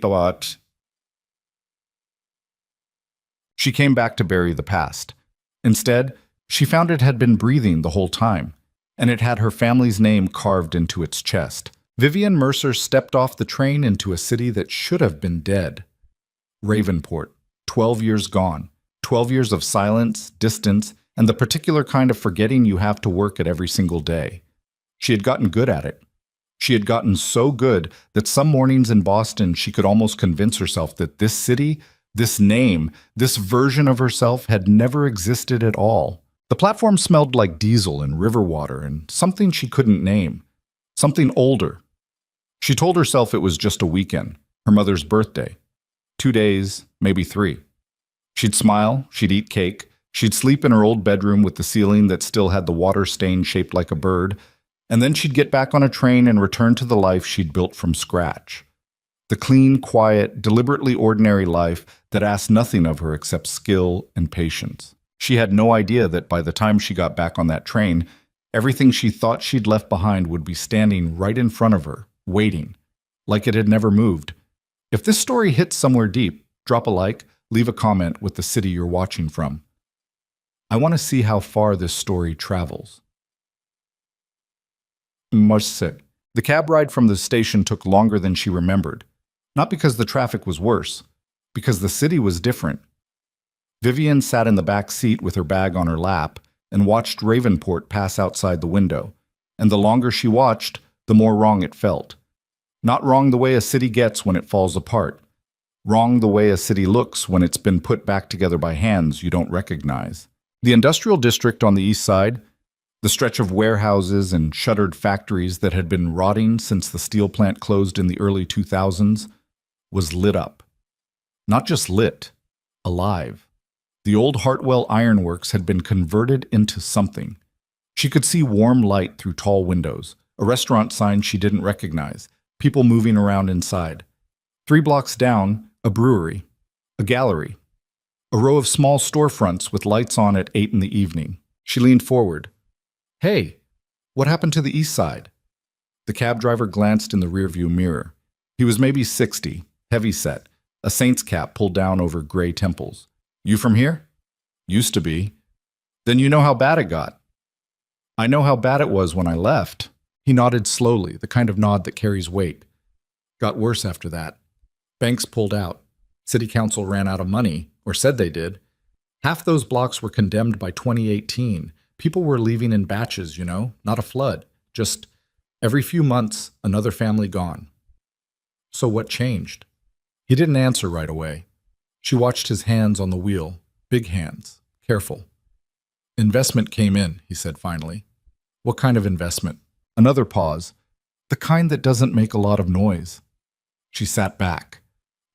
But she came back to bury the past. Instead, she found it had been breathing the whole time, and it had her family's name carved into its chest. Vivian Mercer stepped off the train into a city that should have been dead. Ravenport, 12 years gone. 12 years of silence, distance, and the particular kind of forgetting you have to work at every single day. She had gotten good at it. She had gotten so good that some mornings in Boston she could almost convince herself that this city, this name, this version of herself had never existed at all. The platform smelled like diesel and river water and something she couldn't name. Something older. She told herself it was just a weekend, her mother's birthday. 2 days, maybe 3. She'd smile, she'd eat cake, she'd sleep in her old bedroom with the ceiling that still had the water stain shaped like a bird, and then she'd get back on a train and return to the life she'd built from scratch. The clean, quiet, deliberately ordinary life that asked nothing of her except skill and patience. She had no idea that by the time she got back on that train, everything she thought she'd left behind would be standing right in front of her, waiting, like it had never moved. If this story hits somewhere deep, drop a like, leave a comment with the city you're watching from. I want to see how far this story travels. Marse. The cab ride from the station took longer than she remembered. Not because the traffic was worse, because the city was different. Vivian sat in the back seat with her bag on her lap and watched Ravenport pass outside the window. And the longer she watched, the more wrong it felt. Not wrong the way a city gets when it falls apart. Wrong the way a city looks when it's been put back together by hands you don't recognize. The industrial district on the east side, the stretch of warehouses and shuttered factories that had been rotting since the steel plant closed in the early 2000s, was lit up. Not just lit, alive. The old Hartwell Ironworks had been converted into something. She could see warm light through tall windows, a restaurant sign she didn't recognize, people moving around inside. 3 blocks down, a brewery, a gallery, a row of small storefronts with lights on at 8 in the evening. She leaned forward. Hey, what happened to the east side? The cab driver glanced in the rearview mirror. He was maybe 60, heavy-set, a saint's cap pulled down over gray temples. You from here? Used to be. Then you know how bad it got. I know how bad it was when I left. He nodded slowly, the kind of nod that carries weight. Got worse after that. Banks pulled out. City council ran out of money, or said they did. Half those blocks were condemned by 2018. People were leaving in batches, not a flood. Just every few months, another family gone. So what changed? He didn't answer right away. She watched his hands on the wheel, big hands, careful. Investment came in, he said finally. What kind of investment? Another pause. The kind that doesn't make a lot of noise. She sat back.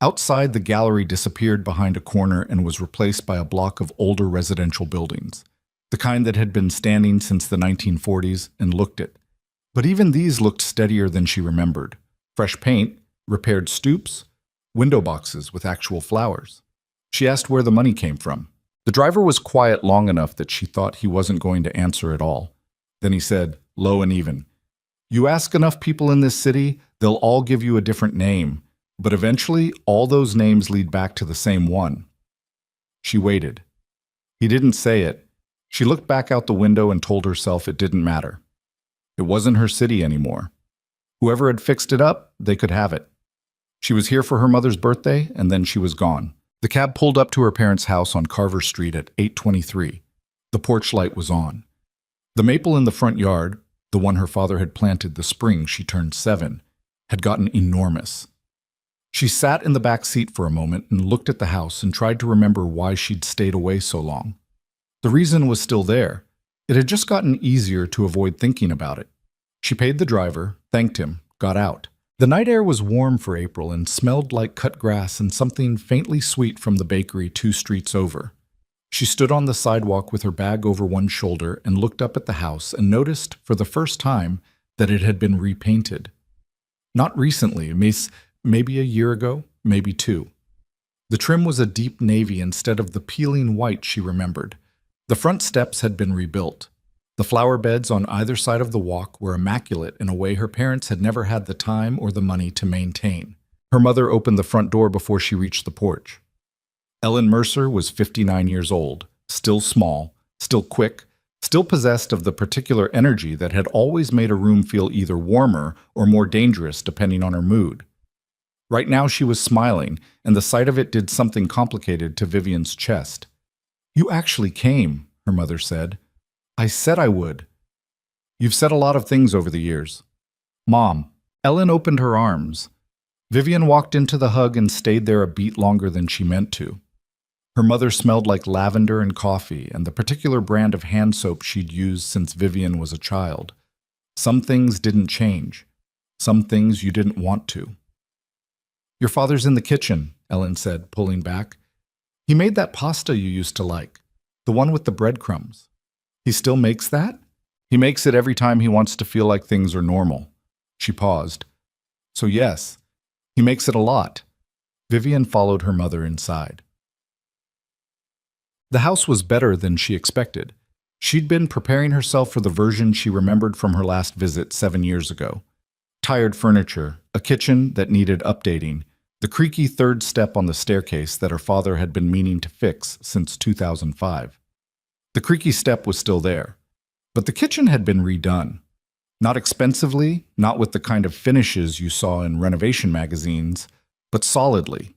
Outside, the gallery disappeared behind a corner and was replaced by a block of older residential buildings, the kind that had been standing since the 1940s and looked it. But even these looked steadier than she remembered. Fresh paint, repaired stoops, window boxes with actual flowers. She asked where the money came from. The driver was quiet long enough that she thought he wasn't going to answer at all. Then he said, low and even, You ask enough people in this city, they'll all give you a different name, but eventually all those names lead back to the same one. She waited. He didn't say it. She looked back out the window and told herself it didn't matter. It wasn't her city anymore. Whoever had fixed it up, they could have it. She was here for her mother's birthday, and then she was gone. The cab pulled up to her parents' house on Carver Street at 8:23. The porch light was on. The maple in the front yard, the one her father had planted the spring she turned 7, had gotten enormous. She sat in the back seat for a moment and looked at the house and tried to remember why she'd stayed away so long. The reason was still there. It had just gotten easier to avoid thinking about it. She paid the driver, thanked him, got out. The night air was warm for April and smelled like cut grass and something faintly sweet from the bakery 2 streets over. She stood on the sidewalk with her bag over one shoulder and looked up at the house and noticed, for the first time, that it had been repainted. Not recently, maybe a year ago, maybe 2. The trim was a deep navy instead of the peeling white she remembered. The front steps had been rebuilt. The flower beds on either side of the walk were immaculate in a way her parents had never had the time or the money to maintain. Her mother opened the front door before she reached the porch. Ellen Mercer was 59 years old, still small, still quick, still possessed of the particular energy that had always made a room feel either warmer or more dangerous depending on her mood. Right now she was smiling, and the sight of it did something complicated to Vivian's chest. "You actually came," her mother said. "I said I would." "You've said a lot of things over the years." "Mom." Ellen opened her arms. Vivian walked into the hug and stayed there a beat longer than she meant to. Her mother smelled like lavender and coffee and the particular brand of hand soap she'd used since Vivian was a child. Some things didn't change. Some things you didn't want to. "Your father's in the kitchen," Ellen said, pulling back. "He made that pasta you used to like, the one with the breadcrumbs." "He still makes that?" "He makes it every time he wants to feel like things are normal." She paused. "So yes, he makes it a lot." Vivian followed her mother inside. The house was better than she expected. She'd been preparing herself for the version she remembered from her last visit 7 years ago. Tired furniture, a kitchen that needed updating, the creaky third step on the staircase that her father had been meaning to fix since 2005. The creaky step was still there, but the kitchen had been redone. Not expensively, not with the kind of finishes you saw in renovation magazines, but solidly.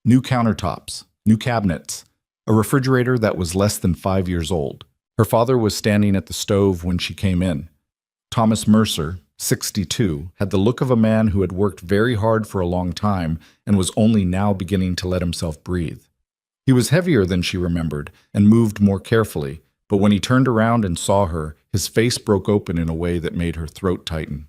New countertops, new cabinets, a refrigerator that was less than 5 years old. Her father was standing at the stove when she came in. Thomas Mercer, 62, had the look of a man who had worked very hard for a long time and was only now beginning to let himself breathe. He was heavier than she remembered and moved more carefully, but when he turned around and saw her, his face broke open in a way that made her throat tighten.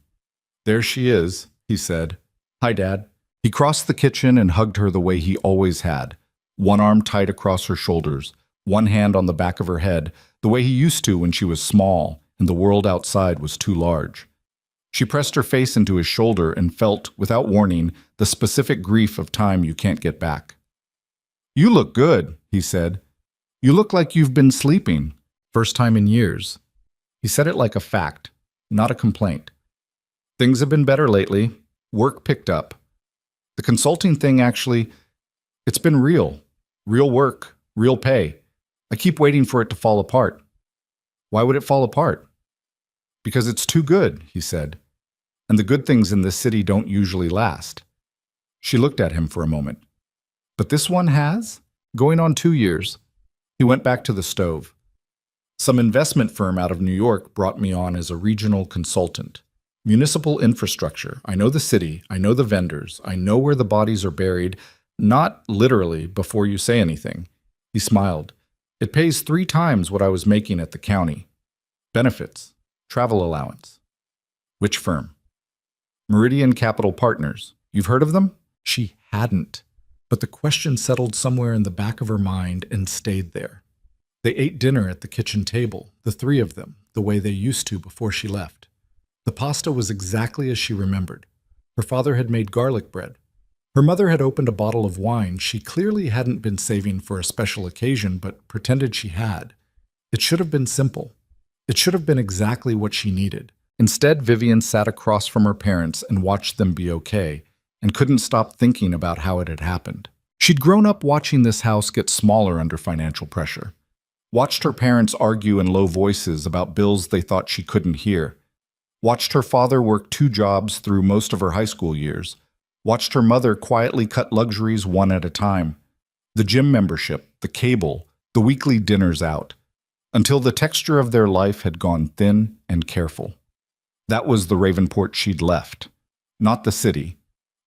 "There she is," he said. "Hi, Dad." He crossed the kitchen and hugged her the way he always had, one arm tight across her shoulders, one hand on the back of her head, the way he used to when she was small and the world outside was too large. She pressed her face into his shoulder and felt, without warning, the specific grief of time you can't get back. "You look good," he said. "You look like you've been sleeping. First time in years." He said it like a fact, not a complaint. "Things have been better lately. Work picked up. The consulting thing actually, it's been real. Real work, real pay. I keep waiting for it to fall apart." "Why would it fall apart?" "Because it's too good," he said. "And the good things in this city don't usually last." She looked at him for a moment. "But this one has? Going on 2 years." He went back to the stove. "Some investment firm out of New York brought me on as a regional consultant. Municipal infrastructure. I know the city. I know the vendors. I know where the bodies are buried. Not literally before you say anything." He smiled. "It pays 3 times what I was making at the county. Benefits. Travel allowance." "Which firm?" "Meridian Capital Partners. You've heard of them?" She hadn't, but the question settled somewhere in the back of her mind and stayed there. They ate dinner at the kitchen table, the 3 of them, the way they used to before she left. The pasta was exactly as she remembered. Her father had made garlic bread. Her mother had opened a bottle of wine she clearly hadn't been saving for a special occasion, but pretended she had. It should have been simple. It should have been exactly what she needed. Instead, Vivian sat across from her parents and watched them be okay, and couldn't stop thinking about how it had happened. She'd grown up watching this house get smaller under financial pressure. Watched her parents argue in low voices about bills they thought she couldn't hear. Watched her father work 2 jobs through most of her high school years. Watched her mother quietly cut luxuries one at a time. The gym membership, the cable, the weekly dinners out. Until the texture of their life had gone thin and careful. That was the Ravenport she'd left. Not the city.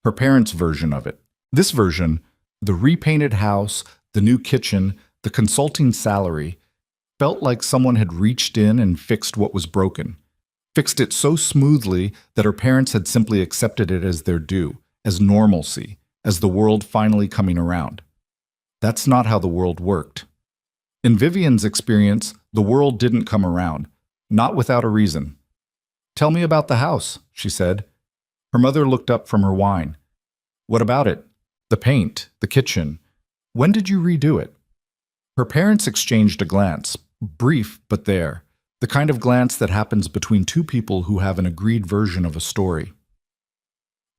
Her parents' version of it. This version, the repainted house, the new kitchen, the consulting salary, felt like someone had reached in and fixed what was broken. Fixed it so smoothly that her parents had simply accepted it as their due, as normalcy, as the world finally coming around. That's not how the world worked. In Vivian's experience, the world didn't come around, not without a reason. "Tell me about the house," she said. Her mother looked up from her wine. "What about it? The paint, the kitchen. When did you redo it?" Her parents exchanged a glance, brief but there, the kind of glance that happens between 2 people who have an agreed version of a story.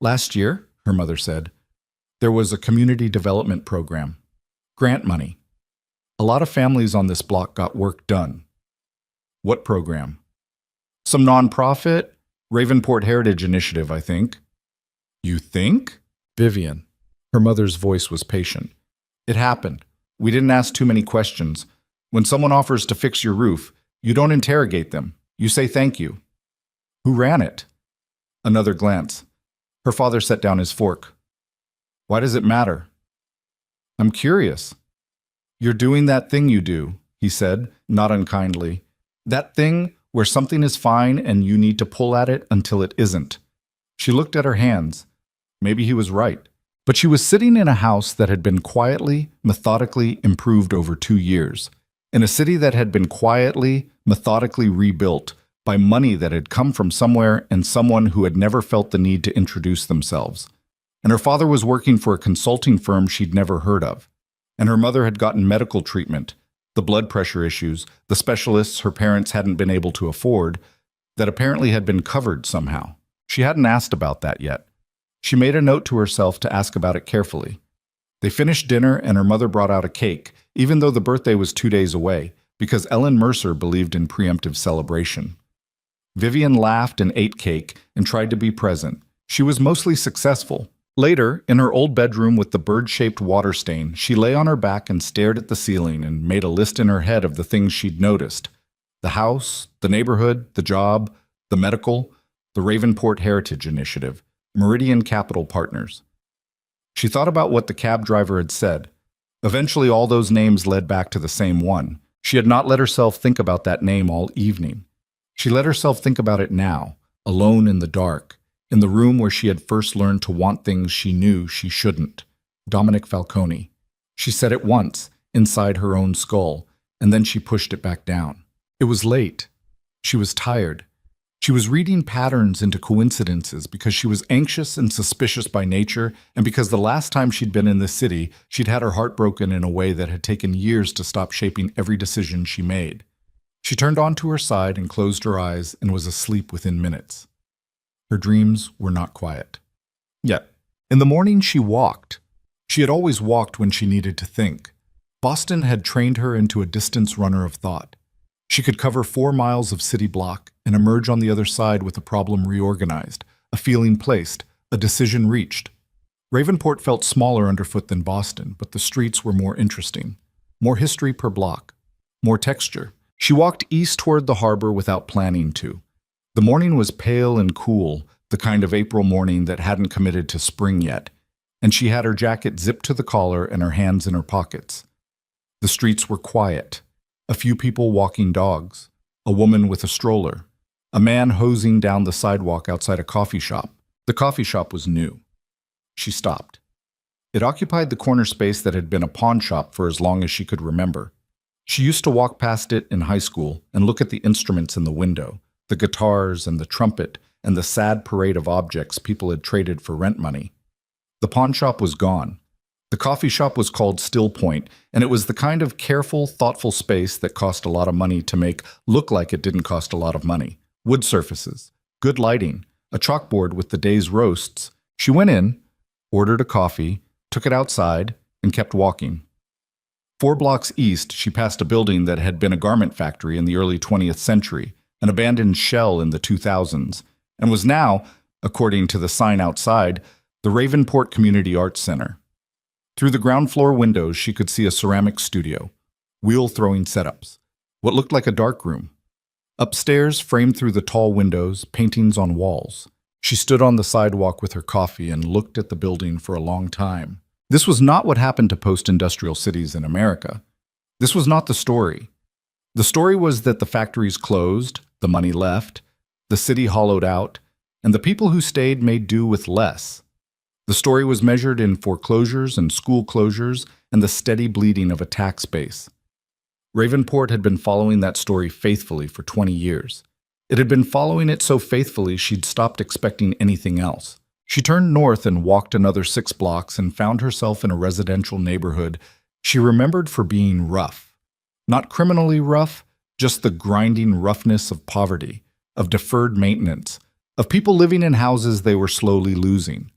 "Last year," her mother said. There was a community development program. Grant money. A lot of families on this block got work done. What program? Some nonprofit? Ravenport Heritage Initiative, I think. You think? Vivian. Her mother's voice was patient. It happened. We didn't ask too many questions. When someone offers to fix your roof, you don't interrogate them. You say thank you. Who ran it? Another glance. Her father set down his fork. Why does it matter? I'm curious. You're doing that thing you do, he said, not unkindly. That thing where something is fine and you need to pull at it until it isn't. She looked at her hands. Maybe he was right. But she was sitting in a house that had been quietly, methodically improved over 2 years, in a city that had been quietly, methodically rebuilt by money that had come from somewhere and someone who had never felt the need to introduce themselves. And her father was working for a consulting firm she'd never heard of. And her mother had gotten medical treatment, the blood pressure issues, the specialists her parents hadn't been able to afford, that apparently had been covered somehow. She hadn't asked about that yet. She made a note to herself to ask about it carefully. They finished dinner and her mother brought out a cake, even though the birthday was 2 days away, because Ellen Mercer believed in preemptive celebration. Vivian laughed and ate cake and tried to be present. She was mostly successful. Later, in her old bedroom with the bird-shaped water stain, she lay on her back and stared at the ceiling and made a list in her head of the things she'd noticed. The house, the neighborhood, the job, the medical, the Ravenport Heritage Initiative, Meridian Capital Partners. She thought about what the cab driver had said. Eventually, all those names led back to the same one. She had not let herself think about that name all evening. She let herself think about it now, alone in the dark, in the room where she had first learned to want things she knew she shouldn't. Dominic Falcone. She said it once, inside her own skull, and then she pushed it back down. It was late. She was tired. She was reading patterns into coincidences because she was anxious and suspicious by nature, and because the last time she'd been in this city, she'd had her heart broken in a way that had taken years to stop shaping every decision she made. She turned onto her side and closed her eyes and was asleep within minutes. Her dreams were not quiet. Yet, in the morning she walked. She had always walked when she needed to think. Boston had trained her into a distance runner of thought. She could cover 4 miles of city block and emerge on the other side with a problem reorganized, a feeling placed, a decision reached. Ravenport felt smaller underfoot than Boston, but the streets were more interesting. More history per block. More texture. She walked east toward the harbor without planning to. The morning was pale and cool, the kind of April morning that hadn't committed to spring yet, and she had her jacket zipped to the collar and her hands in her pockets. The streets were quiet. A few people walking dogs. A woman with a stroller. A man hosing down the sidewalk outside a coffee shop. The coffee shop was new. She stopped. It occupied the corner space that had been a pawn shop for as long as she could remember. She used to walk past it in high school and look at the instruments in the window, the guitars and the trumpet and the sad parade of objects people had traded for rent money. The pawn shop was gone. The coffee shop was called Still Point, and it was the kind of careful, thoughtful space that cost a lot of money to make look like it didn't cost a lot of money. Wood surfaces, good lighting, a chalkboard with the day's roasts. She went in, ordered a coffee, took it outside, and kept walking. 4 blocks east, she passed a building that had been a garment factory in the early 20th century, an abandoned shell in the 2000s, and was now, according to the sign outside, the Ravenport Community Arts Center. Through the ground floor windows, she could see a ceramic studio, wheel-throwing setups, what looked like a dark room. Upstairs, framed through the tall windows, paintings on walls. She stood on the sidewalk with her coffee and looked at the building for a long time. This was not what happened to post-industrial cities in America. This was not the story. The story was that the factories closed, the money left, the city hollowed out, and the people who stayed made do with less. The story was measured in foreclosures and school closures and the steady bleeding of a tax base. Ravenport had been following that story faithfully for 20 years. It had been following it so faithfully she'd stopped expecting anything else. She turned north and walked another 6 blocks and found herself in a residential neighborhood she remembered for being rough. Not criminally rough, just the grinding roughness of poverty, of deferred maintenance, of people living in houses they were slowly losing.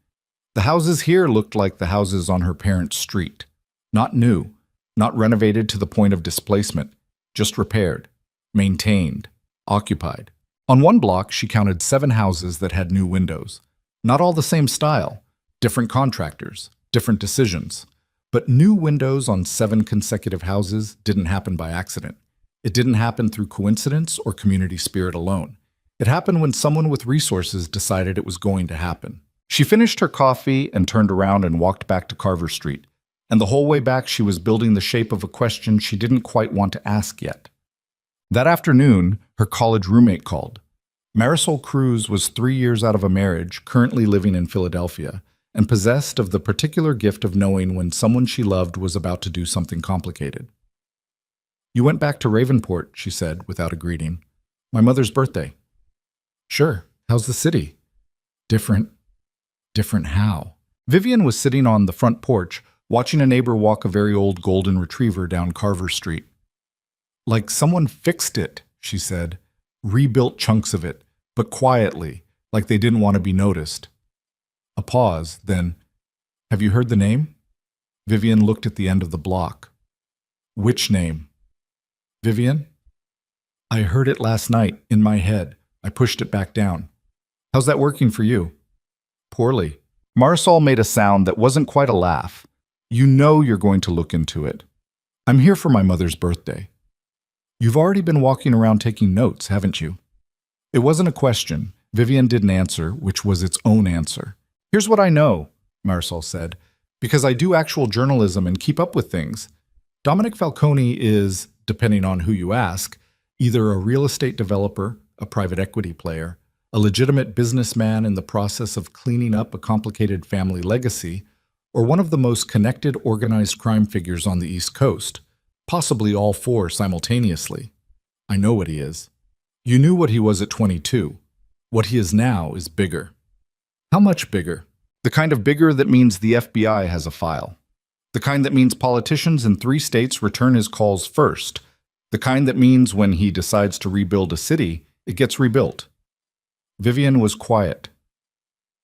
The houses here looked like the houses on her parents' street. Not new, not renovated to the point of displacement, just repaired, maintained, occupied. On one block, she counted 7 houses that had new windows. Not all the same style, different contractors, different decisions. But new windows on 7 consecutive houses didn't happen by accident. It didn't happen through coincidence or community spirit alone. It happened when someone with resources decided it was going to happen. She finished her coffee and turned around and walked back to Carver Street. And the whole way back, she was building the shape of a question she didn't quite want to ask yet. That afternoon, her college roommate called. Marisol Cruz was 3 years out of a marriage, currently living in Philadelphia, and possessed of the particular gift of knowing when someone she loved was about to do something complicated. "You went back to Ravenport," she said, without a greeting. "My mother's birthday." "Sure. How's the city?" "Different." "Different how?" Vivian was sitting on the front porch, watching a neighbor walk a very old golden retriever down Carver Street. "Like someone fixed it," she said. "Rebuilt chunks of it, but quietly, like they didn't want to be noticed." A pause, then, "Have you heard the name?" Vivian looked at the end of the block. "Which name?" "Vivian?" "I heard it last night, in my head. I pushed it back down." "How's that working for you?" "Poorly." Marisol made a sound that wasn't quite a laugh. "You know you're going to look into it. I'm here for my mother's birthday." "You've already been walking around taking notes, haven't you?" It wasn't a question. Vivian didn't answer, which was its own answer. "Here's what I know," Marisol said, "because I do actual journalism and keep up with things. Dominic Falcone is, depending on who you ask, either a real estate developer, a private equity player, a legitimate businessman in the process of cleaning up a complicated family legacy, or one of the most connected organized crime figures on the East Coast, possibly all 4 simultaneously. I know what he is. You knew what he was at 22. What he is now is bigger." "How much bigger?" "The kind of bigger that means the FBI has a file. The kind that means politicians in 3 states return his calls first. The kind that means when he decides to rebuild a city, it gets rebuilt." Vivian was quiet.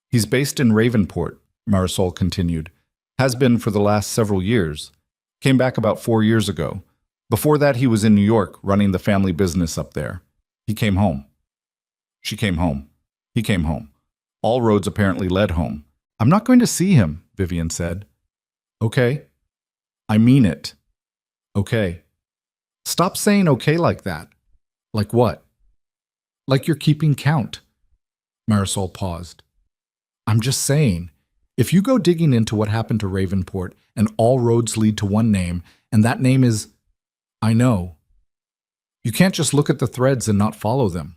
"He's based in Ravenport," Marisol continued. "Has been for the last several years. Came back about 4 years ago. Before that, he was in New York, running the family business up there. He came home." She came home. He came home. All roads apparently led home. "I'm not going to see him," Vivian said. "Okay." "I mean it." "Okay." "Stop saying okay like that." "Like what?" "Like you're keeping count." Marisol paused. "I'm just saying, if you go digging into what happened to Ravenport and all roads lead to one name, and that name is, I know. You can't just look at the threads and not follow them.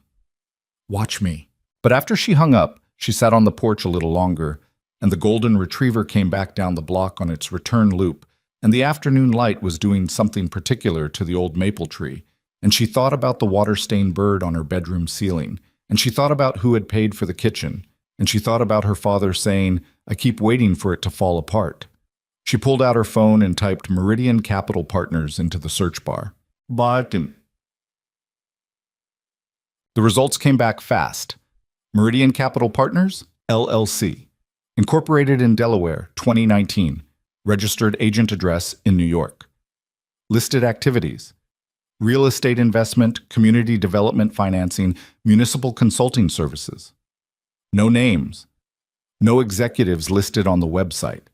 Watch me." But after she hung up, she sat on the porch a little longer, and the golden retriever came back down the block on its return loop, and the afternoon light was doing something particular to the old maple tree, and she thought about the water-stained bird on her bedroom ceiling, and she thought about who had paid for the kitchen, and she thought about her father saying, "I keep waiting for it to fall apart." She pulled out her phone and typed Meridian Capital Partners into the search bar. The results came back fast. Meridian Capital Partners, LLC. Incorporated in Delaware, 2019. Registered agent address in New York. Listed activities: real estate investment, community development financing, municipal consulting services. No names. No executives listed on the website.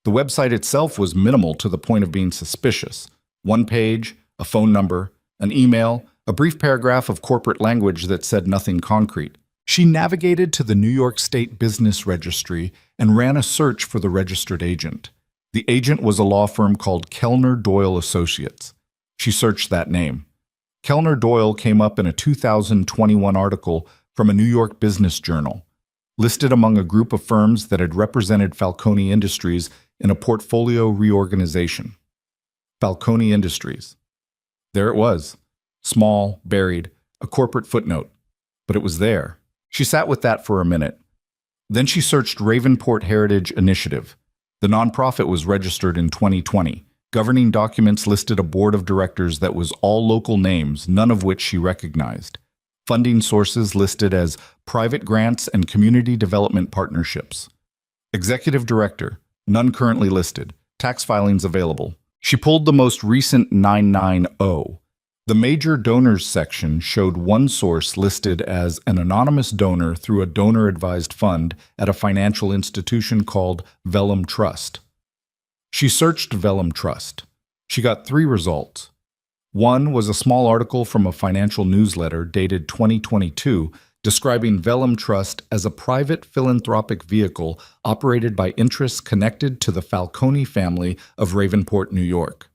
The website itself was minimal to the point of being suspicious. 1 page, a phone number, an email, a brief paragraph of corporate language that said nothing concrete. She navigated to the New York State Business Registry and ran a search for the registered agent. The agent was a law firm called Kellner Doyle Associates. She searched that name. Kellner Doyle came up in a 2021 article from a New York business journal, listed among a group of firms that had represented Falcone Industries in a portfolio reorganization. Falcone Industries. There it was, small, buried, a corporate footnote. But it was there. She sat with that for a minute. Then she searched Ravenport Heritage Initiative. The nonprofit was registered in 2020. Governing documents listed a board of directors that was all local names, none of which she recognized. Funding sources listed as private grants and community development partnerships. Executive Director. None currently listed. Tax filings available. She pulled the most recent 990. The major donors section showed one source listed as an anonymous donor through a donor-advised fund at a financial institution called Vellum Trust. She searched Vellum Trust. She got 3 results. One was a small article from a financial newsletter dated 2022 describing Vellum Trust as a private philanthropic vehicle operated by interests connected to the Falcone family of Ravenport, New York.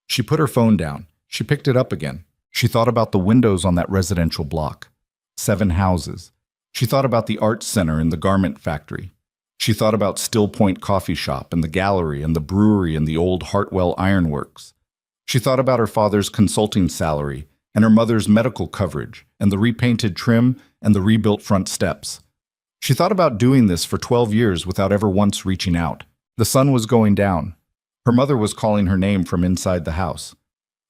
She put her phone down. She picked it up again. She thought about the windows on that residential block. 7 houses. She thought about the arts center and the garment factory. She thought about Still Point Coffee Shop and the gallery and the brewery and the old Hartwell Ironworks. She thought about her father's consulting salary and her mother's medical coverage and the repainted trim and the rebuilt front steps. She thought about doing this for 12 years without ever once reaching out. The sun was going down. Her mother was calling her name from inside the house.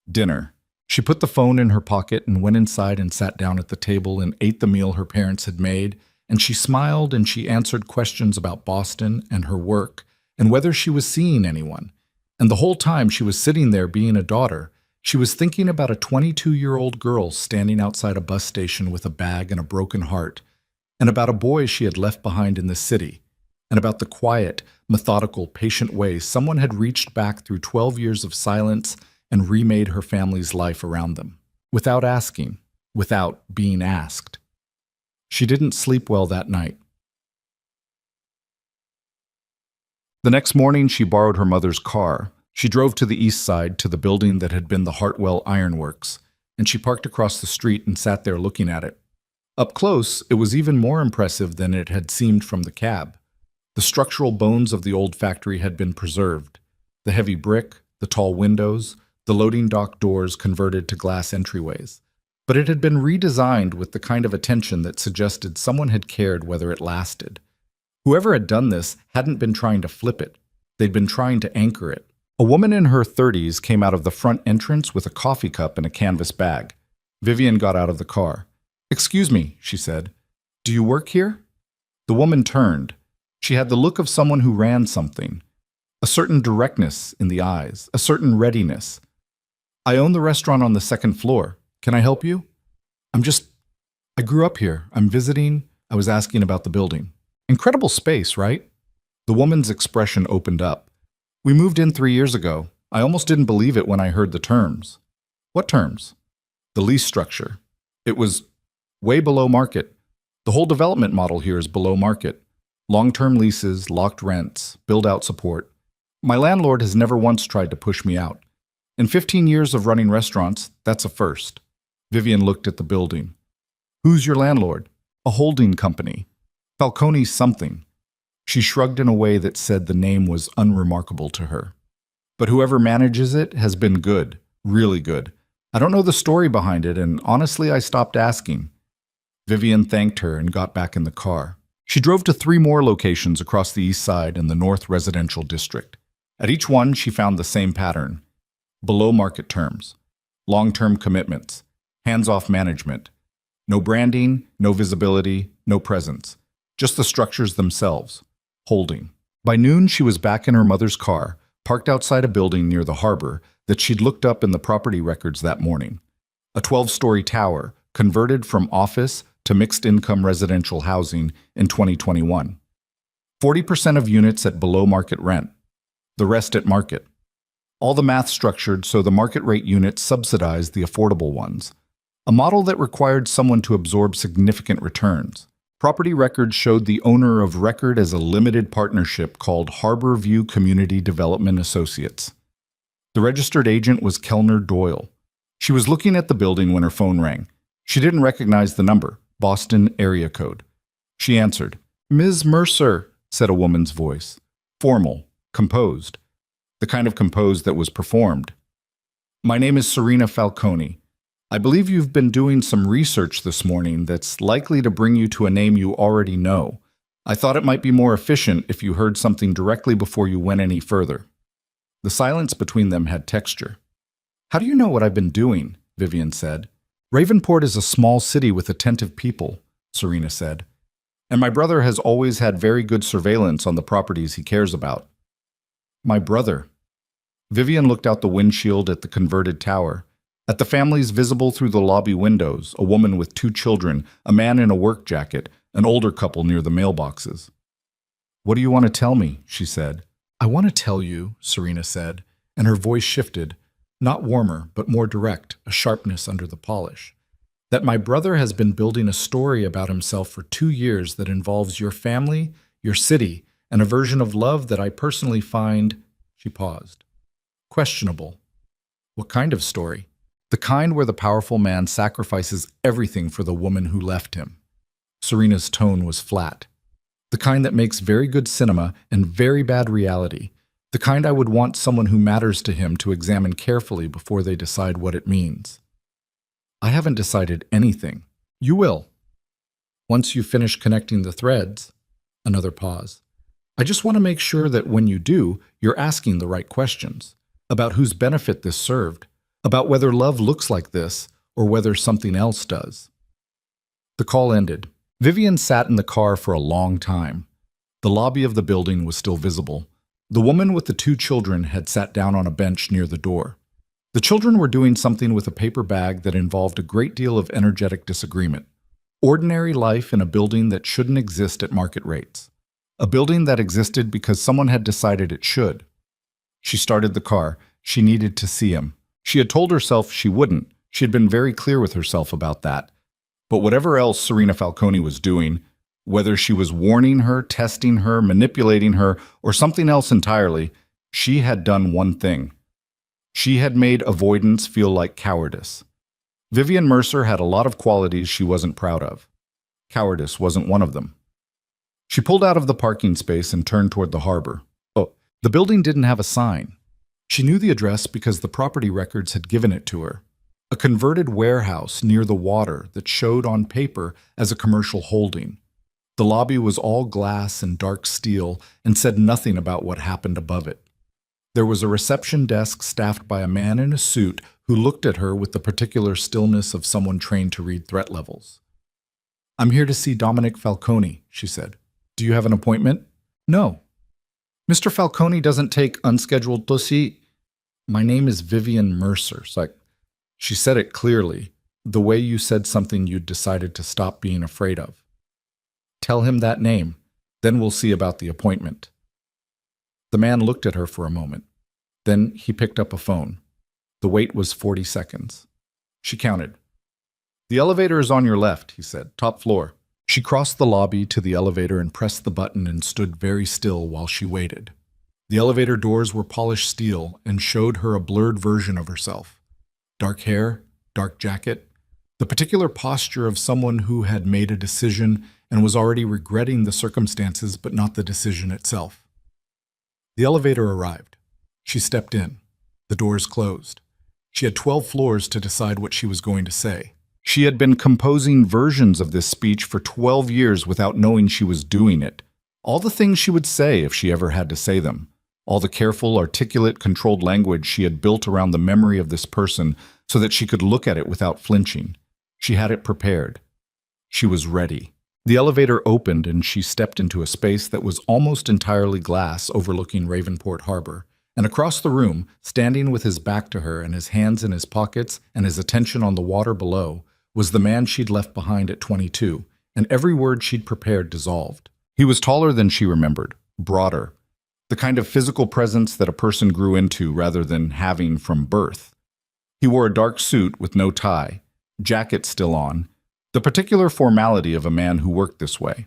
Dinner. She put the phone in her pocket and went inside and sat down at the table and ate the meal her parents had made, and she smiled and she answered questions about Boston and her work and whether she was seeing anyone. And the whole time she was sitting there being a daughter, she was thinking about a 22-year-old girl standing outside a bus station with a bag and a broken heart, and about a boy she had left behind in the city, and about the quiet, methodical, patient way someone had reached back through 12 years of silence and remade her family's life around them, without asking, without being asked. She didn't sleep well that night. The next morning, she borrowed her mother's car. She drove to the east side to the building that had been the Hartwell Ironworks, and she parked across the street and sat there looking at it. Up close, it was even more impressive than it had seemed from the cab. The structural bones of the old factory had been preserved. The heavy brick, the tall windows, the loading dock doors converted to glass entryways. But it had been redesigned with the kind of attention that suggested someone had cared whether it lasted. Whoever had done this hadn't been trying to flip it. They'd been trying to anchor it. A woman in her 30s came out of the front entrance with a coffee cup and a canvas bag. Vivian got out of the car. "Excuse me," she said. "Do you work here?" The woman turned. She had the look of someone who ran something. A certain directness in the eyes, a certain readiness. "I own the restaurant on the 2nd floor. Can I help you?" I grew up here. I'm visiting. I was asking about the building." "Incredible space, right?" The woman's expression opened up. "We moved in 3 years ago. I almost didn't believe it when I heard the terms." "What terms?" "The lease structure. It was way below market. The whole development model here is below market. Long-term leases, locked rents, build-out support. My landlord has never once tried to push me out. In 15 years of running restaurants, that's a first." Vivian looked at the building. "Who's your landlord?" "A holding company. Falcone something." She shrugged in a way that said the name was unremarkable to her. "But whoever manages it has been good, really good. I don't know the story behind it, and honestly, I stopped asking." Vivian thanked her and got back in the car. She drove to 3 more locations across the east side and the north residential district. At each one, she found the same pattern. Below market terms, long-term commitments, hands-off management, no branding, no visibility, no presence, just the structures themselves, holding. By noon, she was back in her mother's car, parked outside a building near the harbor that she'd looked up in the property records that morning. A 12-story tower, converted from office to mixed-income residential housing in 2021. 40% of units at below-market rent, the rest at market. All the math structured so the market rate units subsidized the affordable ones, a model that required someone to absorb significant returns. Property records showed the owner of record as a limited partnership called Harbor View Community Development Associates. The registered agent was Kellner Doyle. She was looking at the building when her phone rang. She didn't recognize the number, Boston area code. She answered. "Ms. Mercer," said a woman's voice. Formal, composed. The kind of composed that was performed. "My name is Serena Falcone. I believe you've been doing some research this morning that's likely to bring you to a name you already know. I thought it might be more efficient if you heard something directly before you went any further." The silence between them had texture. "How do you know what I've been doing?" Vivian said. "Ravenport is a small city with attentive people," Serena said. And my brother has always had very good surveillance on the properties he cares about. My brother. Vivian looked out the windshield at the converted tower, at the families visible through the lobby windows, a woman with 2 children, a man in a work jacket, an older couple near the mailboxes. What do you want to tell me? She said. I want to tell you, Serena said, and her voice shifted, not warmer, but more direct, a sharpness under the polish, that my brother has been building a story about himself for 2 years that involves your family, your city, and a version of love that I personally find, she paused, questionable. What kind of story? The kind where the powerful man sacrifices everything for the woman who left him. Serena's tone was flat. The kind that makes very good cinema and very bad reality. The kind I would want someone who matters to him to examine carefully before they decide what it means. I haven't decided anything. You will. Once you finish connecting the threads. Another pause. I just want to make sure that when you do, you're asking the right questions. About whose benefit this served. About whether love looks like this or whether something else does. The call ended. Vivian sat in the car for a long time. The lobby of the building was still visible. The woman with the 2 children had sat down on a bench near the door. The children were doing something with a paper bag that involved a great deal of energetic disagreement. Ordinary life in a building that shouldn't exist at market rates. A building that existed because someone had decided it should. She started the car. She needed to see him. She had told herself she wouldn't. She had been very clear with herself about that. But whatever else Serena Falcone was doing, whether she was warning her, testing her, manipulating her, or something else entirely, she had done one thing. She had made avoidance feel like cowardice. Vivian Mercer had a lot of qualities she wasn't proud of. Cowardice wasn't one of them. She pulled out of the parking space and turned toward the harbor. Oh, the building didn't have a sign. She knew the address because the property records had given it to her. A converted warehouse near the water that showed on paper as a commercial holding. The lobby was all glass and dark steel and said nothing about what happened above it. There was a reception desk staffed by a man in a suit who looked at her with the particular stillness of someone trained to read threat levels. I'm here to see Dominic Falcone, she said. Do you have an appointment? No. Mr. Falcone doesn't take unscheduled dossier. My name is Vivian Mercer. She said it clearly, the way you said something you'd decided to stop being afraid of. Tell him that name, then we'll see about the appointment. The man looked at her for a moment. Then he picked up a phone. The wait was 40 seconds. She counted. The elevator is on your left, he said, top floor. She crossed the lobby to the elevator and pressed the button and stood very still while she waited. The elevator doors were polished steel and showed her a blurred version of herself. Dark hair, dark jacket, the particular posture of someone who had made a decision and was already regretting the circumstances but not the decision itself. The elevator arrived. She stepped in. The doors closed. She had 12 floors to decide what she was going to say. She had been composing versions of this speech for 12 years without knowing she was doing it. All the things she would say if she ever had to say them. All the careful, articulate, controlled language she had built around the memory of this person so that she could look at it without flinching. She had it prepared. She was ready. The elevator opened and she stepped into a space that was almost entirely glass overlooking Ravenport Harbor. And across the room, standing with his back to her and his hands in his pockets and his attention on the water below, was the man she'd left behind at 22, and every word she'd prepared dissolved. He was taller than she remembered, broader. The kind of physical presence that a person grew into rather than having from birth. He wore a dark suit with no tie, jacket still on, the particular formality of a man who worked this way.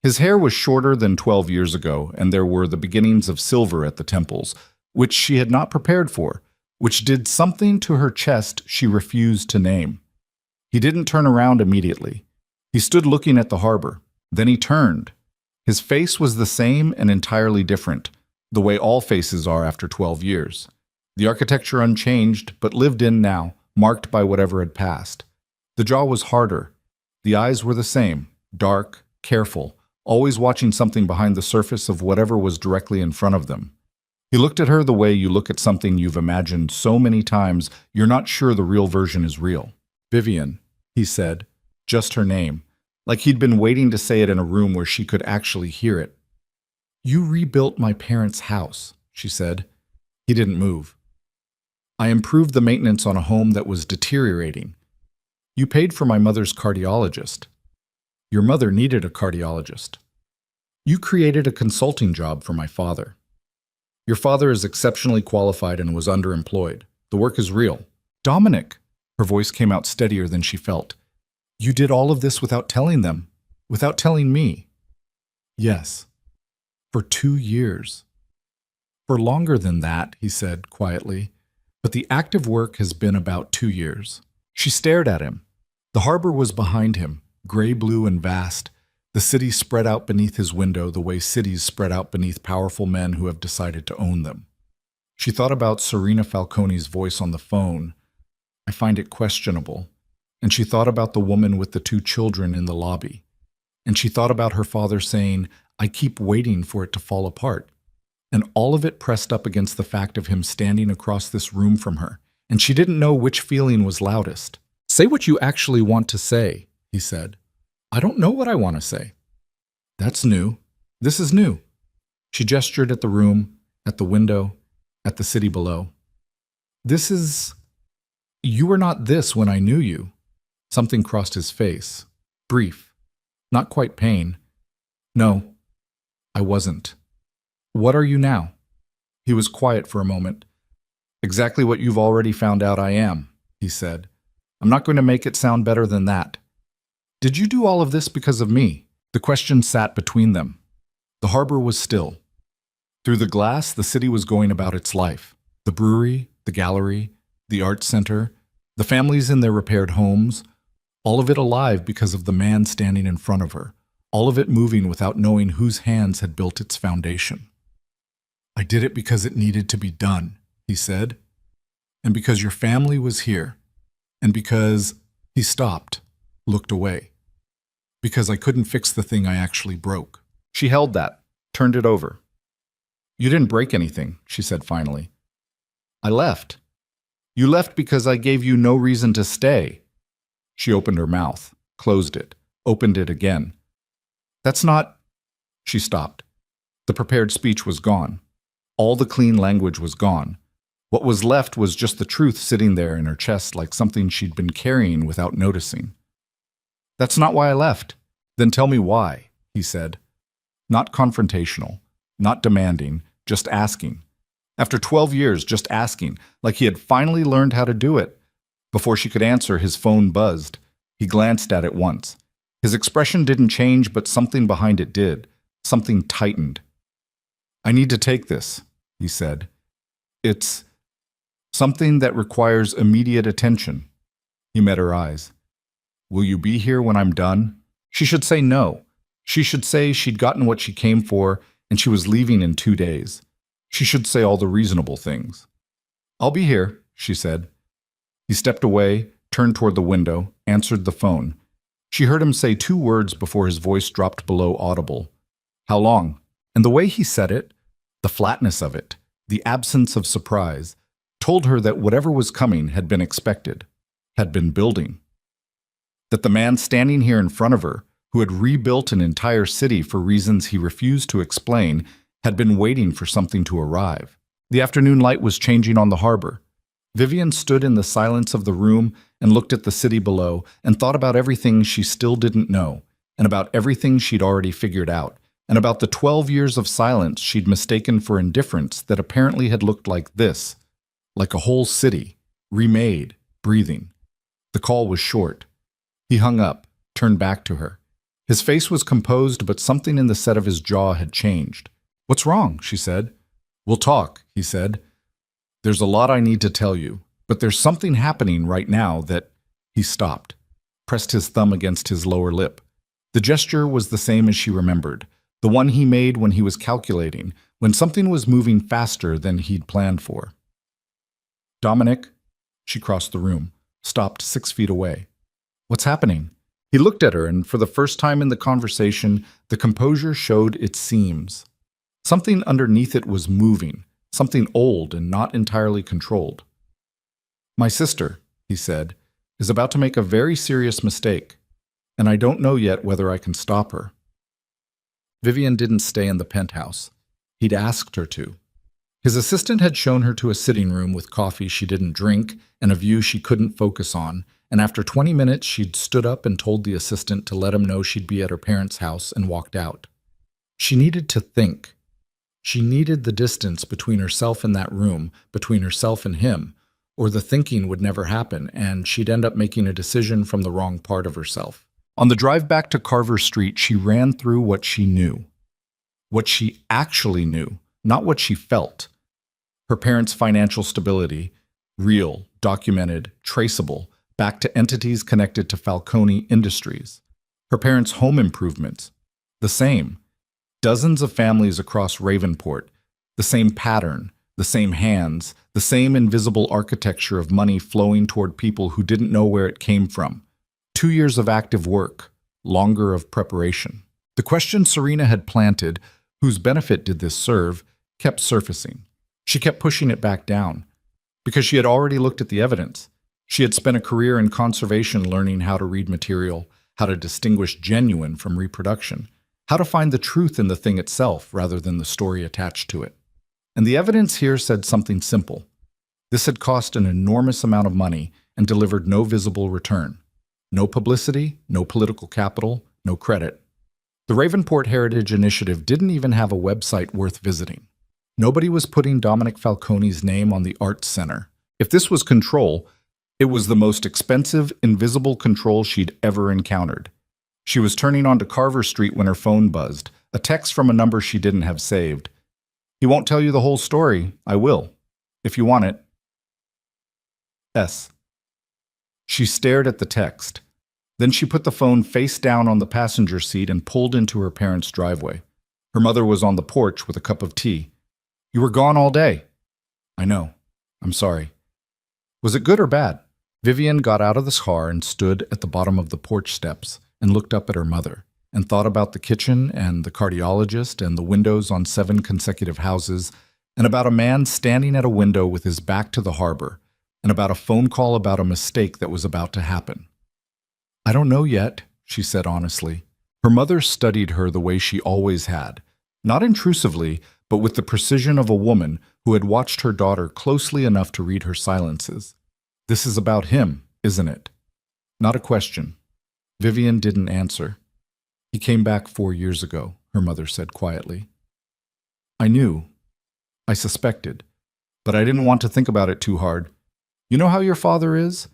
His hair was shorter than 12 years ago, and there were the beginnings of silver at the temples, which she had not prepared for, which did something to her chest she refused to name. He didn't turn around immediately. He stood looking at the harbor. Then he turned. His face was the same and entirely different, the way all faces are after 12 years. The architecture unchanged, but lived in now, marked by whatever had passed. The jaw was harder. The eyes were the same, dark, careful, always watching something behind the surface of whatever was directly in front of them. He looked at her the way you look at something you've imagined so many times you're not sure the real version is real. Vivian, he said, just her name, like he'd been waiting to say it in a room where she could actually hear it. "You rebuilt my parents' house," she said. He didn't move. "I improved the maintenance on a home that was deteriorating. You paid for my mother's cardiologist. Your mother needed a cardiologist. You created a consulting job for my father. Your father is exceptionally qualified and was underemployed. The work is real." "Dominic," her voice came out steadier than she felt. "You did all of this without telling them, without telling me." "Yes. For 2 years. For longer than that," he said quietly, "but the active work has been about 2 years." She stared at him. The harbor was behind him, gray-blue and vast. The city spread out beneath his window the way cities spread out beneath powerful men who have decided to own them. She thought about Serena Falcone's voice on the phone. "I find it questionable." And she thought about the woman with the 2 children in the lobby. And she thought about her father saying, "I keep waiting for it to fall apart." And all of it pressed up against the fact of him standing across this room from her. And she didn't know which feeling was loudest. "Say what you actually want to say," he said. "I don't know what I want to say." "That's new. This is new." She gestured at the room, at the window, at the city below. "This is... You were not this when I knew you." Something crossed his face. Brief. Not quite pain. "No, I wasn't." "What are you now?" He was quiet for a moment. "Exactly what you've already found out I am," he said. "I'm not going to make it sound better than that." "Did you do all of this because of me?" The question sat between them. The harbor was still. Through the glass, the city was going about its life. The brewery, the gallery, the art center, the families in their repaired homes, all of it alive because of the man standing in front of her, all of it moving without knowing whose hands had built its foundation. "I did it because it needed to be done," he said. "And because your family was here. And because..." He stopped, looked away. "Because I couldn't fix the thing I actually broke." She held that, turned it over. "You didn't break anything," she said finally. "I left. You left because I gave you no reason to stay." She opened her mouth, closed it, opened it again. "That's not..." She stopped. The prepared speech was gone. All the clean language was gone. What was left was just the truth sitting there in her chest like something she'd been carrying without noticing. "That's not why I left." "Then tell me why," he said. Not confrontational, not demanding, just asking. After 12 years, just asking, like he had finally learned how to do it. Before she could answer, his phone buzzed. He glanced at it once. His expression didn't change, but something behind it did. Something tightened. "I need to take this," he said. "It's something that requires immediate attention." He met her eyes. "Will you be here when I'm done?" She should say no. She should say she'd gotten what she came for and she was leaving in 2 days. She should say all the reasonable things. "I'll be here," she said. He stepped away, turned toward the window, answered the phone. She heard him say 2 words before his voice dropped below audible. "How long?" And the way he said it, the flatness of it, the absence of surprise, told her that whatever was coming had been expected, had been building. That the man standing here in front of her, who had rebuilt an entire city for reasons he refused to explain, had been waiting for something to arrive. The afternoon light was changing on the harbor. Vivian stood in the silence of the room and looked at the city below and thought about everything she still didn't know, and about everything she'd already figured out, and about the 12 years of silence she'd mistaken for indifference that apparently had looked like this, like a whole city, remade, breathing. The call was short. He hung up, turned back to her. His face was composed, but something in the set of his jaw had changed. "What's wrong?" she said. "We'll talk," he said. "There's a lot I need to tell you, but there's something happening right now that..." He stopped, pressed his thumb against his lower lip. The gesture was the same as she remembered, the one he made when he was calculating, when something was moving faster than he'd planned for. "Dominic," she crossed the room, stopped 6 feet away. "What's happening?" He looked at her, and for the first time in the conversation, the composure showed its seams. Something underneath it was moving, something old and not entirely controlled. "My sister," he said, "is about to make a very serious mistake. and I don't know yet whether I can stop her. Vivian didn't stay in the penthouse. He'd asked her to. His assistant had shown her to a sitting room with coffee she didn't drink and a view she couldn't focus on, and after 20 minutes she'd stood up and told the assistant to let him know she'd be at her parents' house and walked out. She needed to think. She needed the distance between herself and that room, between herself and him, or the thinking would never happen, and she'd end up making a decision from the wrong part of herself. On the drive back to Carver Street, she ran through what she knew. What she actually knew, not what she felt. Her parents' financial stability, real, documented, traceable, back to entities connected to Falcone Industries. Her parents' home improvements, the same. Dozens of families across Ravenport, the same pattern, the same hands, the same invisible architecture of money flowing toward people who didn't know where it came from. 2 years of active work, longer of preparation. The question Serena had planted, whose benefit did this serve, kept surfacing. She kept pushing it back down, because she had already looked at the evidence. She had spent a career in conservation learning how to read material, how to distinguish genuine from reproduction, how to find the truth in the thing itself rather than the story attached to it. And the evidence here said something simple. This had cost an enormous amount of money and delivered no visible return. No publicity, no political capital, no credit. The Ravenport Heritage Initiative didn't even have a website worth visiting. Nobody was putting Dominic Falcone's name on the Arts Center. If this was control, it was the most expensive, invisible control she'd ever encountered. She was turning onto Carver Street when her phone buzzed, a text from a number she didn't have saved. He won't tell you the whole story. I will, if you want it. S. She stared at the text. Then she put the phone face down on the passenger seat and pulled into her parents' driveway. Her mother was on the porch with a cup of tea. You were gone all day. I know. I'm sorry. Was it good or bad? Vivian got out of the car and stood at the bottom of the porch steps and looked up at her mother and thought about the kitchen and the cardiologist and the windows on 7 consecutive houses and about a man standing at a window with his back to the harbor and about a phone call about a mistake that was about to happen. I don't know yet, she said honestly. Her mother studied her the way she always had, not intrusively, but with the precision of a woman who had watched her daughter closely enough to read her silences. This is about him, isn't it? Not a question. Vivian didn't answer. He came back 4 years ago, her mother said quietly. I knew. I suspected. But I didn't want to think about it too hard. You know how your father is?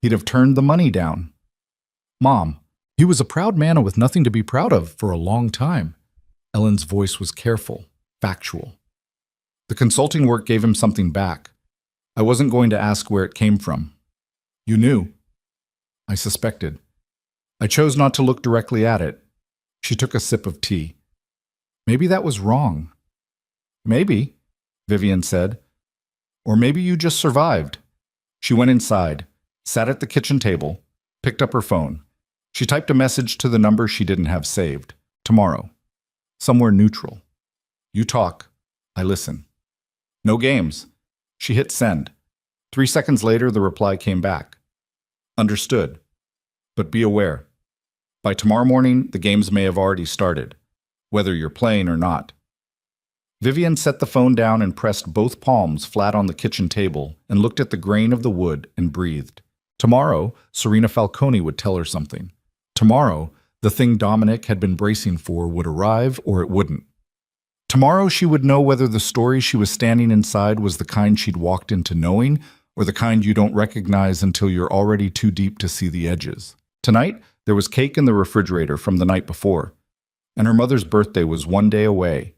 He'd have turned the money down. Mom, he was a proud man with nothing to be proud of for a long time. Ellen's voice was careful, factual. The consulting work gave him something back. I wasn't going to ask where it came from. You knew. I suspected. I chose not to look directly at it. She took a sip of tea. Maybe that was wrong. Maybe, Vivian said. Or maybe you just survived. She went inside, sat at the kitchen table, picked up her phone. She typed a message to the number she didn't have saved. Tomorrow. Somewhere neutral. You talk. I listen. No games. She hit send. 3 seconds later, the reply came back. Understood. But be aware. By tomorrow morning, the games may have already started, whether you're playing or not. Vivian set the phone down and pressed both palms flat on the kitchen table and looked at the grain of the wood and breathed. Tomorrow, Serena Falcone would tell her something. Tomorrow, the thing Dominic had been bracing for would arrive or it wouldn't. Tomorrow she would know whether the story she was standing inside was the kind she'd walked into knowing or the kind you don't recognize until you're already too deep to see the edges. Tonight, there was cake in the refrigerator from the night before, and her mother's birthday was 1 day away,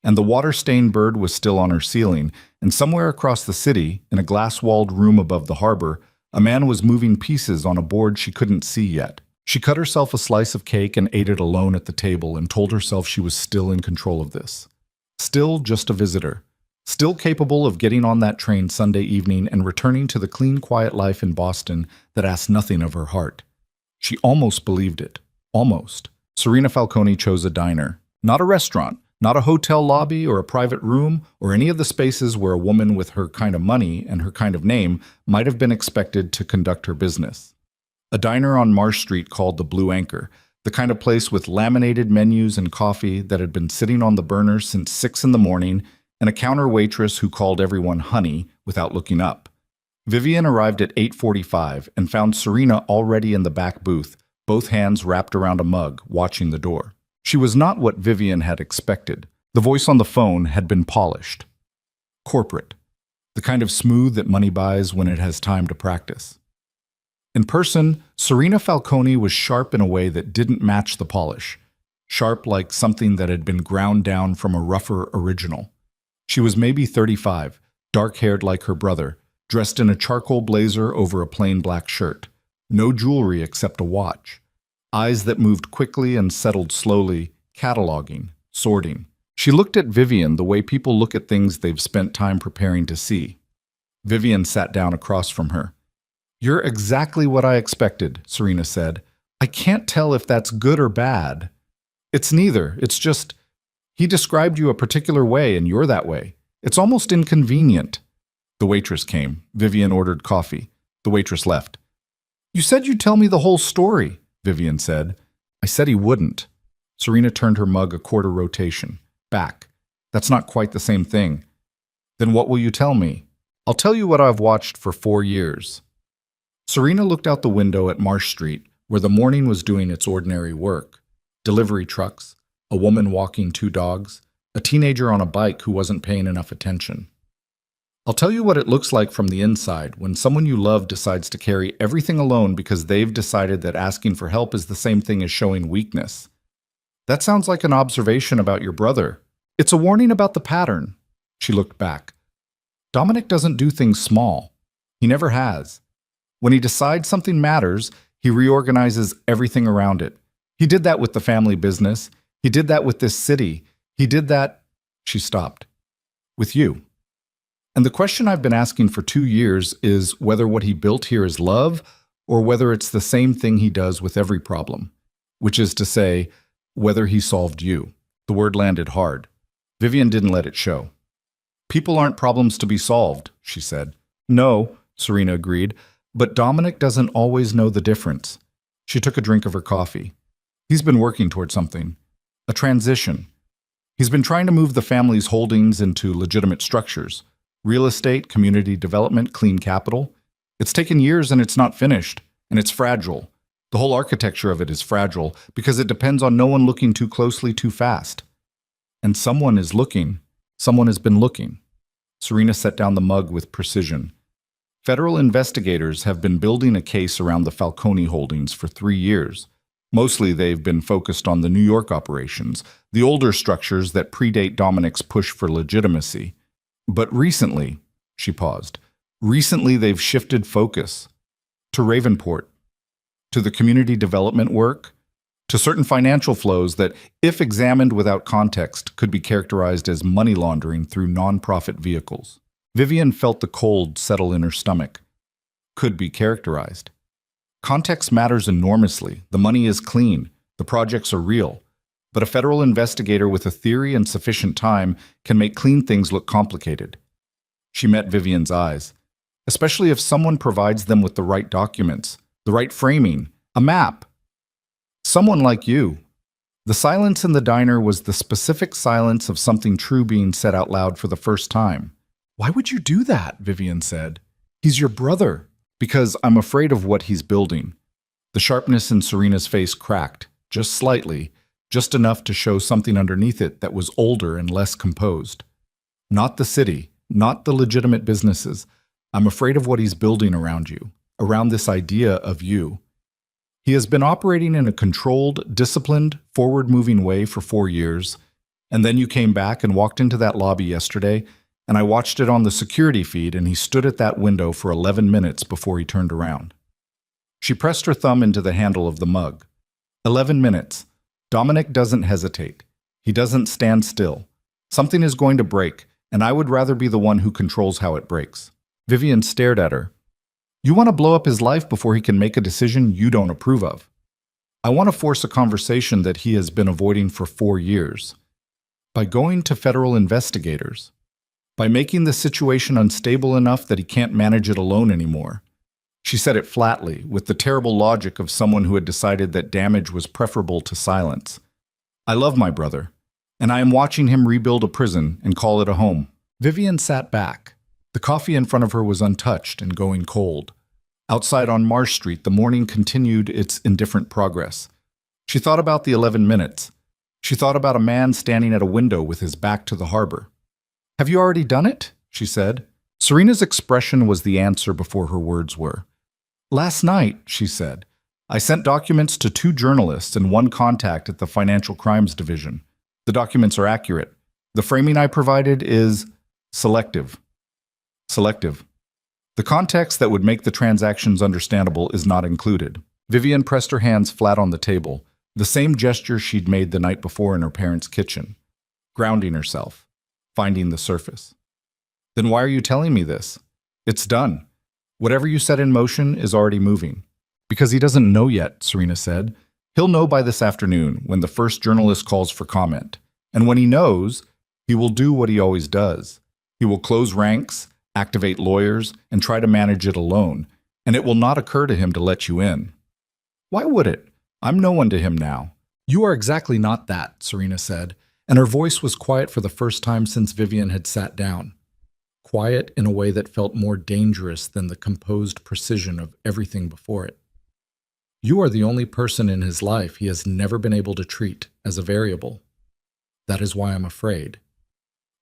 and the water-stained bird was still on her ceiling, and somewhere across the city, in a glass-walled room above the harbor, a man was moving pieces on a board she couldn't see yet. She cut herself a slice of cake and ate it alone at the table and told herself she was still in control of this. Still just a visitor. Still capable of getting on that train Sunday evening and returning to the clean, quiet life in Boston that asked nothing of her heart. She almost believed it. Almost. Serena Falcone chose a diner. Not a restaurant, not a hotel lobby or a private room or any of the spaces where a woman with her kind of money and her kind of name might have been expected to conduct her business. a diner on Marsh Street called the Blue Anchor, the kind of place with laminated menus and coffee that had been sitting on the burner since 6 in the morning, and a counter waitress who called everyone honey without looking up. Vivian arrived at 8:45 and found Serena already in the back booth, both hands wrapped around a mug, watching the door. She was not what Vivian had expected. The voice on the phone had been polished. Corporate. The kind of smooth that money buys when it has time to practice. In person, Serena Falcone was sharp in a way that didn't match the polish. Sharp like something that had been ground down from a rougher original. She was maybe 35, dark-haired like her brother, dressed in a charcoal blazer over a plain black shirt. No jewelry except a watch. Eyes that moved quickly and settled slowly, cataloging, sorting. She looked at Vivian the way people look at things they've spent time preparing to see. Vivian sat down across from her. "You're exactly what I expected," Serena said. "I can't tell if that's good or bad. It's neither. It's just, he described you a particular way and you're that way. It's almost inconvenient." The waitress came. Vivian ordered coffee. The waitress left. "You said you'd tell me the whole story," Vivian said. "I said he wouldn't." Serena turned her mug a quarter rotation. Back. "That's not quite the same thing." "Then what will you tell me?" "I'll tell you what I've watched for 4 years." Serena looked out the window at Marsh Street, where the morning was doing its ordinary work. Delivery trucks, a woman walking 2 dogs, a teenager on a bike who wasn't paying enough attention. "I'll tell you what it looks like from the inside when someone you love decides to carry everything alone because they've decided that asking for help is the same thing as showing weakness." "That sounds like an observation about your brother." "It's a warning about the pattern." She looked back. "Dominic doesn't do things small. He never has. When he decides something matters, he reorganizes everything around it. He did that with the family business. He did that with this city. He did that—" She stopped. "With you. And the question I've been asking for 2 years is whether what he built here is love or whether it's the same thing he does with every problem, which is to say, whether he solved you." The word landed hard. Vivian didn't let it show. "People aren't problems to be solved," she said. "No," Serena agreed, "but Dominic doesn't always know the difference." She took a drink of her coffee. "He's been working toward something. A transition. He's been trying to move the family's holdings into legitimate structures. Real estate, community development, clean capital. It's taken years and it's not finished, and it's fragile. The whole architecture of it is fragile because it depends on no one looking too closely too fast. And someone is looking. Someone has been looking." Serena set down the mug with precision. "Federal investigators have been building a case around the Falcone holdings for 3 years. Mostly they've been focused on the New York operations, the older structures that predate Dominic's push for legitimacy. But recently," she paused, "recently they've shifted focus to Ravenport, to the community development work, to certain financial flows that, if examined without context, could be characterized as money laundering through nonprofit vehicles." Vivian felt the cold settle in her stomach. Could be characterized. Context matters enormously. The money is clean. The projects are real. But a federal investigator with a theory and sufficient time can make clean things look complicated. She met Vivian's eyes. Especially if someone provides them with the right documents, the right framing, a map. Someone like you. The silence in the diner was the specific silence of something true being said out loud for the first time. "Why would you do that?" Vivian said. "He's your brother." "Because I'm afraid of what he's building." The sharpness in Serena's face cracked, just slightly, just enough to show something underneath it that was older and less composed. "Not the city, not the legitimate businesses. I'm afraid of what he's building around you, around this idea of you. He has been operating in a controlled, disciplined, forward-moving way for 4 years, and then you came back and walked into that lobby yesterday, and I watched it on the security feed, and he stood at that window for 11 minutes before he turned around." She pressed her thumb into the handle of the mug. 11 minutes. Dominic doesn't hesitate. He doesn't stand still. Something is going to break, and I would rather be the one who controls how it breaks. Vivian stared at her. "You want to blow up his life before he can make a decision you don't approve of. I want to force a conversation that he has been avoiding for 4 years. By going to federal investigators. By making the situation unstable enough that he can't manage it alone anymore." She said it flatly, with the terrible logic of someone who had decided that damage was preferable to silence. I love my brother, and I am watching him rebuild a prison and call it a home. Vivian sat back. The coffee in front of her was untouched and going cold. Outside on Marsh Street, the morning continued its indifferent progress. She thought about the 11 minutes. She thought about a man standing at a window with his back to the harbor. Have you already done it? She said. Serena's expression was the answer before her words were. Last night, she said, I sent documents to 2 journalists and 1 contact at the Financial Crimes Division. The documents are accurate. The framing I provided is selective. Selective. The context that would make the transactions understandable is not included. Vivian pressed her hands flat on the table, the same gesture she'd made the night before in her parents' kitchen, grounding herself, finding the surface. Then why are you telling me this? It's done. Whatever you set in motion is already moving. Because he doesn't know yet, Serena said. He'll know by this afternoon when the first journalist calls for comment. And when he knows, he will do what he always does. He will close ranks, activate lawyers, and try to manage it alone. And it will not occur to him to let you in. Why would it? I'm no one to him now. You are exactly not that, Serena said, and her voice was quiet for the first time since Vivian had sat down. Quiet in a way that felt more dangerous than the composed precision of everything before it. You are the only person in his life he has never been able to treat as a variable. That is why I'm afraid.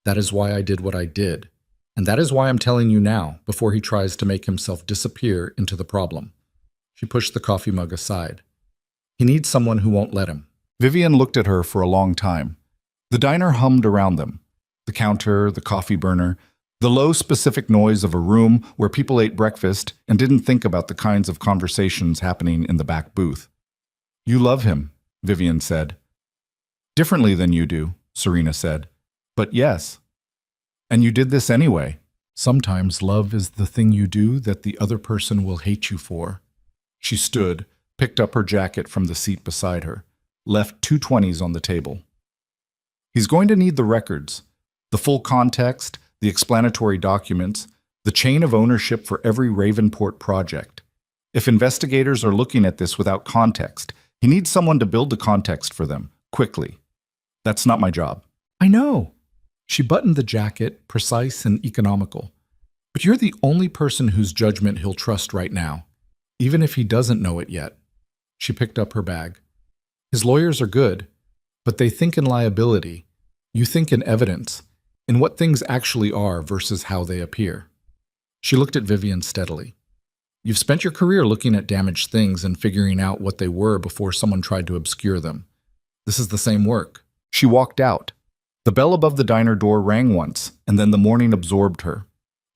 That is why I did what I did. And that is why I'm telling you now, before he tries to make himself disappear into the problem. She pushed the coffee mug aside. He needs someone who won't let him. Vivian looked at her for a long time. The diner hummed around them. The counter, the coffee burner, the low specific noise of a room where people ate breakfast and didn't think about the kinds of conversations happening in the back booth. You love him, Vivian said. Differently than you do, Serena said. But yes. And you did this anyway. Sometimes love is the thing you do that the other person will hate you for. She stood, picked up her jacket from the seat beside her, left 2 20s on the table. He's going to need the records, the full context, the explanatory documents, the chain of ownership for every Ravenport project. If investigators are looking at this without context, he needs someone to build the context for them, quickly. That's not my job. I know. She buttoned the jacket, precise and economical. But you're the only person whose judgment he'll trust right now, even if he doesn't know it yet. She picked up her bag. His lawyers are good, but they think in liability. You think in evidence, in what things actually are versus how they appear. She looked at Vivian steadily. You've spent your career looking at damaged things and figuring out what they were before someone tried to obscure them. This is the same work. She walked out. The bell above the diner door rang once, and then the morning absorbed her.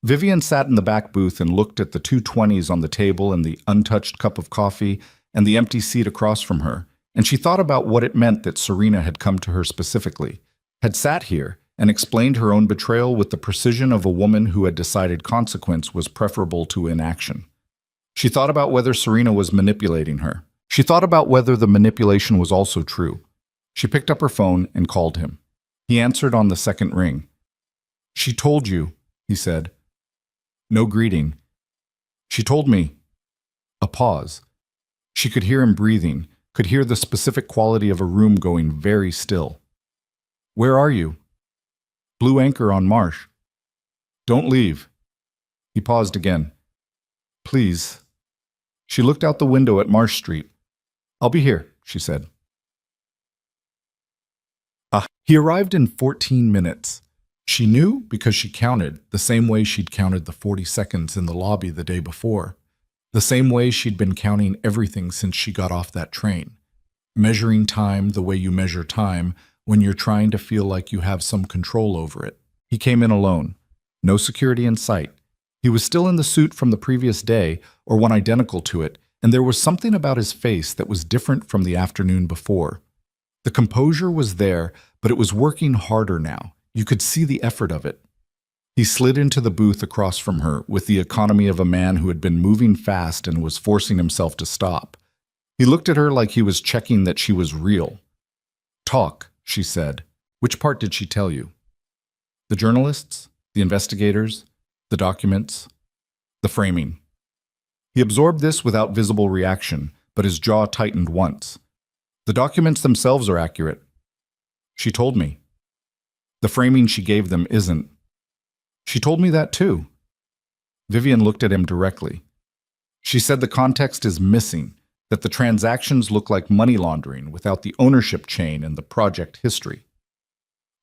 Vivian sat in the back booth and looked at the 2 20s on the table and the untouched cup of coffee and the empty seat across from her, and she thought about what it meant that Serena had come to her specifically, had sat here and explained her own betrayal with the precision of a woman who had decided consequence was preferable to inaction. She thought about whether Serena was manipulating her. She thought about whether the manipulation was also true. She picked up her phone and called him. He answered on the second ring. She told you, he said. No greeting. She told me. A pause. She could hear him breathing, could hear the specific quality of a room going very still. Where are you? Blue Anchor on Marsh. Don't leave. He paused again. Please. She looked out the window at Marsh Street. I'll be here, she said. He arrived in 14 minutes. She knew because she counted, the same way she'd counted the 40 seconds in the lobby the day before. The same way she'd been counting everything since she got off that train. Measuring time the way you measure time when you're trying to feel like you have some control over it. He came in alone. No security in sight. He was still in the suit from the previous day, or one identical to it, and there was something about his face that was different from the afternoon before. The composure was there, but it was working harder now. You could see the effort of it. He slid into the booth across from her with the economy of a man who had been moving fast and was forcing himself to stop. He looked at her like he was checking that she was real. Talk, she said. Which part did she tell you? The journalists? The investigators? The documents? The framing? He absorbed this without visible reaction, but his jaw tightened once. The documents themselves are accurate. She told me. The framing she gave them isn't. She told me that too. Vivian looked at him directly. She said the context is missing, that the transactions look like money laundering without the ownership chain and the project history.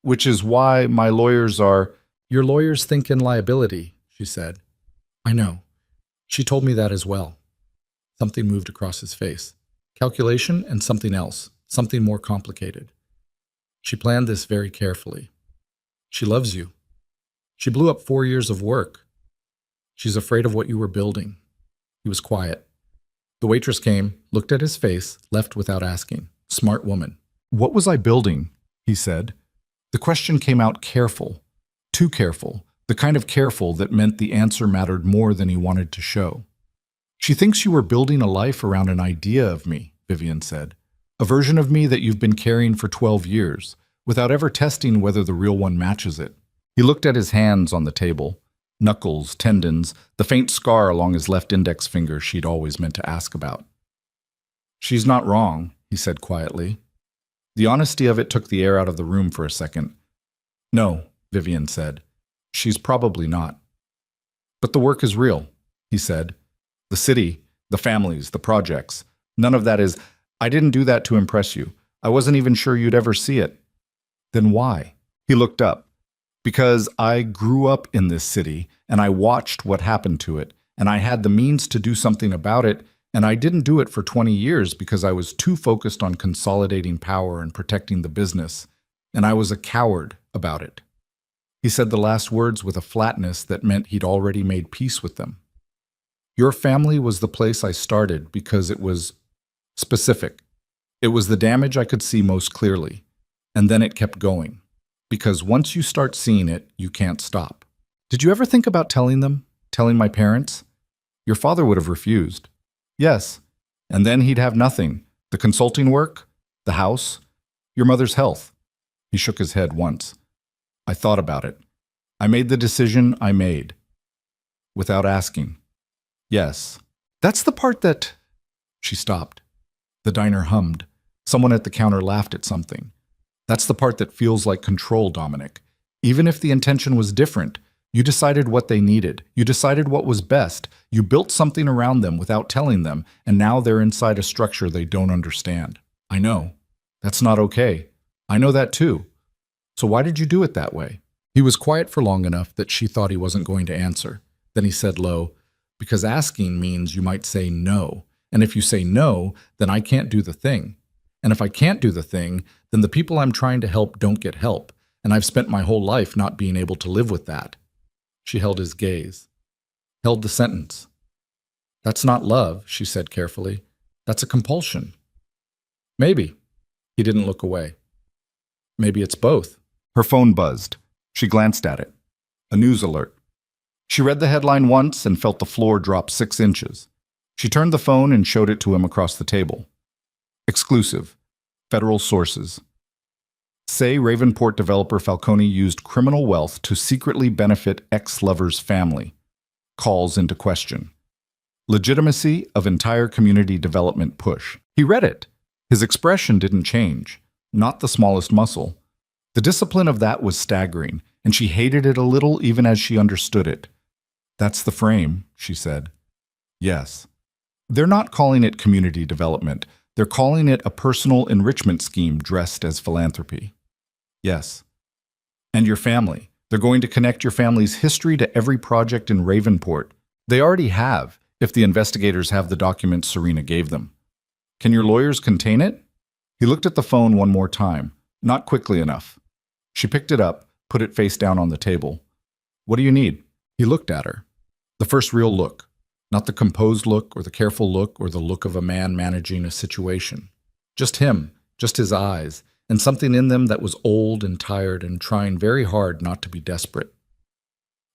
Which is why my lawyers are— Your lawyers think in liability, she said. I know. She told me that as well. Something moved across his face. Calculation and something else, something more complicated. She planned this very carefully. She loves you. She blew up 4 years of work. She's afraid of what you were building. He was quiet. The waitress came, looked at his face, left without asking. Smart woman. What was I building? He said. The question came out careful. Too careful. The kind of careful that meant the answer mattered more than he wanted to show. She thinks you were building a life around an idea of me, Vivian said. A version of me that you've been carrying for 12 years, without ever testing whether the real one matches it. He looked at his hands on the table. Knuckles, tendons, the faint scar along his left index finger she'd always meant to ask about. She's not wrong, he said quietly. The honesty of it took the air out of the room for a second. No, Vivian said. She's probably not. But the work is real, he said. The city, the families, the projects. None of that is— I didn't do that to impress you. I wasn't even sure you'd ever see it. Then why? He looked up. Because I grew up in this city, and I watched what happened to it, and I had the means to do something about it, and I didn't do it for 20 years because I was too focused on consolidating power and protecting the business, and I was a coward about it. He said the last words with a flatness that meant he'd already made peace with them. Your family was the place I started because it was specific. It was the damage I could see most clearly, and then it kept going. Because once you start seeing it, you can't stop. Did you ever think about telling them? Telling my parents? Your father would have refused. Yes. And then he'd have nothing. The consulting work, the house, your mother's health. He shook his head once. I thought about it. I made the decision I made. Without asking. Yes. That's the part that— She stopped. The diner hummed. Someone at the counter laughed at something. That's the part that feels like control, Dominic. Even if the intention was different, you decided what they needed. You decided what was best. You built something around them without telling them, and now they're inside a structure they don't understand. I know. That's not okay. I know that too. So why did you do it that way? He was quiet for long enough that she thought he wasn't going to answer. Then he said low, because asking means you might say no. And if you say no, then I can't do the thing. And if I can't do the thing, then the people I'm trying to help don't get help, and I've spent my whole life not being able to live with that. She held his gaze. Held the sentence. That's not love, she said carefully. That's a compulsion. Maybe. He didn't look away. Maybe it's both. Her phone buzzed. She glanced at it. A news alert. She read the headline once and felt the floor drop 6 inches. She turned the phone and showed it to him across the table. Exclusive. Federal sources. Say Ravenport developer Falcone used criminal wealth to secretly benefit ex-lover's family. Calls into question. Legitimacy of entire community development push. He read it. His expression didn't change. Not the smallest muscle. The discipline of that was staggering, and she hated it a little even as she understood it. That's the frame, she said. Yes. They're not calling it community development. They're calling it a personal enrichment scheme dressed as philanthropy. Yes. And your family. They're going to connect your family's history to every project in Ravenport. They already have, if the investigators have the documents Serena gave them. Can your lawyers contain it? He looked at the phone one more time, not quickly enough. She picked it up, put it face down on the table. What do you need? He looked at her. The first real look. Not the composed look or the careful look or the look of a man managing a situation. Just him, just his eyes, and something in them that was old and tired and trying very hard not to be desperate.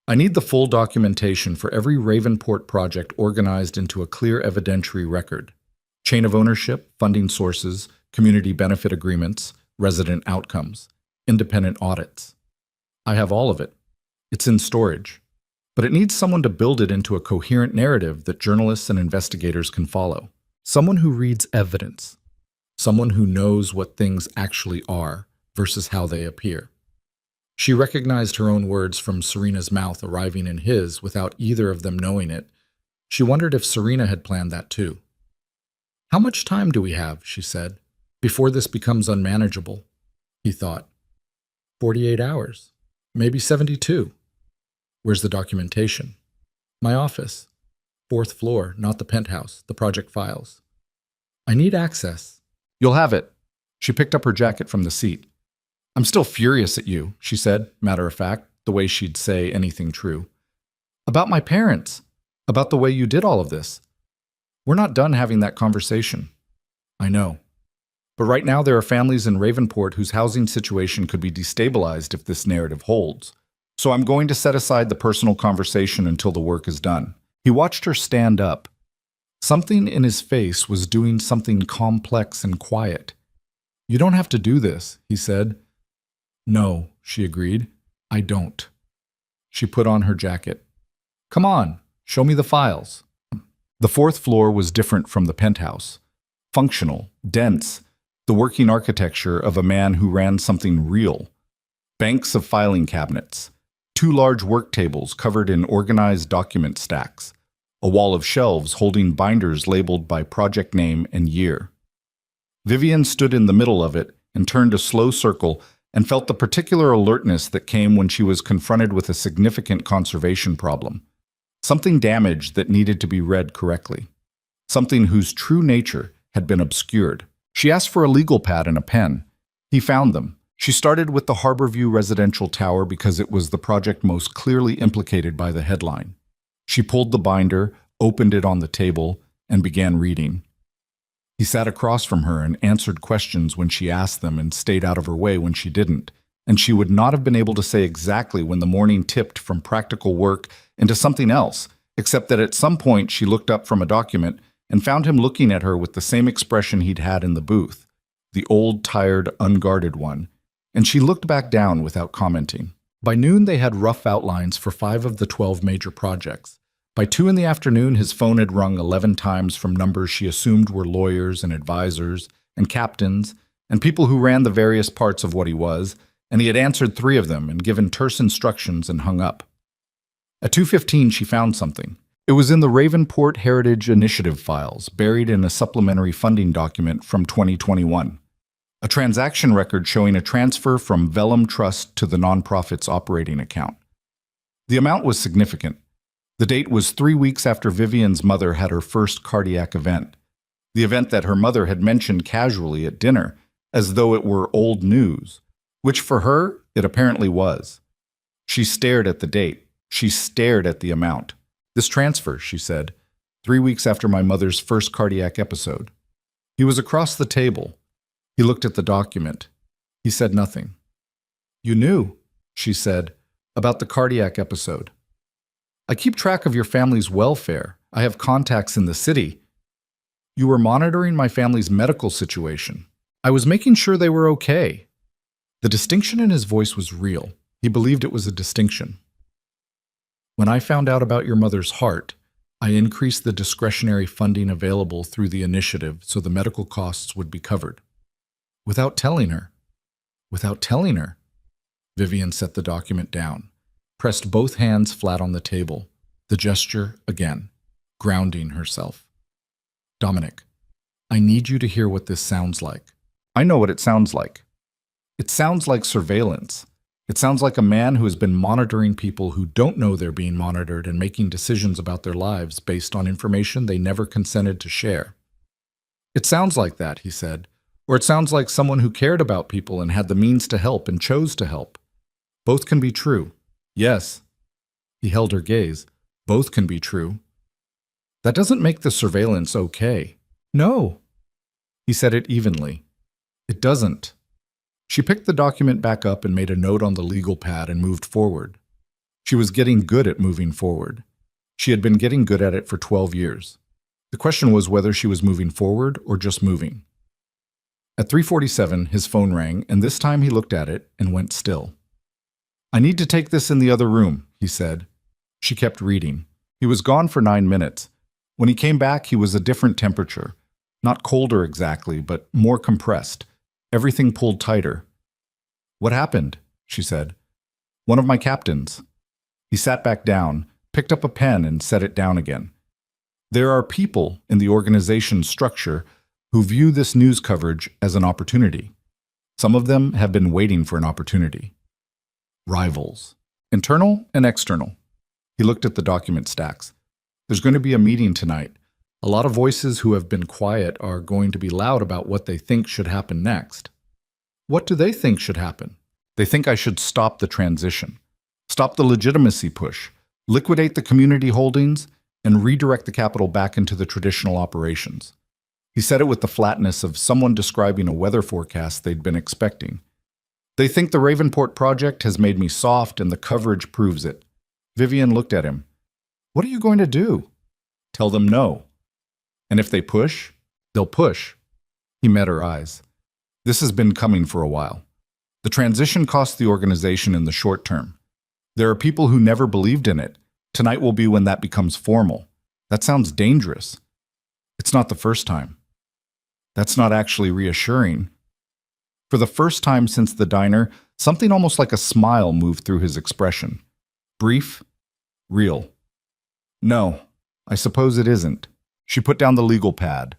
I need the full documentation for every Ravenport project organized into a clear evidentiary record. Chain of ownership, funding sources, community benefit agreements, resident outcomes, independent audits. I have all of it. It's in storage. but it needs someone to build it into a coherent narrative that journalists and investigators can follow. Someone who reads evidence. Someone who knows what things actually are versus how they appear. She recognized her own words from Serena's mouth arriving in his without either of them knowing it. She wondered if Serena had planned that too. "How much time do we have," she said, "before this becomes unmanageable?" He thought. 48 hours. Maybe 72. "Where's the documentation?" "My office. 4th floor, not the penthouse, the project files." "I need access." "You'll have it." She picked up her jacket from the seat. "I'm still furious at you," she said, matter of fact, the way she'd say anything true. "About my parents. About the way you did all of this. We're not done having that conversation." "I know. But right now there are families in Ravenport whose housing situation could be destabilized if this narrative holds. So I'm going to set aside the personal conversation until the work is done." He watched her stand up. Something in his face was doing something complex and quiet. "You don't have to do this," he said. "No," she agreed. "I don't." She put on her jacket. "Come on, show me the files." The 4th floor was different from the penthouse. Functional, dense, the working architecture of a man who ran something real. Banks of filing cabinets, 2 large work tables covered in organized document stacks, a wall of shelves holding binders labeled by project name and year. Vivian stood in the middle of it and turned a slow circle and felt the particular alertness that came when she was confronted with a significant conservation problem. Something damaged that needed to be read correctly. Something whose true nature had been obscured. She asked for a legal pad and a pen. He found them. She started with the Harborview residential tower because it was the project most clearly implicated by the headline. She pulled the binder, opened it on the table, and began reading. He sat across from her and answered questions when she asked them and stayed out of her way when she didn't, and she would not have been able to say exactly when the morning tipped from practical work into something else, except that at some point she looked up from a document and found him looking at her with the same expression he'd had in the booth, the old, tired, unguarded one, and she looked back down without commenting. By noon they had rough outlines for 5 of the 12 major projects. By 2 in the afternoon his phone had rung 11 times from numbers she assumed were lawyers and advisors and captains and people who ran the various parts of what he was, and he had answered 3 of them and given terse instructions and hung up. At 2:15 she found something. It was in the Ravenport Heritage Initiative files, buried in a supplementary funding document from 2021. A transaction record showing a transfer from Vellum Trust to the nonprofit's operating account. The amount was significant. The date was 3 weeks after Vivian's mother had her first cardiac event. The event that her mother had mentioned casually at dinner, as though it were old news, which for her it apparently was. She stared at the date. She stared at the amount. "This transfer," she said, 3 weeks after my mother's first cardiac episode. He was across the table. He looked at the document. He said nothing. "You knew," she said, "about the cardiac episode." "I keep track of your family's welfare. I have contacts in the city." "You were monitoring my family's medical situation." "I was making sure they were okay." The distinction in his voice was real. He believed it was a distinction. "When I found out about your mother's heart, I increased the discretionary funding available through the initiative so the medical costs would be covered." Without telling her. Without telling her. Vivian set the document down, pressed both hands flat on the table, the gesture again, grounding herself. "Dominic, I need you to hear what this sounds like." "I know what it sounds like. It sounds like surveillance. It sounds like a man who has been monitoring people who don't know they're being monitored and making decisions about their lives based on information they never consented to share." "It sounds like that," he said. "Or it sounds like someone who cared about people and had the means to help and chose to help. Both can be true." "Yes." He held her gaze. "Both can be true." "That doesn't make the surveillance okay." "No." He said it evenly. "It doesn't." She picked the document back up and made a note on the legal pad and moved forward. She was getting good at moving forward. She had been getting good at it for 12 years. The question was whether she was moving forward or just moving. At 3:47, his phone rang, and this time he looked at it and went still. "I need to take this in the other room," he said. She kept reading. He was gone for 9 minutes. When he came back, he was a different temperature. Not colder exactly, but more compressed. Everything pulled tighter. "What happened?" she said. "One of my captains." He sat back down, picked up a pen, and set it down again. There are people in the organization's structure who view this news coverage as an opportunity. Some of them have been waiting for an opportunity. Rivals. Internal and external. He looked at the document stacks. There's going to be a meeting tonight. A lot of voices who have been quiet are going to be loud about what they think should happen next. What do they think should happen? They think I should stop the transition, stop the legitimacy push, liquidate the community holdings, and redirect the capital back into the traditional operations. He said it with the flatness of someone describing a weather forecast they'd been expecting. They think the Ravenport project has made me soft and the coverage proves it. Vivian looked at him. "What are you going to do?" "Tell them no. And if they push, they'll push." He met her eyes. "This has been coming for a while. The transition costs the organization in the short term. There are people who never believed in it. Tonight will be when that becomes formal. That sounds dangerous. It's not the first time. That's not actually reassuring." For the first time since the diner, something almost like a smile moved through his expression. Brief, real. "No, I suppose it isn't." She put down the legal pad,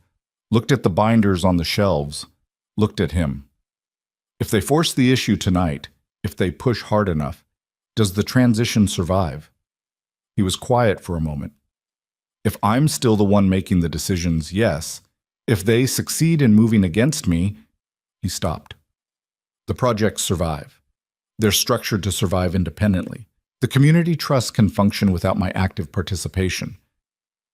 looked at the binders on the shelves, looked at him. "If they force the issue tonight, if they push hard enough, does the transition survive?" He was quiet for a moment. "If I'm still the one making the decisions, yes. If they succeed in moving against me," he stopped. "The projects survive. They're structured to survive independently. The community trust can function without my active participation.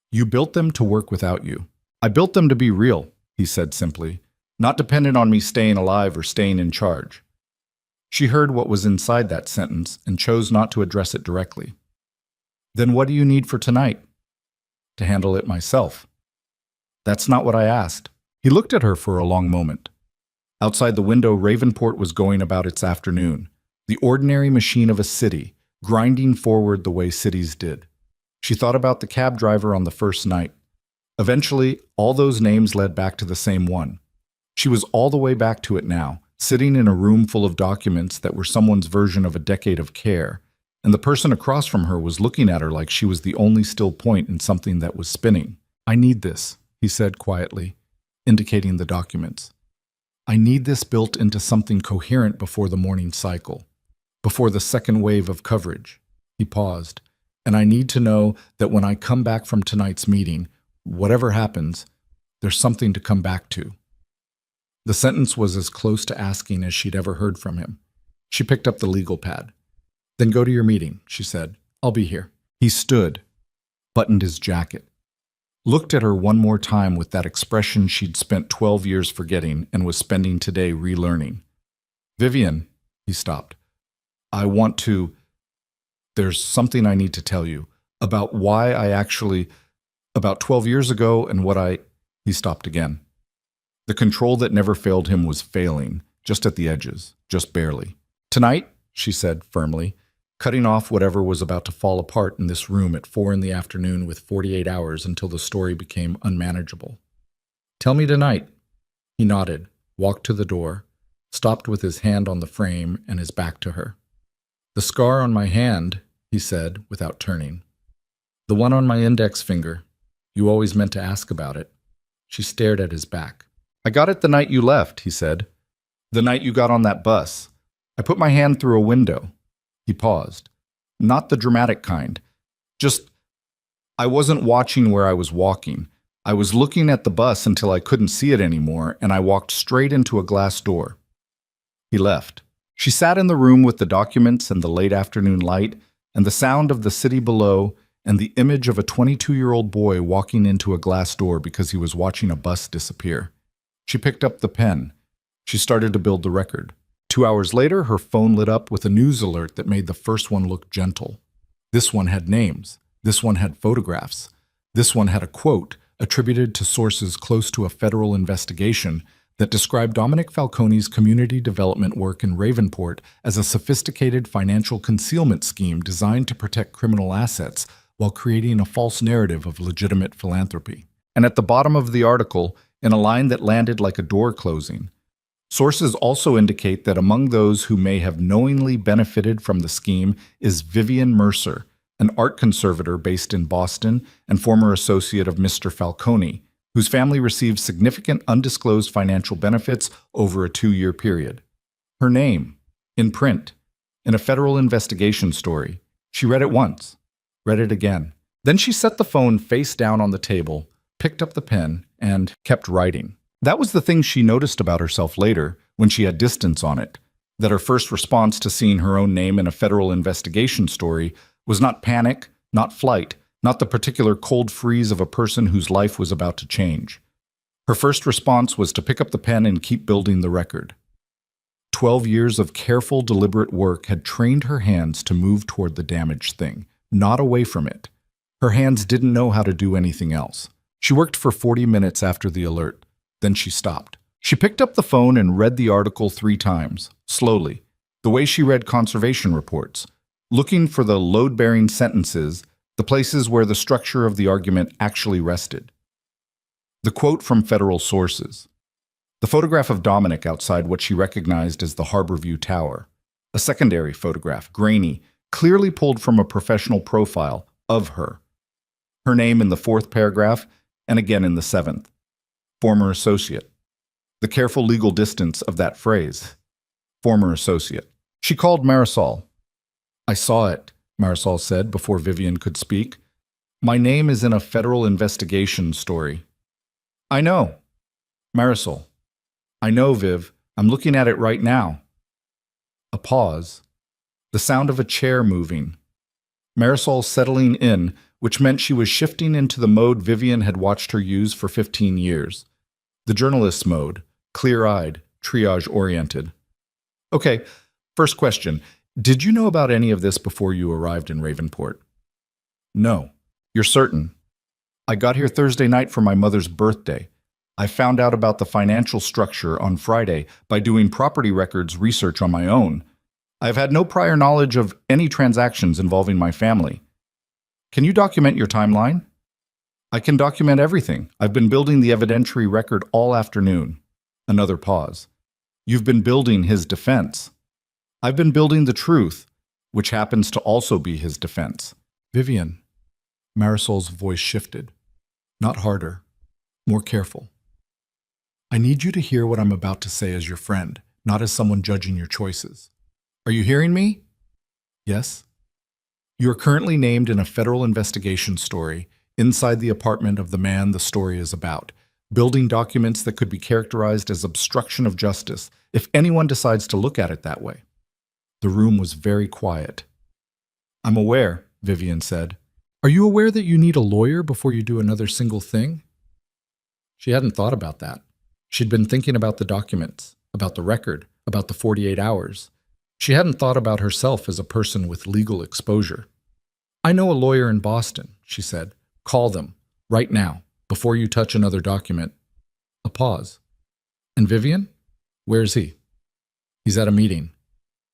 You built them to work without you. I built them to be real," he said simply, "not dependent on me staying alive or staying in charge." She heard what was inside that sentence and chose not to address it directly. "Then what do you need for tonight?" "To handle it myself." "That's not what I asked." He looked at her for a long moment. Outside the window, Ravenport was going about its afternoon, the ordinary machine of a city, grinding forward the way cities did. She thought about the cab driver on the first night. Eventually, all those names led back to the same one. She was all the way back to it now, sitting in a room full of documents that were someone's version of a decade of care, and the person across from her was looking at her like she was the only still point in something that was spinning. "I need this," he said quietly, indicating the documents. "I need this built into something coherent before the morning cycle, before the second wave of coverage." He paused. "And I need to know that when I come back from tonight's meeting, whatever happens, there's something to come back to." The sentence was as close to asking as she'd ever heard from him. She picked up the legal pad. "Then go to your meeting," she said. "I'll be here." He stood, buttoned his jacket, looked at her one more time with that expression she'd spent 12 years forgetting and was spending today relearning. "Vivian," he stopped. "I want to... There's something I need to tell you about why I actually... About 12 years ago and what I..." He stopped again. The control that never failed him was failing, just at the edges, just barely. "Tonight," she said firmly, cutting off whatever was about to fall apart in this room at 4 p.m. with 48 hours until the story became unmanageable. "Tell me tonight." He nodded, walked to the door, stopped with his hand on the frame and his back to her. "The scar on my hand," he said without turning. "The one on my index finger. You always meant to ask about it." She stared at his back. "I got it the night you left," he said. "The night you got on that bus. I put my hand through a window." He paused. "Not the dramatic kind. Just, I wasn't watching where I was walking. I was looking at the bus until I couldn't see it anymore, and I walked straight into a glass door." He left. She sat in the room with the documents and the late afternoon light, and the sound of the city below, and the image of a 22-year-old boy walking into a glass door because he was watching a bus disappear. She picked up the pen. She started to build the record. 2 hours later, her phone lit up with a news alert that made the first one look gentle. This one had names. This one had photographs. This one had a quote attributed to sources close to a federal investigation that described Dominic Falcone's community development work in Ravenport as a sophisticated financial concealment scheme designed to protect criminal assets while creating a false narrative of legitimate philanthropy. And at the bottom of the article, in a line that landed like a door closing, sources also indicate that among those who may have knowingly benefited from the scheme is Vivian Mercer, an art conservator based in Boston and former associate of Mr. Falcone, whose family received significant undisclosed financial benefits over a 2-year period. Her name, in print, in a federal investigation story. She read it once, read it again. Then she set the phone face down on the table, picked up the pen, and kept writing. That was the thing she noticed about herself later, when she had distance on it, that her first response to seeing her own name in a federal investigation story was not panic, not flight, not the particular cold freeze of a person whose life was about to change. Her first response was to pick up the pen and keep building the record. 12 years of careful, deliberate work had trained her hands to move toward the damaged thing, not away from it. Her hands didn't know how to do anything else. She worked for 40 minutes after the alert. Then she stopped. She picked up the phone and read the article 3 times, slowly, the way she read conservation reports, looking for the load-bearing sentences, the places where the structure of the argument actually rested. The quote from federal sources. The photograph of Dominic outside what she recognized as the Harborview Tower. A secondary photograph, grainy, clearly pulled from a professional profile of her. Her name in the 4th paragraph, and again in the 7th. Former associate. The careful legal distance of that phrase. Former associate. She called Marisol. I saw it, Marisol said before Vivian could speak. My name is in a federal investigation story. I know. Marisol. I know, Viv. I'm looking at it right now. A pause. The sound of a chair moving. Marisol settling in, which meant she was shifting into the mode Vivian had watched her use for 15 years. The journalist's mode, clear-eyed, triage-oriented. Okay, first question. Did you know about any of this before you arrived in Ravenport? No. You're certain? I got here Thursday night for my mother's birthday. I found out about the financial structure on Friday by doing property records research on my own. I've had no prior knowledge of any transactions involving my family. Can you document your timeline? I can document everything. I've been building the evidentiary record all afternoon. Another pause. You've been building his defense. I've been building the truth, which happens to also be his defense. Vivian. Marisol's voice shifted. Not harder. More careful. I need you to hear what I'm about to say as your friend, not as someone judging your choices. Are you hearing me? Yes? You are currently named in a federal investigation story inside the apartment of the man the story is about, building documents that could be characterized as obstruction of justice if anyone decides to look at it that way. The room was very quiet. I'm aware, Vivian said. Are you aware that you need a lawyer before you do another single thing? She hadn't thought about that. She'd been thinking about the documents, about the record, about the 48 hours. She hadn't thought about herself as a person with legal exposure. I know a lawyer in Boston, she said. Call them, right now, before you touch another document. A pause. And Vivian? Where's he? He's at a meeting.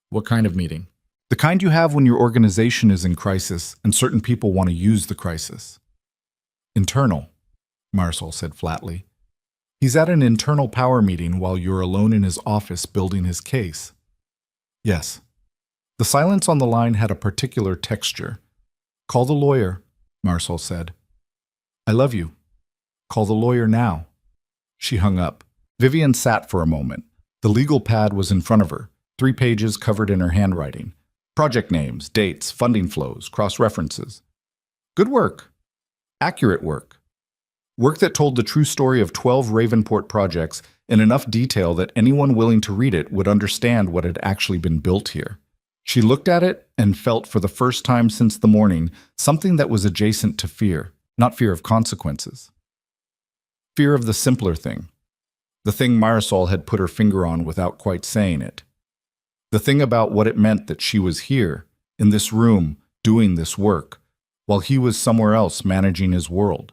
What kind of meeting? The kind you have when your organization is in crisis and certain people want to use the crisis. Internal, Marisol said flatly. He's at an internal power meeting while you're alone in his office building his case. Yes. The silence on the line had a particular texture. Call the lawyer, Marisol said. I love you. Call the lawyer now. She hung up. Vivian sat for a moment. The legal pad was in front of her, 3 pages covered in her handwriting. Project names, dates, funding flows, cross-references. Good work. Accurate work. Work that told the true story of 12 Ravenport projects in enough detail that anyone willing to read it would understand what had actually been built here. She looked at it and felt for the first time since the morning something that was adjacent to fear, not fear of consequences. Fear of the simpler thing. The thing Marisol had put her finger on without quite saying it. The thing about what it meant that she was here, in this room, doing this work, while he was somewhere else managing his world.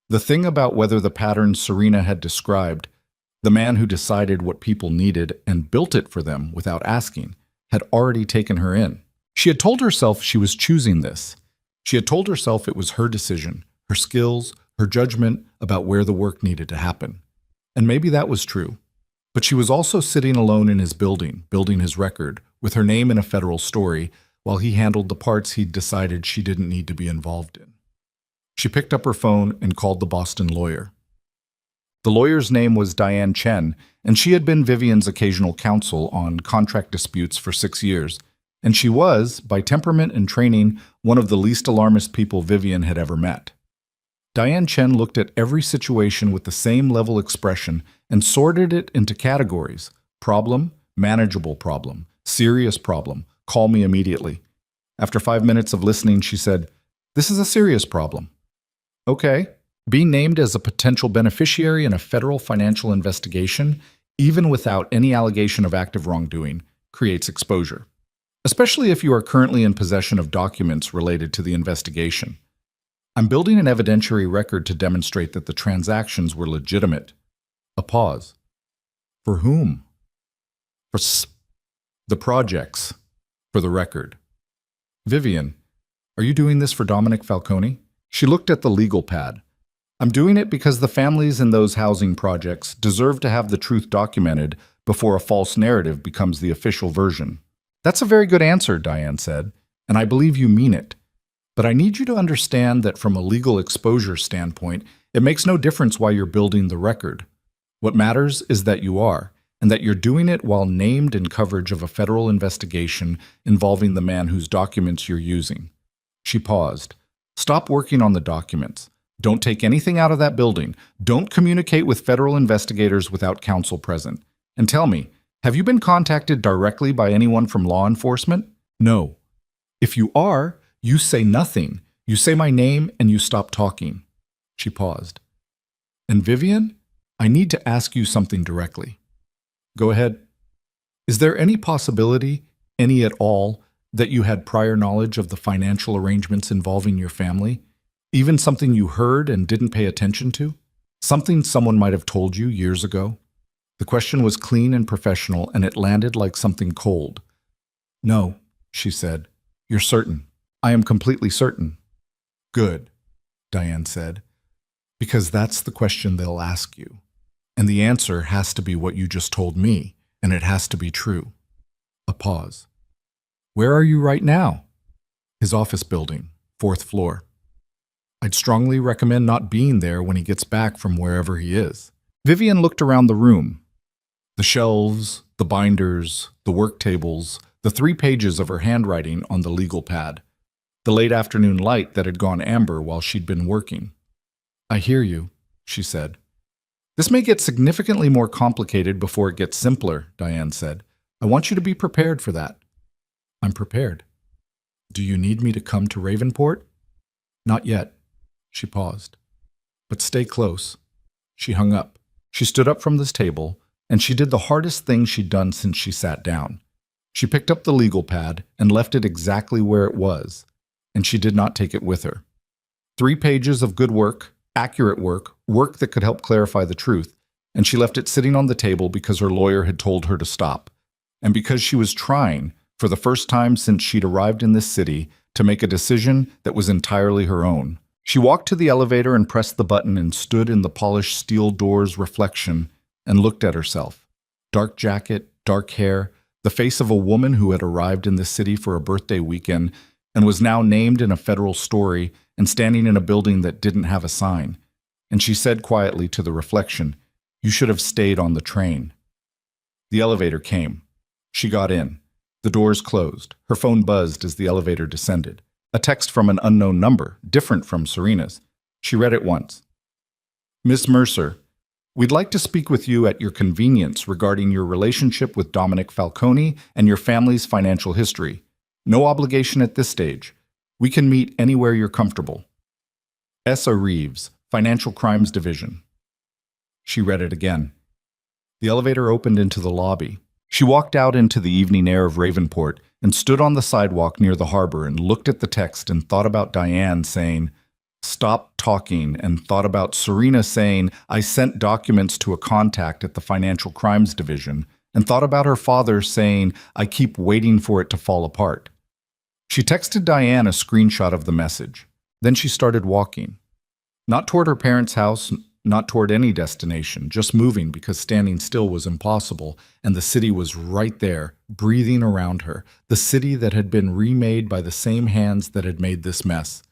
The thing about whether the patterns Serena had described, The man who decided what people needed and built it for them without asking had already taken her in. She had told herself she was choosing this. She had told herself it was her decision, her skills, her judgment about where the work needed to happen. And maybe that was true. But she was also sitting alone in his building, building his record, with her name in a federal story, while he handled the parts he'd decided she didn't need to be involved in. She picked up her phone and called the Boston lawyer. The lawyer's name was Diane Chen, and she had been Vivian's occasional counsel on contract disputes for 6 years, and she was, by temperament and training, one of the least alarmist people Vivian had ever met. Diane Chen looked at every situation with the same level expression and sorted it into categories: problem, manageable problem, serious problem, call me immediately. After 5 minutes of listening, she said, "This is a serious problem." "Okay." Being named as a potential beneficiary in a federal financial investigation, even without any allegation of active wrongdoing, creates exposure, especially if you are currently in possession of documents related to the investigation. "I'm building an evidentiary record to demonstrate that the transactions were legitimate." A pause. "For whom?" "For the projects, for the record." "Vivian, are you doing this for Dominic Falcone?" She looked at the legal pad. "I'm doing it because the families in those housing projects deserve to have the truth documented before a false narrative becomes the official version." "That's a very good answer," Diane said, "and I believe you mean it. But I need you to understand that from a legal exposure standpoint, it makes no difference why you're building the record. What matters is that you are, and that you're doing it while named in coverage of a federal investigation involving the man whose documents you're using." She paused. "Stop working on the documents. Don't take anything out of that building. Don't communicate with federal investigators without counsel present. And tell me, have you been contacted directly by anyone from law enforcement?" "No." "If you are, you say nothing. You say my name and you stop talking." She paused. "And Vivian, I need to ask you something directly." "Go ahead." "Is there any possibility, any at all, that you had prior knowledge of the financial arrangements involving your family? Even something you heard and didn't pay attention to? Something someone might have told you years ago?" The question was clean and professional, and it landed like something cold. "No," she said. "You're certain?" "I am completely certain." "Good," Diane said, "because that's the question they'll ask you. And the answer has to be what you just told me, and it has to be true." A pause. "Where are you right now?" "His office building, 4th floor." "I'd strongly recommend not being there when he gets back from wherever he is." Vivian looked around the room. The shelves, the binders, the work tables, the 3 pages of her handwriting on the legal pad, the late afternoon light that had gone amber while she'd been working. "I hear you," she said. "This may get significantly more complicated before it gets simpler," Diane said. "I want you to be prepared for that." "I'm prepared." "Do you need me to come to Ravenport?" "Not yet." She paused. "But stay close." She hung up. She stood up from this table, and she did the hardest thing she'd done since she sat down. She picked up the legal pad and left it exactly where it was, and she did not take it with her. 3 pages of good work, accurate work, work that could help clarify the truth, and she left it sitting on the table because her lawyer had told her to stop, and because she was trying, for the first time since she'd arrived in this city, to make a decision that was entirely her own. She walked to the elevator and pressed the button and stood in the polished steel door's reflection and looked at herself. Dark jacket, dark hair, the face of a woman who had arrived in this city for a birthday weekend and was now named in a federal story and standing in a building that didn't have a sign. And she said quietly to the reflection, "You should have stayed on the train." The elevator came. She got in. The doors closed. Her phone buzzed as the elevator descended. A text from an unknown number, different from Serena's. She read it once. "Miss Mercer, we'd like to speak with you at your convenience regarding your relationship with Dominic Falcone and your family's financial history. No obligation at this stage. We can meet anywhere you're comfortable. Essa Reeves, Financial Crimes Division." She read it again. The elevator opened into the lobby. She walked out into the evening air of Ravenport and stood on the sidewalk near the harbor and looked at the text and thought about Diane saying, stopped talking and thought about Serena saying, "I sent documents to a contact at the Financial Crimes Division," and thought about her father saying, "I keep waiting for it to fall apart." She texted Diane a screenshot of the message. Then she started walking. Not toward her parents' house, not toward any destination, just moving because standing still was impossible, and the city was right there, breathing around her, the city that had been remade by the same hands that had made this mess.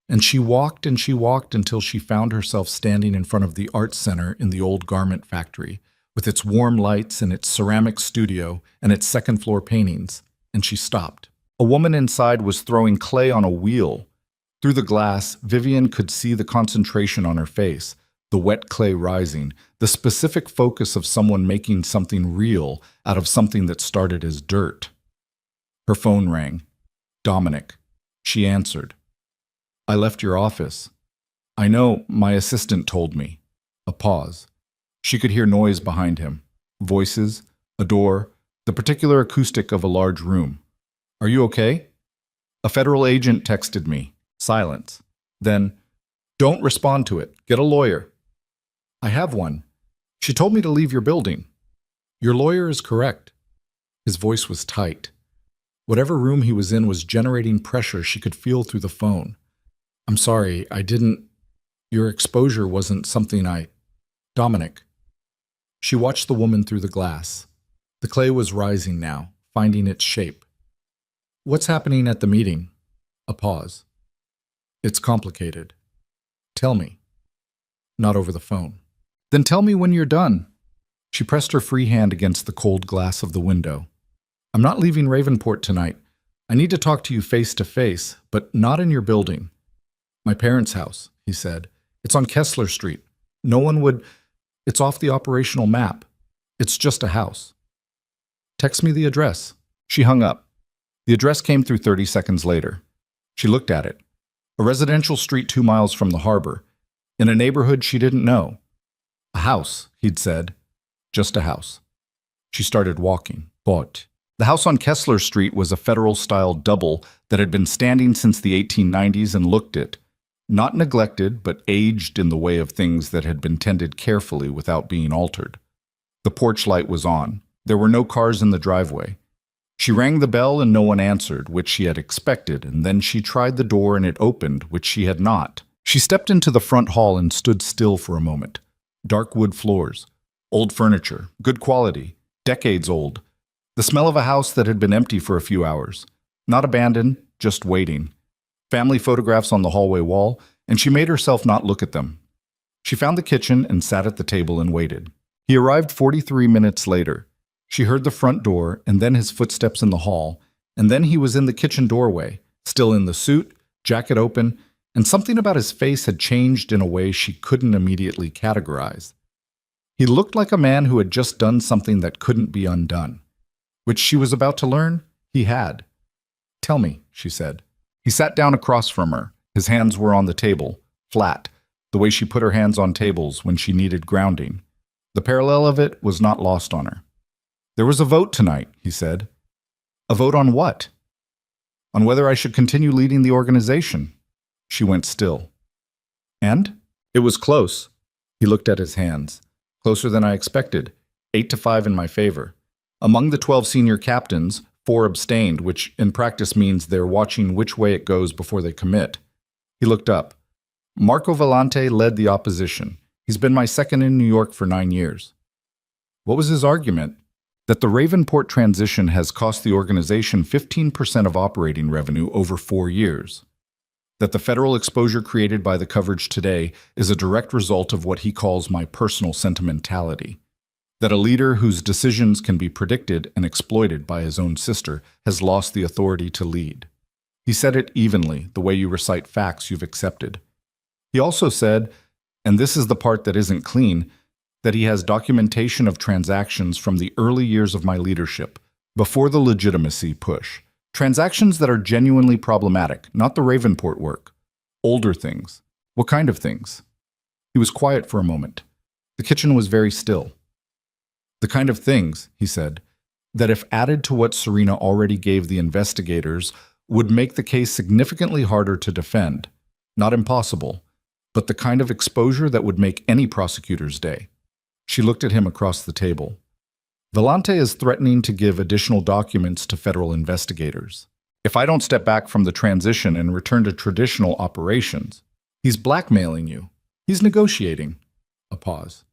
And she walked until she found herself standing in front of the Arts Center in the old garment factory, with its warm lights and its ceramic studio and its second-floor paintings, and she stopped. A woman inside was throwing clay on a wheel. Through the glass, Vivian could see the concentration on her face, the wet clay rising, the specific focus of someone making something real out of something that started as dirt. Her phone rang. Dominic. She answered. "I left your office." "I know, my assistant told me." A pause. She could hear noise behind him. Voices, a door, the particular acoustic of a large room. "Are you okay?" "A federal agent texted me." Silence. Then, "Don't respond to it. Get a lawyer." "I have one. She told me to leave your building." "Your lawyer is correct." His voice was tight. Whatever room he was in was generating pressure she could feel through the phone. "I'm sorry, I didn't. Your exposure wasn't something I. Dominic." She watched the woman through the glass. The clay was rising now, finding its shape. "What's happening at the meeting?" A pause. "It's complicated." "Tell me." "Not over the phone." "Then tell me when you're done." She pressed her free hand against the cold glass of the window. "I'm not leaving Ravenport tonight. I need to talk to you face to face, but not in your building." "My parents' house," he said. "It's on Kessler Street. No one would. It's off the operational map. It's just a house." "Text me the address." She hung up. The address came through 30 seconds later. She looked at it. A residential street 2 miles from the harbor, in a neighborhood she didn't know. A house, he'd said. Just a house. She started walking. But the house on Kessler Street was a federal-style double that had been standing since the 1890s and looked it. Not neglected, but aged in the way of things that had been tended carefully without being altered. The porch light was on. There were no cars in the driveway. She rang the bell and no one answered, which she had expected, and then she tried the door and it opened, which she had not. She stepped into the front hall and stood still for a moment. Dark wood floors. Old furniture. Good quality. Decades old. The smell of a house that had been empty for a few hours. Not abandoned, just waiting. Family photographs on the hallway wall, and she made herself not look at them. She found the kitchen and sat at the table and waited. He arrived 43 minutes later. She heard the front door, and then his footsteps in the hall, and then he was in the kitchen doorway, still in the suit, jacket open, and something about his face had changed in a way she couldn't immediately categorize. He looked like a man who had just done something that couldn't be undone, which she was about to learn he had. "Tell me," she said. He sat down across from her. His hands were on the table, flat, the way she put her hands on tables when she needed grounding. The parallel of it was not lost on her. "There was a vote tonight," he said. "A vote on what?" "On whether I should continue leading the organization." She went still. "And?" "It was close." He looked at his hands. "Closer than I expected. 8-5 in my favor. Among the 12 senior captains, 4 abstained, which in practice means they're watching which way it goes before they commit." He looked up. "Marco Vellante led the opposition. He's been my second in New York for 9 years." What was his argument? That the Ravenport transition has cost the organization 15% of operating revenue over 4 years. That the federal exposure created by the coverage today is a direct result of what he calls my personal sentimentality. That a leader whose decisions can be predicted and exploited by his own sister has lost the authority to lead. He said it evenly, the way you recite facts you've accepted. He also said, and this is the part that isn't clean, that he has documentation of transactions from the early years of my leadership, before the legitimacy push. Transactions that are genuinely problematic, not the Ravenport work. Older things. What kind of things? He was quiet for a moment. The kitchen was very still. "The kind of things," he said, "that if added to what Serena already gave the investigators, would make the case significantly harder to defend. Not impossible, but the kind of exposure that would make any prosecutor's day. She looked at him across the table. Vellante is threatening to give additional documents to federal investigators. If I don't step back from the transition and return to traditional operations, he's blackmailing you. He's negotiating. A pause.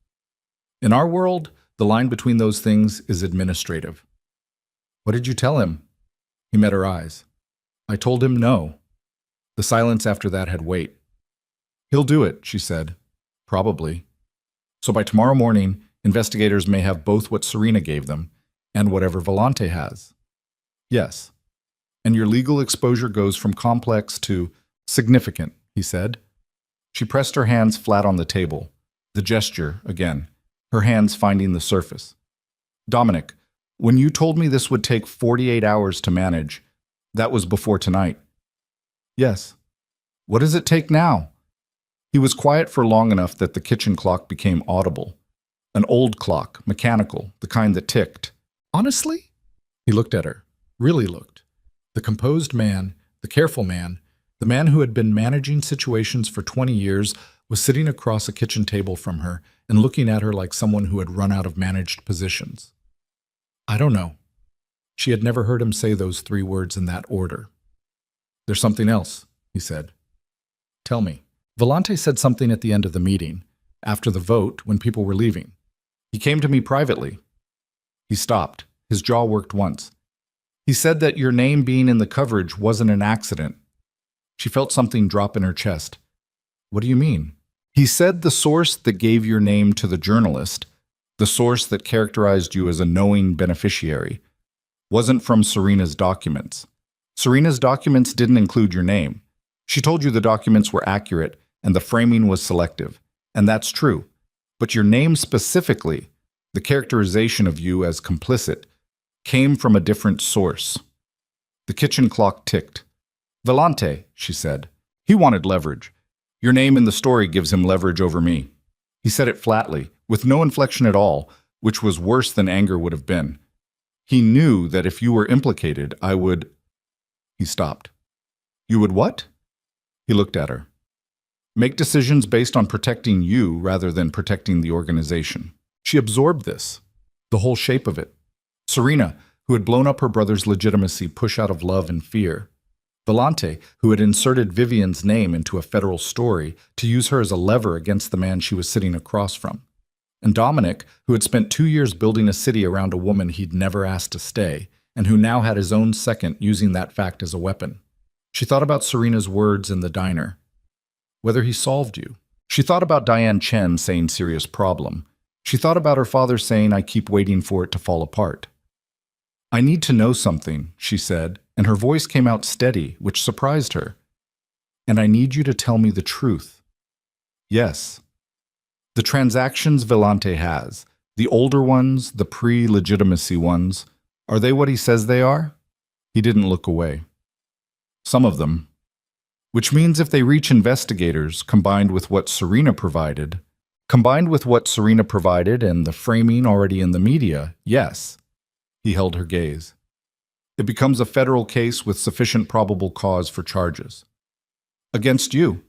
In our world, the line between those things is administrative. What did you tell him? He met her eyes. I told him no. The silence after that had weight. He'll do it, she said. Probably. So by tomorrow morning, investigators may have both what Serena gave them and whatever Vellante has. Yes. And your legal exposure goes from complex to significant, he said. She pressed her hands flat on the table. The gesture, again, her hands finding the surface. Dominic, when you told me this would take 48 hours to manage, that was before tonight. Yes. What does it take now? He was quiet for long enough that the kitchen clock became audible. An old clock, mechanical, the kind that ticked. Honestly? He looked at her, really looked. The composed man, the careful man, the man who had been managing situations for 20 years was sitting across a kitchen table from her and looking at her like someone who had run out of managed positions. I don't know. She had never heard him say those 3 words in that order. There's something else, he said. Tell me. Vellante said something at the end of the meeting, after the vote, when people were leaving. He came to me privately. He stopped. His jaw worked once. He said that your name being in the coverage wasn't an accident. She felt something drop in her chest. What do you mean? He said the source that gave your name to the journalist, the source that characterized you as a knowing beneficiary, wasn't from Serena's documents. Serena's documents didn't include your name. She told you the documents were accurate and the framing was selective, and that's true. But your name specifically, the characterization of you as complicit, came from a different source. The kitchen clock ticked. Vellante, she said. He wanted leverage. Your name in the story gives him leverage over me. He said it flatly, with no inflection at all, which was worse than anger would have been. He knew that if you were implicated, I would... He stopped. You would what? He looked at her. Make decisions based on protecting you rather than protecting the organization. She absorbed this, the whole shape of it. Serena, who had blown up her brother's legitimacy push out of love and fear. Vellante, who had inserted Vivian's name into a federal story to use her as a lever against the man she was sitting across from. And Dominic, who had spent 2 years building a city around a woman he'd never asked to stay, and who now had his own second using that fact as a weapon. She thought about Serena's words in the diner. Whether he solved you. She thought about Diane Chen saying serious problem. She thought about her father saying, I keep waiting for it to fall apart. I need to know something, she said, and her voice came out steady, which surprised her. And I need you to tell me the truth. Yes. The transactions Vellante has, the older ones, the pre-legitimacy ones, are they what he says they are? He didn't look away. Some of them. Which means if they reach investigators, combined with what Serena provided and the framing already in the media, yes. He held her gaze. It becomes a federal case with sufficient probable cause for charges. Against you.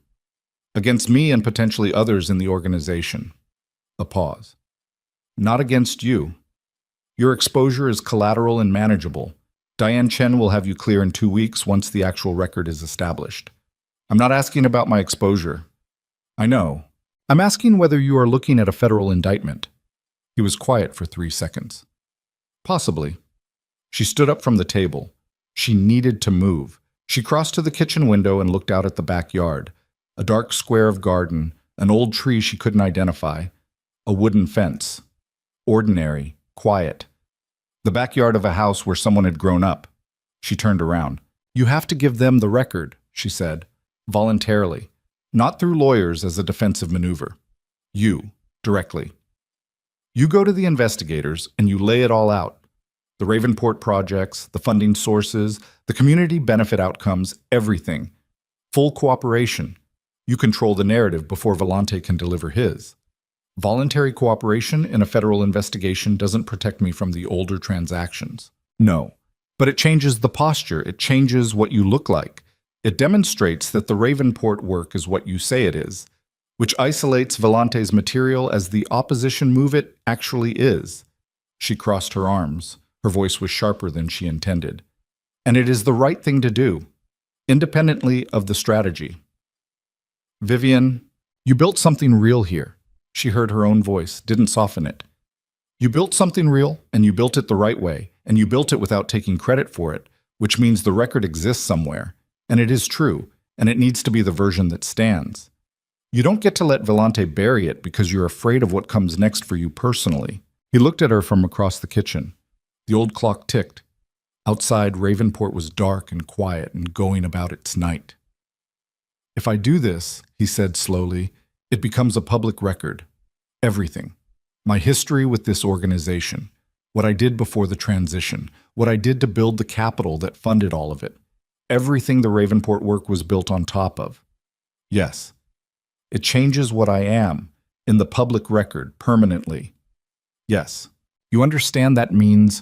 Against me and potentially others in the organization. A pause. Not against you. Your exposure is collateral and manageable. Diane Chen will have you clear in 2 weeks once the actual record is established. I'm not asking about my exposure. I know. I'm asking whether you are looking at a federal indictment. He was quiet for 3 seconds. Possibly. She stood up from the table. She needed to move. She crossed to the kitchen window and looked out at the backyard. A dark square of garden, an old tree she couldn't identify, a wooden fence. Ordinary, quiet. The backyard of a house where someone had grown up. She turned around. You have to give them the record, she said, voluntarily, not through lawyers as a defensive maneuver. You, directly. You go to the investigators and you lay it all out. The Ravenport projects, the funding sources, the community benefit outcomes, everything. Full cooperation. You control the narrative before Vellante can deliver his. Voluntary cooperation in a federal investigation doesn't protect me from the older transactions. No. But it changes the posture. It changes what you look like. It demonstrates that the Ravenport work is what you say it is. which isolates Volante's material as the opposition move it actually is. She crossed her arms. Her voice was sharper than she intended. And it is the right thing to do, independently of the strategy. Vivian, you built something real here. She heard her own voice, didn't soften it. You built something real, and you built it the right way, and you built it without taking credit for it, which means the record exists somewhere, and it is true, and it needs to be the version that stands. You don't get to let Volante bury it because you're afraid of what comes next for you personally. He looked at her from across the kitchen. The old clock ticked. Outside, Ravenport was dark and quiet and going about its night. If I do this, he said slowly, it becomes a public record. Everything. My history with this organization. What I did before the transition. What I did to build the capital that funded all of it. Everything the Ravenport work was built on top of. Yes. It changes what I am, in the public record, permanently. Yes. You understand that means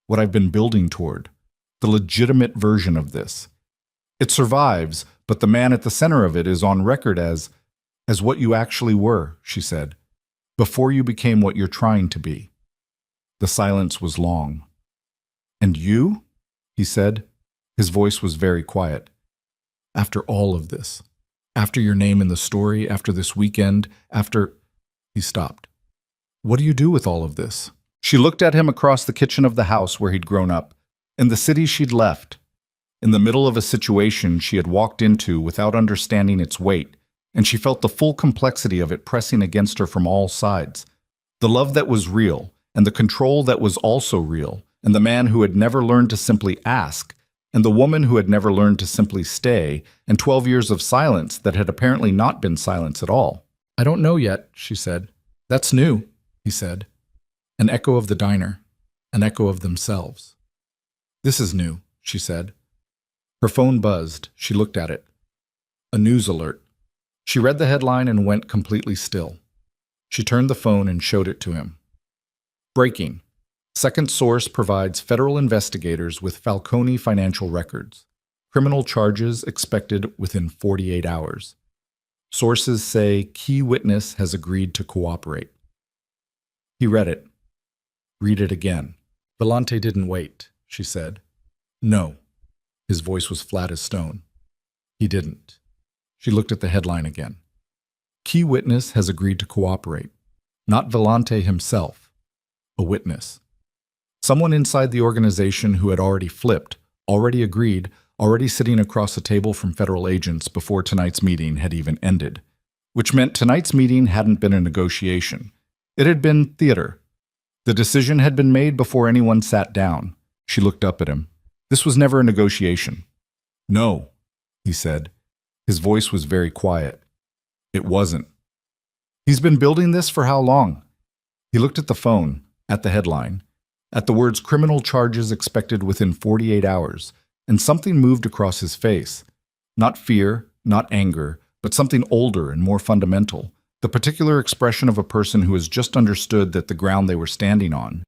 what I've been building toward. The legitimate version of this. It survives, but the man at the center of it is on record as what you actually were, she said, before you became what you're trying to be. The silence was long. And you? He said. His voice was very quiet. After all of this, after your name in the story, after this weekend, after... He stopped. What do you do with all of this? She looked at him across the kitchen of the house where he'd grown up, in the city she'd left, in the middle of a situation she had walked into without understanding its weight, and she felt the full complexity of it pressing against her from all sides. The love that was real, and the control that was also real, and the man who had never learned to simply ask, and the woman who had never learned to simply stay, and 12 years of silence that had apparently not been silence at all. I don't know yet, she said. That's new, he said. An echo of the diner, an echo of themselves. This is new, she said. Her phone buzzed. She looked at it. A news alert. She read the headline and went completely still. She turned the phone and showed it to him. Breaking. Second source provides federal investigators with Falcone financial records. Criminal charges expected within 48 hours. Sources say key witness has agreed to cooperate. He read it. Read it again. Volante didn't wait, she said. No. His voice was flat as stone. He didn't. She looked at the headline again. Key witness has agreed to cooperate. Not Volante himself. A witness. Someone inside the organization who had already flipped, already agreed, already sitting across a table from federal agents before tonight's meeting had even ended. Which meant tonight's meeting hadn't been a negotiation. It had been theater. The decision had been made before anyone sat down. She looked up at him. This was never a negotiation. No, he said. His voice was very quiet. It wasn't. He's been building this for how long? He looked at the phone, at the headline, at the words criminal charges expected within 48 hours, and something moved across his face. Not fear, not anger, but something older and more fundamental. The particular expression of a person who has just understood that the ground they were standing on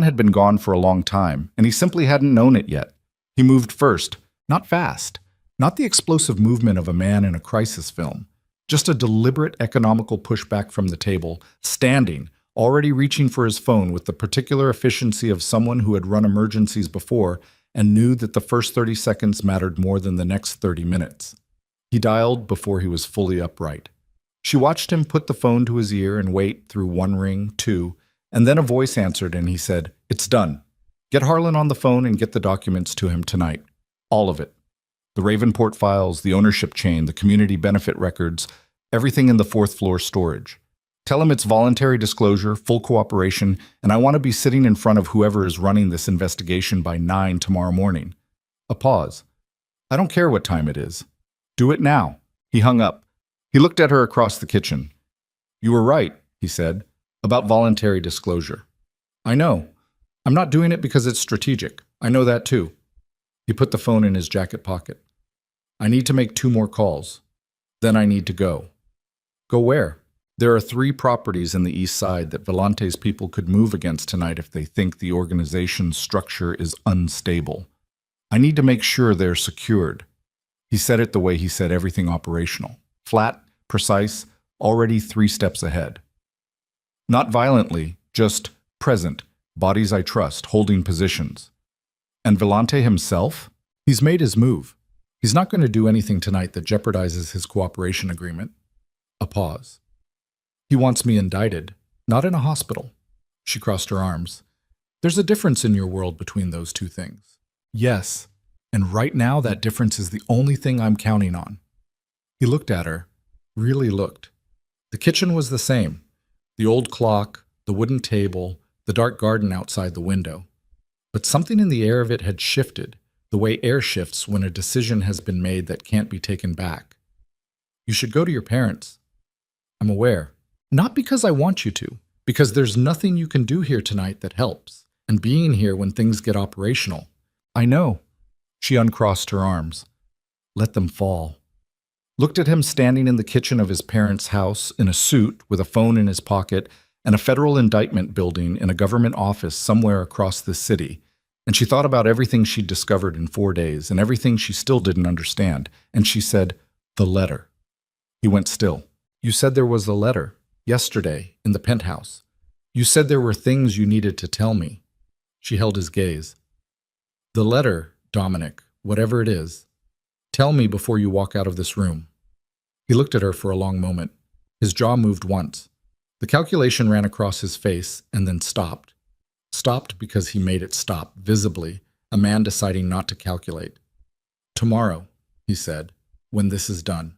had been gone for a long time, and he simply hadn't known it yet. He moved first, not fast, not the explosive movement of a man in a crisis film, just a deliberate economical pushback from the table, standing, already reaching for his phone with the particular efficiency of someone who had run emergencies before and knew that the first 30 seconds mattered more than the next 30 minutes. He dialed before he was fully upright. She watched him put the phone to his ear and wait through one ring, two, and then a voice answered and he said, "It's done. Get Harlan on the phone and get the documents to him tonight. All of it. The Ravenport files, the ownership chain, the community benefit records, everything in the fourth floor storage. Tell him it's voluntary disclosure, full cooperation, and I want to be sitting in front of whoever is running this investigation by 9 tomorrow morning." A pause. "I don't care what time it is. Do it now." He hung up. He looked at her across the kitchen. "You were right," he said, "about voluntary disclosure. I know. I'm not doing it because it's strategic. I know that too." He put the phone in his jacket pocket. "I need to make 2 more calls. Then I need to go." "Go where?" "There are 3 properties in the east side that Volante's people could move against tonight if they think the organization's structure is unstable. I need to make sure they're secured." He said it the way he said everything operational. Flat, precise, already 3 steps ahead. Not violently, just present, bodies I trust, holding positions. And Vellante himself? He's made his move. He's not going to do anything tonight that jeopardizes his cooperation agreement. A pause. He wants me indicted, not in a hospital. She crossed her arms. There's a difference in your world between those two things. Yes, and right now that difference is the only thing I'm counting on. He looked at her, really looked. The kitchen was the same. The old clock, the wooden table, the dark garden outside the window. But something in the air of it had shifted, the way air shifts when a decision has been made that can't be taken back. You should go to your parents. I'm aware. Not because I want you to, because there's nothing you can do here tonight that helps, and being here when things get operational. I know. She uncrossed her arms. Let them fall. Looked at him standing in the kitchen of his parents' house in a suit with a phone in his pocket and a federal indictment building in a government office somewhere across the city. And she thought about everything she'd discovered in 4 days and everything she still didn't understand. And she said, the letter. He went still. You said there was a letter. Yesterday, in the penthouse. You said there were things you needed to tell me. She held his gaze. The letter, Dominic, whatever it is, tell me before you walk out of this room. He looked at her for a long moment. His jaw moved once. The calculation ran across his face and then stopped. Stopped because he made it stop, visibly, a man deciding not to calculate. Tomorrow, he said, when this is done.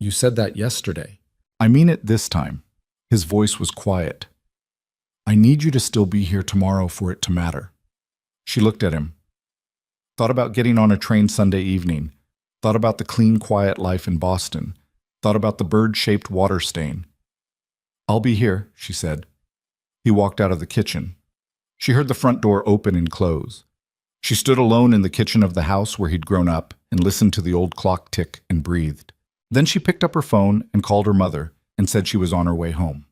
You said that yesterday. I mean it this time. His voice was quiet. I need you to still be here tomorrow for it to matter. She looked at him. Thought about getting on a train Sunday evening. Thought about the clean, quiet life in Boston. Thought about the bird-shaped water stain. I'll be here, she said. He walked out of the kitchen. She heard the front door open and close. She stood alone in the kitchen of the house where he'd grown up and listened to the old clock tick and breathed. Then she picked up her phone and called her mother and said she was on her way home.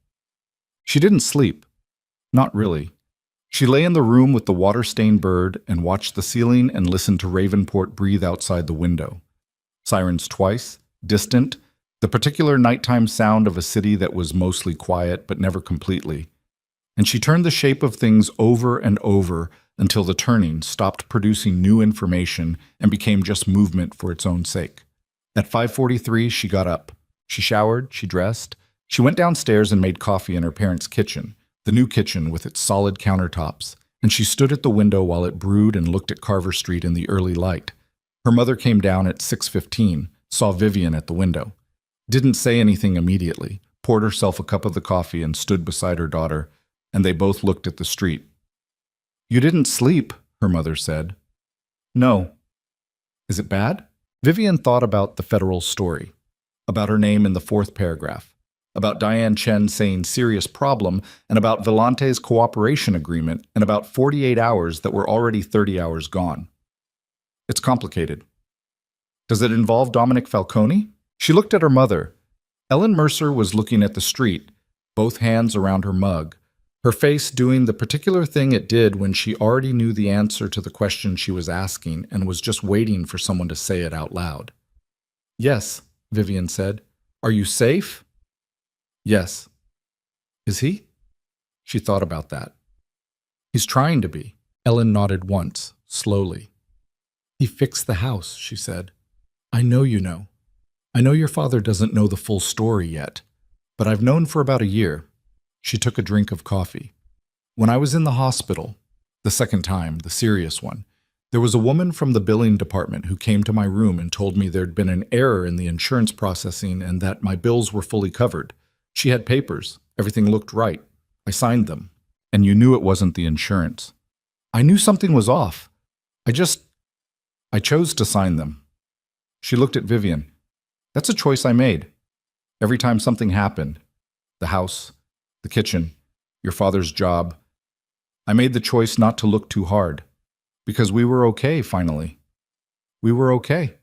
She didn't sleep. Not really. She lay in the room with the water-stained bird and watched the ceiling and listened to Ravenport breathe outside the window. Sirens twice, distant, the particular nighttime sound of a city that was mostly quiet but never completely. And she turned the shape of things over and over until the turning stopped producing new information and became just movement for its own sake. At 5:43, she got up. She showered, she dressed. She went downstairs and made coffee in her parents' kitchen, the new kitchen with its solid countertops, and she stood at the window while it brewed and looked at Carver Street in the early light. Her mother came down at 6:15, saw Vivian at the window. Didn't say anything immediately, poured herself a cup of the coffee and stood beside her daughter, and they both looked at the street. You didn't sleep, her mother said. No. Is it bad? Vivian thought about the federal story, about her name in the 4th paragraph, about Diane Chen saying serious problem, and about Vellante's cooperation agreement, and about 48 hours that were already 30 hours gone. It's complicated. Does it involve Dominic Falcone? She looked at her mother. Ellen Mercer was looking at the street, both hands around her mug, her face doing the particular thing it did when she already knew the answer to the question she was asking and was just waiting for someone to say it out loud. Yes, Vivian said. Are you safe? Yes. Is he? She thought about that. He's trying to be. Ellen nodded once, slowly. He fixed the house, she said. I know you know. I know your father doesn't know the full story yet, but I've known for about a year. She took a drink of coffee. When I was in the hospital, the second time, the serious one, there was a woman from the billing department who came to my room and told me there'd been an error in the insurance processing and that my bills were fully covered. She had papers. Everything looked right. I signed them. And you knew it wasn't the insurance. I knew something was off. I chose to sign them. She looked at Vivian. That's a choice I made. Every time something happened, the house, the kitchen, your father's job, I made the choice not to look too hard, because we were okay finally. We were okay.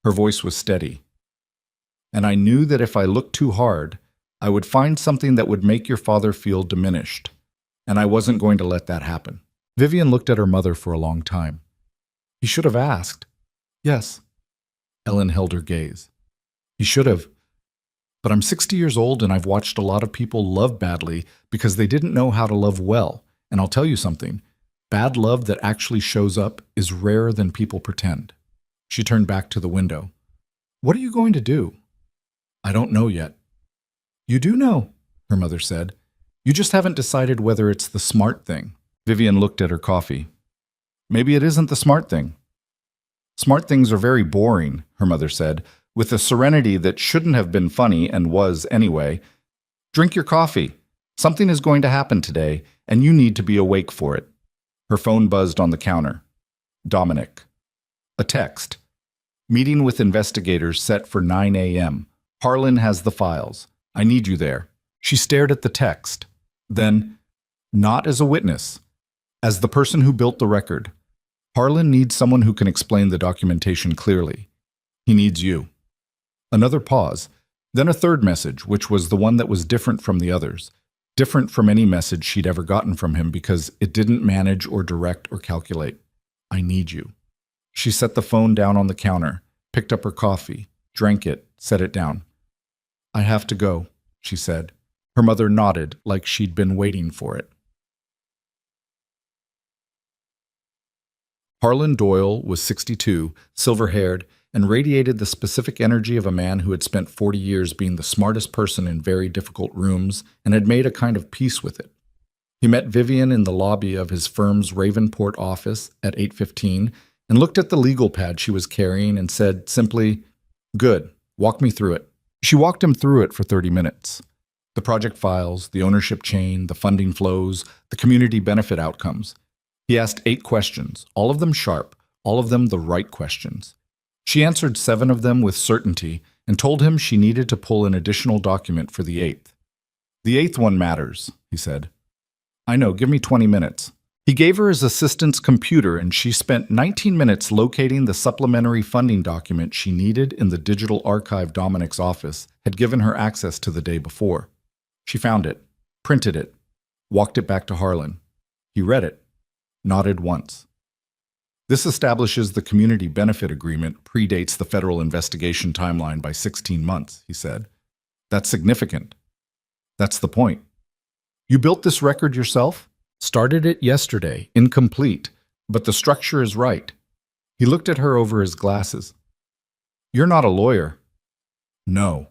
Her voice was steady. And I knew that if I looked too hard, I would find something that would make your father feel diminished, and I wasn't going to let that happen. Vivian looked at her mother for a long time. He should have asked. Yes. Ellen held her gaze. He should have. But I'm 60 years old and I've watched a lot of people love badly because they didn't know how to love well. And I'll tell you something, bad love that actually shows up is rarer than people pretend. She turned back to the window. What are you going to do? I don't know yet. You do know, her mother said. You just haven't decided whether it's the smart thing. Vivian looked at her coffee. Maybe it isn't the smart thing. Smart things are very boring, her mother said, with a serenity that shouldn't have been funny and was anyway. Drink your coffee. Something is going to happen today, and you need to be awake for it. Her phone buzzed on the counter. Dominic. A text. Meeting with investigators set for 9 a.m. Harlan has the files. I need you there. She stared at the text. Then, not as a witness, as the person who built the record. Harlan needs someone who can explain the documentation clearly. He needs you. Another pause, then a third message, which was the one that was different from the others, different from any message she'd ever gotten from him because it didn't manage or direct or calculate. I need you. She set the phone down on the counter, picked up her coffee, drank it, set it down. I have to go, she said. Her mother nodded like she'd been waiting for it. Harlan Doyle was 62, silver-haired, and radiated the specific energy of a man who had spent 40 years being the smartest person in very difficult rooms and had made a kind of peace with it. He met Vivian in the lobby of his firm's Ravenport office at 8:15 and looked at the legal pad she was carrying and said simply, "Good, walk me through it." She walked him through it for 30 minutes. The project files, the ownership chain, the funding flows, the community benefit outcomes. He asked 8 questions, all of them sharp, all of them the right questions. She answered 7 of them with certainty and told him she needed to pull an additional document for the 8th. The 8th one matters, he said. I know, give me 20 minutes. He gave her his assistant's computer and she spent 19 minutes locating the supplementary funding document she needed in the digital archive Dominic's office had given her access to the day before. She found it, printed it, walked it back to Harlan. He read it, nodded once. This establishes the community benefit agreement predates the federal investigation timeline by 16 months, he said. That's significant. That's the point. You built this record yourself? Started it yesterday, incomplete, but the structure is right. He looked at her over his glasses. You're not a lawyer. No.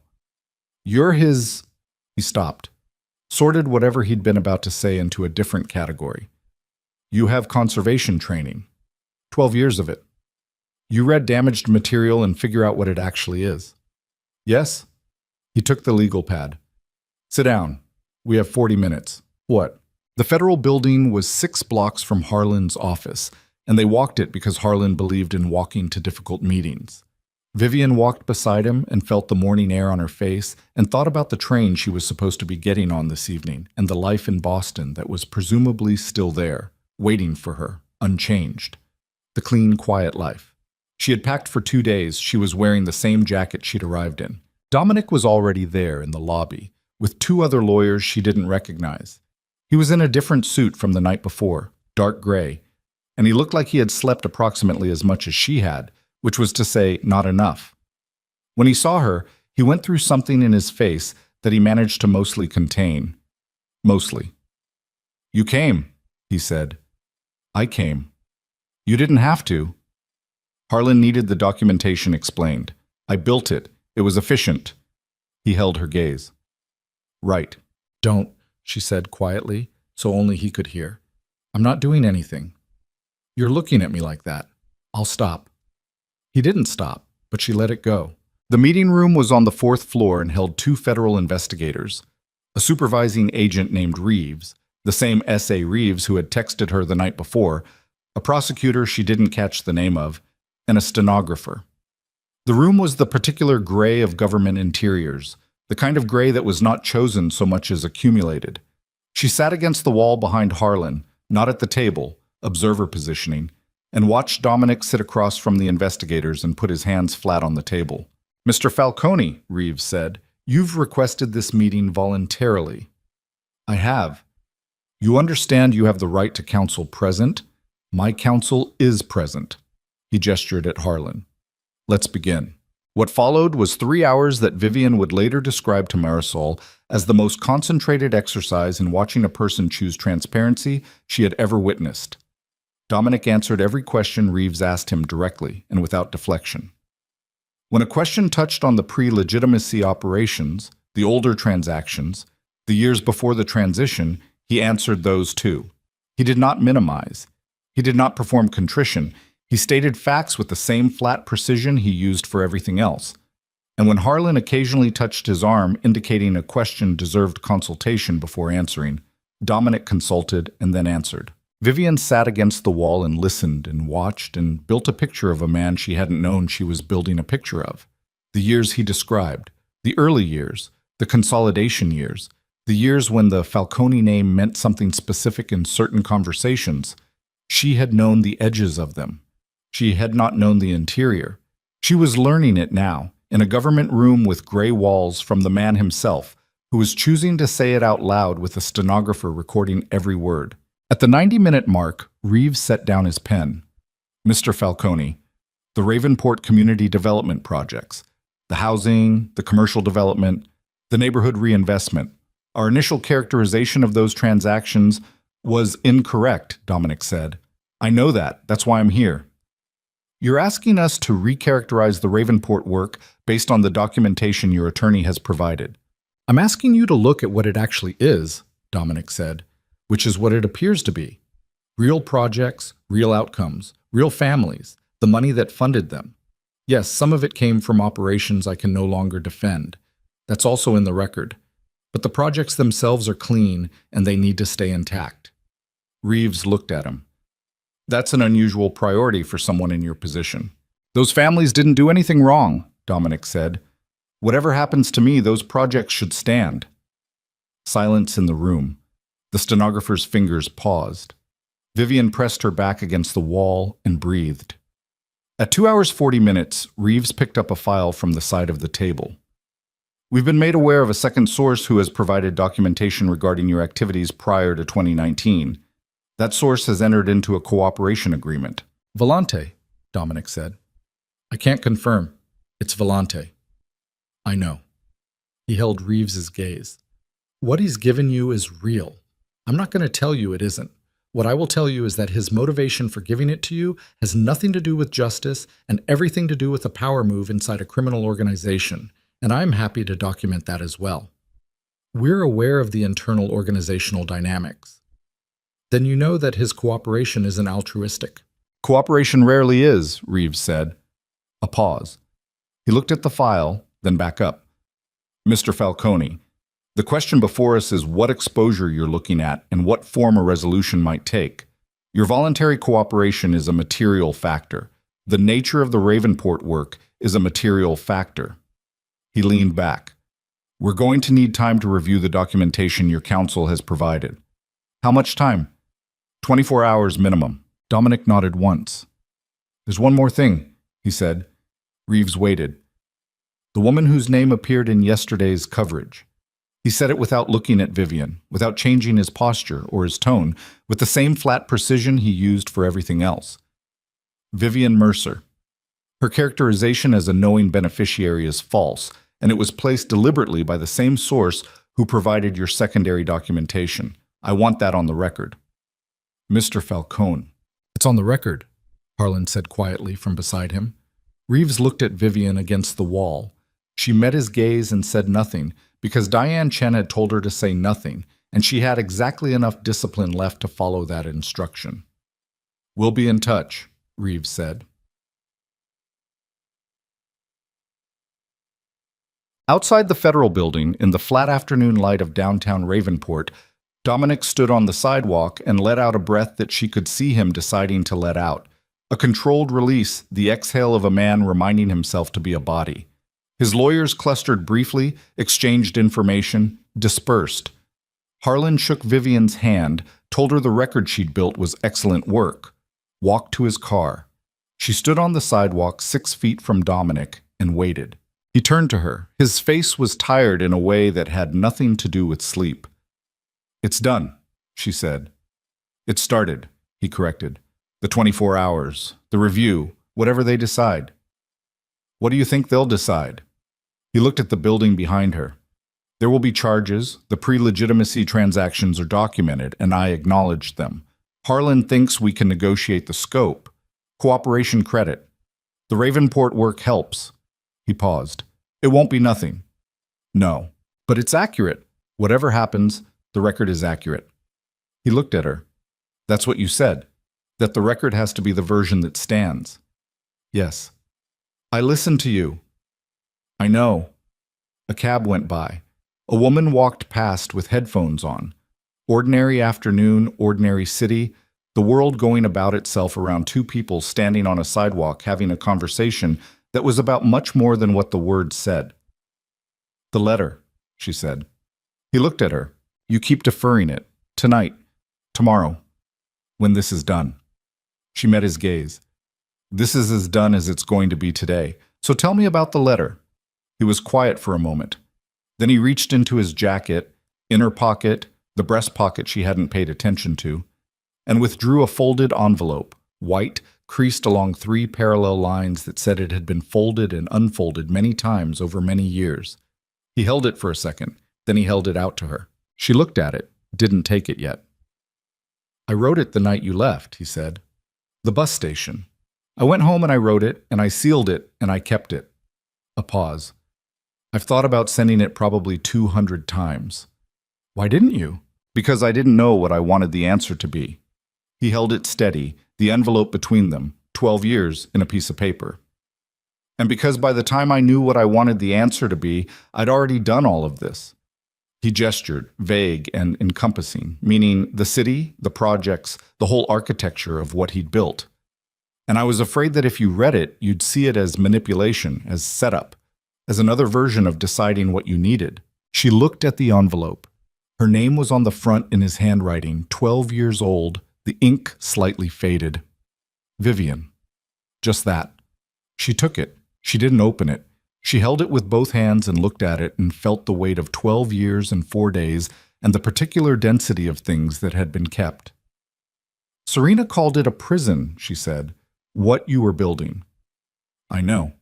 You're his... He stopped, sorted whatever he'd been about to say into a different category. You have conservation training. 12 years of it. You read damaged material and figure out what it actually is. Yes? He took the legal pad. Sit down. We have 40 minutes. What? The federal building was 6 blocks from Harlan's office, and they walked it because Harlan believed in walking to difficult meetings. Vivian walked beside him and felt the morning air on her face and thought about the train she was supposed to be getting on this evening and the life in Boston that was presumably still there, waiting for her, unchanged. The clean, quiet life. She had packed for 2 days. She was wearing the same jacket she'd arrived in. Dominic was already there in the lobby, with 2 other lawyers she didn't recognize. He was in a different suit from the night before, dark gray, and he looked like he had slept approximately as much as she had, which was to say, not enough. When he saw her, he went through something in his face that he managed to mostly contain. Mostly. You came, he said. I came. You didn't have to. Harlan needed the documentation explained. I built it. It was efficient. He held her gaze. Right. Don't, she said quietly, so only he could hear. I'm not doing anything. You're looking at me like that. I'll stop. He didn't stop, but she let it go. The meeting room was on the 4th floor and held 2 federal investigators. A supervising agent named Reeves, the same S.A. Reeves who had texted her the night before, a prosecutor she didn't catch the name of, and a stenographer. The room was the particular gray of government interiors, the kind of gray that was not chosen so much as accumulated. She sat against the wall behind Harlan, not at the table, observer positioning, and watched Dominic sit across from the investigators and put his hands flat on the table. Mr. Falcone, Reeves said, you've requested this meeting voluntarily. I have. You understand you have the right to counsel present? My counsel is present. He gestured at Harlan. Let's begin. What followed was 3 hours that Vivian would later describe to Marisol as the most concentrated exercise in watching a person choose transparency she had ever witnessed. Dominic answered every question Reeves asked him directly and without deflection. When a question touched on the pre-legitimacy operations, the older transactions, the years before the transition, he answered those too. He did not minimize. He did not perform contrition. He stated facts with the same flat precision he used for everything else. And when Harlan occasionally touched his arm, indicating a question deserved consultation before answering, Dominic consulted and then answered. Vivian sat against the wall and listened and watched and built a picture of a man she hadn't known she was building a picture of. The years he described, the early years, the consolidation years, the years when the Falcone name meant something specific in certain conversations. She had known the edges of them. She had not known the interior. She was learning it now, in a government room with gray walls from the man himself, who was choosing to say it out loud with a stenographer recording every word. At the 90-minute mark, Reeves set down his pen. Mr. Falcone, the Ravenport Community Development Projects, the housing, the commercial development, the neighborhood reinvestment. Our initial characterization of those transactions was incorrect, Dominic said. I know that. That's why I'm here. You're asking us to recharacterize the Ravenport work based on the documentation your attorney has provided. I'm asking you to look at what it actually is, Dominic said, which is what it appears to be. Real projects, real outcomes, real families, the money that funded them. Yes, some of it came from operations I can no longer defend. That's also in the record. But the projects themselves are clean and they need to stay intact. Reeves looked at him. That's an unusual priority for someone in your position. Those families didn't do anything wrong, Dominic said. Whatever happens to me, those projects should stand. Silence in the room. The stenographer's fingers paused. Vivian pressed her back against the wall and breathed. At 2 hours 40 minutes, Reeves picked up a file from the side of the table. We've been made aware of a second source who has provided documentation regarding your activities prior to 2019. That source has entered into a cooperation agreement. Volante, Dominic said. I can't confirm. It's Volante. I know. He held Reeves's gaze. What he's given you is real. I'm not going to tell you it isn't. What I will tell you is that his motivation for giving it to you has nothing to do with justice and everything to do with a power move inside a criminal organization, and I'm happy to document that as well. We're aware of the internal organizational dynamics. Then you know that his cooperation isn't altruistic. Cooperation rarely is, Reeves said. A pause. He looked at the file, then back up. Mr. Falcone, the question before us is what exposure you're looking at and what form a resolution might take. Your voluntary cooperation is a material factor. The nature of the Ravenport work is a material factor. He leaned back. We're going to need time to review the documentation your counsel has provided. How much time? 24 hours minimum. Dominic nodded once. There's one more thing, he said. Reeves waited. The woman whose name appeared in yesterday's coverage. He said it without looking at Vivian, without changing his posture or his tone, with the same flat precision he used for everything else. Vivian Mercer. Her characterization as a knowing beneficiary is false, and it was placed deliberately by the same source who provided your secondary documentation. I want that on the record. Mr. Falcone. It's on the record, Harlan said quietly from beside him. Reeves looked at Vivian against the wall. She met his gaze and said nothing, because Diane Chen had told her to say nothing, and she had exactly enough discipline left to follow that instruction. We'll be in touch, Reeves said. Outside the federal building, in the flat afternoon light of downtown Ravenport, Dominic stood on the sidewalk and let out a breath that she could see him deciding to let out. A controlled release, the exhale of a man reminding himself to be a body. His lawyers clustered briefly, exchanged information, dispersed. Harlan shook Vivian's hand, told her the record she'd built was excellent work, walked to his car. She stood on the sidewalk 6 feet from Dominic and waited. He turned to her. His face was tired in a way that had nothing to do with sleep. It's done, she said. It started, he corrected. The 24 hours, the review, whatever they decide. What do you think they'll decide? He looked at the building behind her. There will be charges, the pre-legitimacy transactions are documented, and I acknowledged them. Harlan thinks we can negotiate the scope. Cooperation credit. The Ravenport work helps. He paused. It won't be nothing. No. But it's accurate. Whatever happens, the record is accurate. He looked at her. That's what you said. That the record has to be the version that stands. Yes. I listened to you. I know. A cab went by. A woman walked past with headphones on. Ordinary afternoon, ordinary city, the world going about itself around two people standing on a sidewalk having a conversation that was about much more than what the words said. The letter, she said. He looked at her. You keep deferring it. Tonight. Tomorrow. When this is done. She met his gaze. This is as done as it's going to be today. So tell me about the letter. He was quiet for a moment. Then he reached into his jacket, inner pocket, the breast pocket she hadn't paid attention to, and withdrew a folded envelope, white, creased along 3 parallel lines that said it had been folded and unfolded many times over many years. He held it for a second, then he held it out to her. She looked at it, didn't take it yet. I wrote it the night you left, he said. The bus station. I went home and I wrote it, and I sealed it, and I kept it. A pause. I've thought about sending it probably 200 times. Why didn't you? Because I didn't know what I wanted the answer to be. He held it steady, the envelope between them, 12 years in a piece of paper. And because by the time I knew what I wanted the answer to be, I'd already done all of this. He gestured, vague and encompassing, meaning the city, the projects, the whole architecture of what he'd built. And I was afraid that if you read it, you'd see it as manipulation, as setup, as another version of deciding what you needed. She looked at the envelope. Her name was on the front in his handwriting, 12 years old, the ink slightly faded. Vivian. Just that. She took it. She didn't open it. She held it with both hands and looked at it and felt the weight of 12 years and 4 days and the particular density of things that had been kept. Serena called it a prison, she said. What you were building. I know.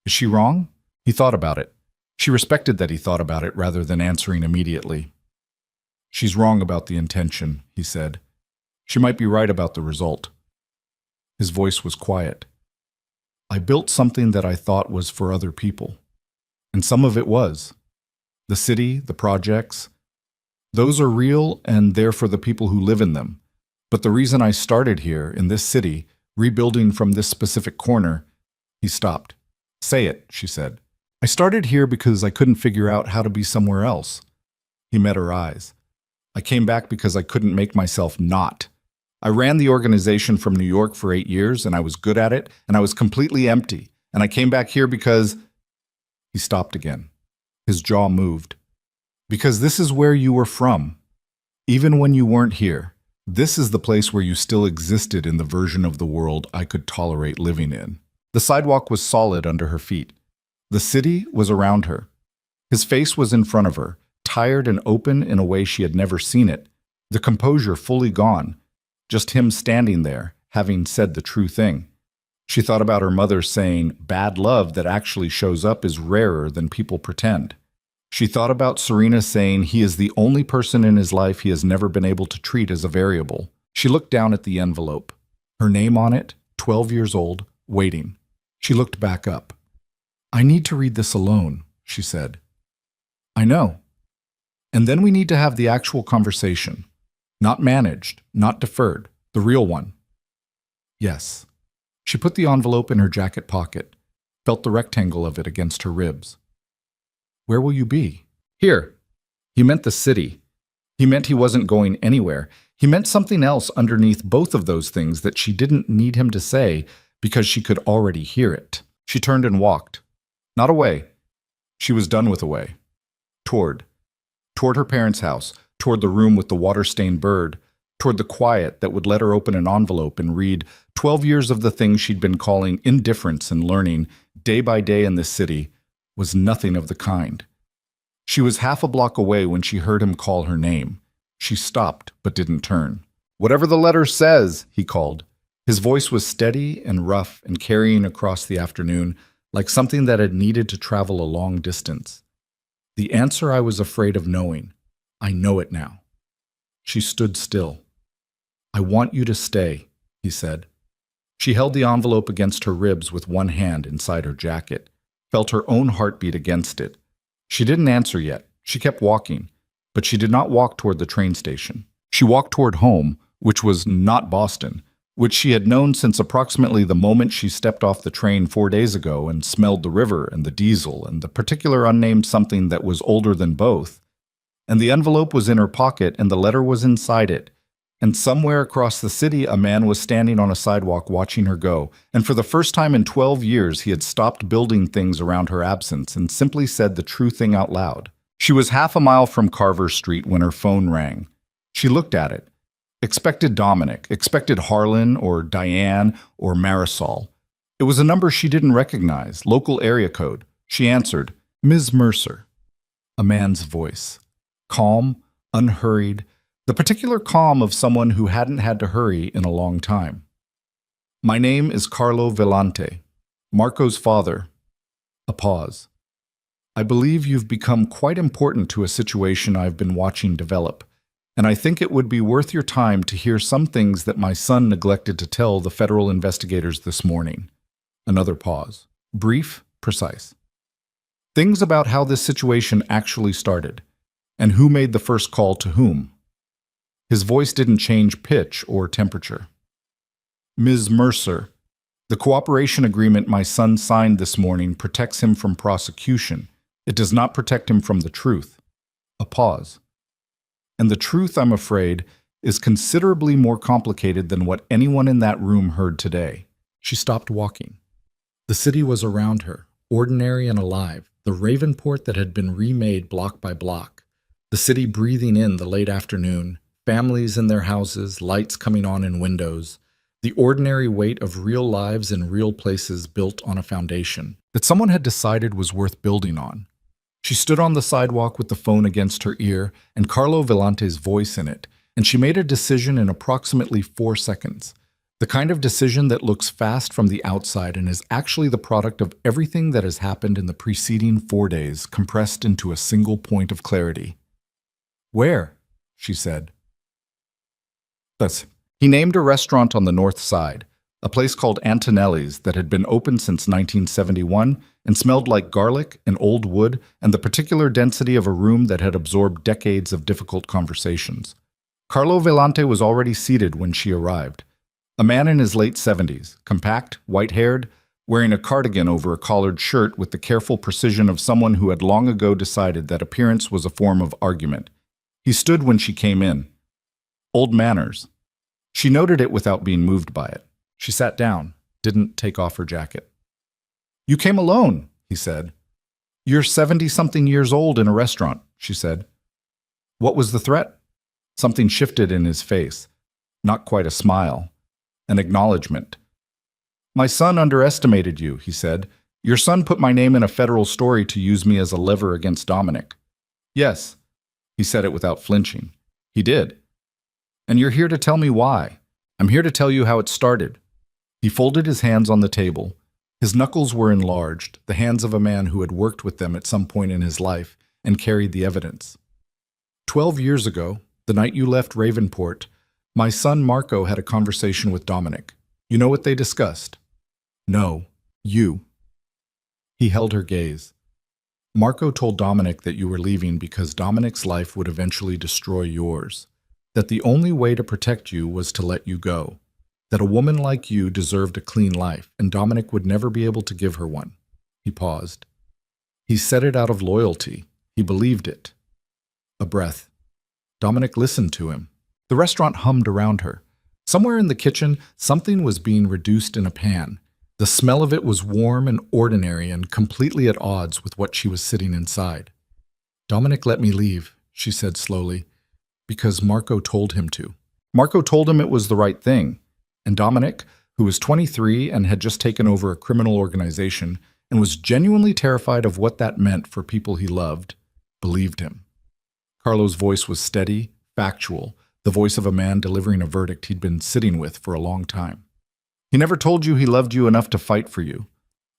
Is she wrong? He thought about it. She respected that he thought about it rather than answering immediately. She's wrong about the intention, he said. She might be right about the result. His voice was quiet. I built something that I thought was for other people. And some of it was. The city, the projects. Those are real and they're for the people who live in them. But the reason I started here, in this city, rebuilding from this specific corner, he stopped. Say it, she said. I started here because I couldn't figure out how to be somewhere else. He met her eyes. I came back because I couldn't make myself not. I ran the organization from New York for 8 years, and I was good at it, and I was completely empty. And I came back here because... He stopped again. His jaw moved. Because this is where you were from. Even when you weren't here. This is the place where you still existed in the version of the world I could tolerate living in. The sidewalk was solid under her feet. The city was around her. His face was in front of her, tired and open in a way she had never seen it, the composure fully gone, just him standing there, having said the true thing. She thought about her mother saying, bad love that actually shows up is rarer than people pretend. She thought about Serena saying he is the only person in his life he has never been able to treat as a variable. She looked down at the envelope. Her name on it, 12 years old, waiting. She looked back up. I need to read this alone, she said. I know. And then we need to have the actual conversation. Not managed, not deferred, the real one. Yes. She put the envelope in her jacket pocket, felt the rectangle of it against her ribs. Where will you be? Here. He meant the city. He meant he wasn't going anywhere. He meant something else underneath both of those things that she didn't need him to say because she could already hear it. She turned and walked. Not away. She was done with away. Toward her parents' house, toward the room with the water-stained bird, toward the quiet that would let her open an envelope and read 12 years of the things she'd been calling indifference and learning, day by day in this city, was nothing of the kind. She was half a block away when she heard him call her name. She stopped, but didn't turn. Whatever the letter says, he called. His voice was steady and rough and carrying across the afternoon like something that had needed to travel a long distance. The answer I was afraid of knowing. I know it now. She stood still. I want you to stay, he said. She held the envelope against her ribs with one hand inside her jacket, felt her own heartbeat against it. She didn't answer yet. She kept walking, but she did not walk toward the train station. She walked toward home, which was not Boston, which she had known since approximately the moment she stepped off the train 4 days ago and smelled the river and the diesel and the particular unnamed something that was older than both. And the envelope was in her pocket and the letter was inside it. And somewhere across the city, a man was standing on a sidewalk watching her go, and for the first time in 12 years, he had stopped building things around her absence and simply said the true thing out loud. She was half a mile from Carver Street when her phone rang. She looked at it. Expected Dominic, expected Harlan or Diane or Marisol. It was a number she didn't recognize, local area code. She answered, Ms. Mercer. A man's voice. Calm, unhurried, the particular calm of someone who hadn't had to hurry in a long time. My name is Carlo Vellante, Marco's father. A pause. I believe you've become quite important to a situation I've been watching develop, and I think it would be worth your time to hear some things that my son neglected to tell the federal investigators this morning. Another pause. Brief, precise. Things about how this situation actually started, and who made the first call to whom. His voice didn't change pitch or temperature. Ms. Mercer, the cooperation agreement my son signed this morning protects him from prosecution. It does not protect him from the truth. A pause. And the truth, I'm afraid, is considerably more complicated than what anyone in that room heard today. She stopped walking. The city was around her, ordinary and alive, the Ravenport that had been remade block by block. The city breathing in the late afternoon, families in their houses, lights coming on in windows, the ordinary weight of real lives in real places built on a foundation that someone had decided was worth building on. She stood on the sidewalk with the phone against her ear and Carlo Vellante's voice in it, and she made a decision in approximately 4 seconds. The kind of decision that looks fast from the outside and is actually the product of everything that has happened in the preceding 4 days compressed into a single point of clarity. Where? She said. He named a restaurant on the north side, a place called Antonelli's that had been open since 1971 and smelled like garlic and old wood and the particular density of a room that had absorbed decades of difficult conversations. Carlo Vellante was already seated when she arrived. A man in his late 70s, compact, white-haired, wearing a cardigan over a collared shirt with the careful precision of someone who had long ago decided that appearance was a form of argument. He stood when she came in. Old manners. She noted it without being moved by it. She sat down, didn't take off her jacket. You came alone, he said. You're 70-something years old in a restaurant, she said. What was the threat? Something shifted in his face. Not quite a smile. An acknowledgement. My son underestimated you, he said. Your son put my name in a federal story to use me as a lever against Dominic. Yes, he said it without flinching. He did. And you're here to tell me why. I'm here to tell you how it started. He folded his hands on the table. His knuckles were enlarged, the hands of a man who had worked with them at some point in his life and carried the evidence. 12 years ago, the night you left Ravenport, my son Marco had a conversation with Dominic. You know what they discussed? No, you. He held her gaze. Marco told Dominic that you were leaving because Dominic's life would eventually destroy yours. That the only way to protect you was to let you go, that a woman like you deserved a clean life, and Dominic would never be able to give her one. He paused. He said it out of loyalty. He believed it. A breath. Dominic listened to him. The restaurant hummed around her. Somewhere in the kitchen, something was being reduced in a pan. The smell of it was warm and ordinary and completely at odds with what she was sitting inside. Dominic let me leave, she said slowly. Because Marco told him to. Marco told him it was the right thing. And Dominic, who was 23 and had just taken over a criminal organization and was genuinely terrified of what that meant for people he loved, believed him. Carlo's voice was steady, factual, the voice of a man delivering a verdict he'd been sitting with for a long time. He never told you he loved you enough to fight for you.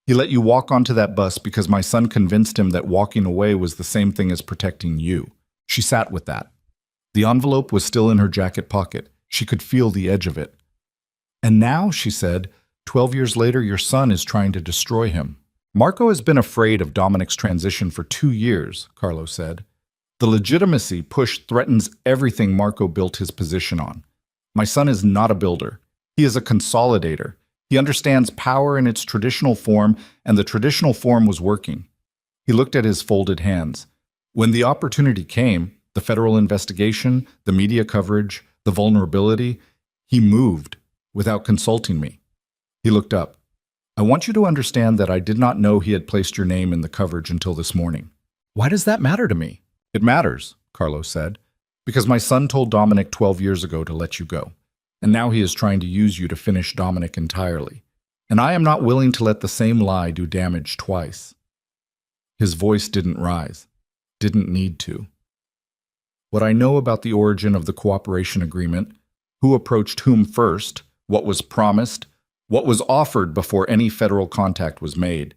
He let you walk onto that bus because my son convinced him that walking away was the same thing as protecting you. She sat with that. The envelope was still in her jacket pocket. She could feel the edge of it. And now, she said, 12 years later, your son is trying to destroy him. Marco has been afraid of Dominic's transition for 2 years, Carlo said. The legitimacy push threatens everything Marco built his position on. My son is not a builder. He is a consolidator. He understands power in its traditional form, and the traditional form was working. He looked at his folded hands. When the opportunity came, the federal investigation, the media coverage, the vulnerability, he moved without consulting me. He looked up. I want you to understand that I did not know he had placed your name in the coverage until this morning. Why does that matter to me? It matters, Carlos said, because my son told Dominic 12 years ago to let you go, and now he is trying to use you to finish Dominic entirely. And I am not willing to let the same lie do damage twice. His voice didn't rise, didn't need to. What I know about the origin of the cooperation agreement, who approached whom first, what was promised, what was offered before any federal contact was made,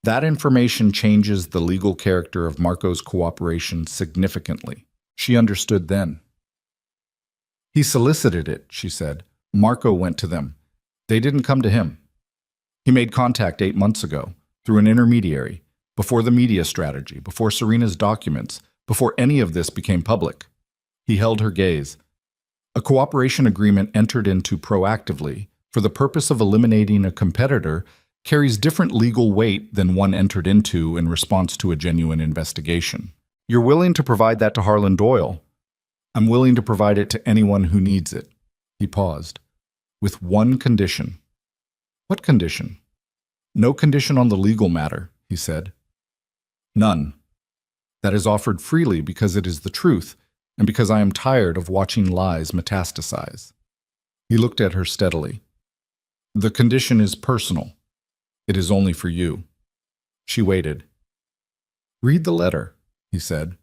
that information changes the legal character of Marco's cooperation significantly. She understood then. He solicited it, she said. Marco went to them. They didn't come to him. He made contact 8 months ago, through an intermediary, before the media strategy, before Serena's documents, before any of this became public. He held her gaze. A cooperation agreement entered into proactively, for the purpose of eliminating a competitor, carries different legal weight than one entered into in response to a genuine investigation. You're willing to provide that to Harlan Doyle. I'm willing to provide it to anyone who needs it. He paused. With one condition. What condition? No condition on the legal matter, he said. None. That is offered freely because it is the truth, and because I am tired of watching lies metastasize. He looked at her steadily. The condition is personal. It is only for you. She waited. Read the letter, he said.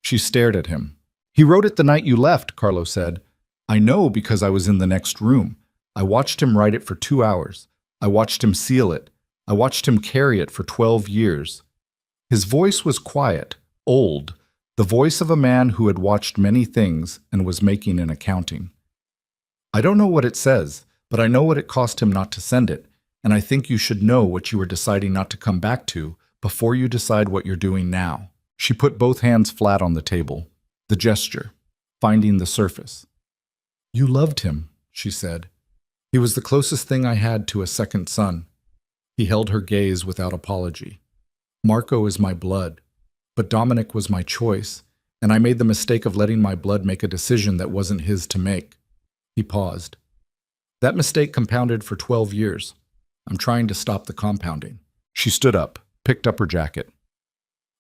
She stared at him. He wrote it the night you left, Carlo said. I know because I was in the next room. I watched him write it for 2 hours. I watched him seal it. I watched him carry it for 12 years. His voice was quiet, old, the voice of a man who had watched many things and was making an accounting. I don't know what it says, but I know what it cost him not to send it. And I think you should know what you are deciding not to come back to before you decide what you're doing now. She put both hands flat on the table. The gesture, finding the surface. You loved him, she said. He was the closest thing I had to a second son. He held her gaze without apology. Marco is my blood, but Dominic was my choice, and I made the mistake of letting my blood make a decision that wasn't his to make. He paused. That mistake compounded for 12 years. I'm trying to stop the compounding. She stood up, picked up her jacket.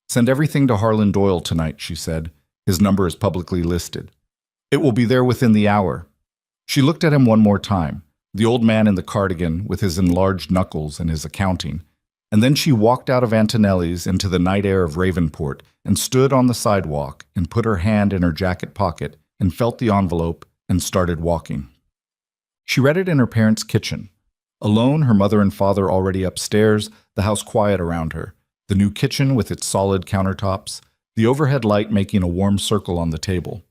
Send everything to Harlan Doyle tonight, she said. His number is publicly listed. It will be there within the hour. She looked at him one more time, the old man in the cardigan with his enlarged knuckles and his accounting, and then she walked out of Antonelli's into the night air of Ravenport and stood on the sidewalk and put her hand in her jacket pocket and felt the envelope and started walking. She read it in her parents' kitchen. Alone, her mother and father already upstairs, the house quiet around her, the new kitchen with its solid countertops, the overhead light making a warm circle on the table.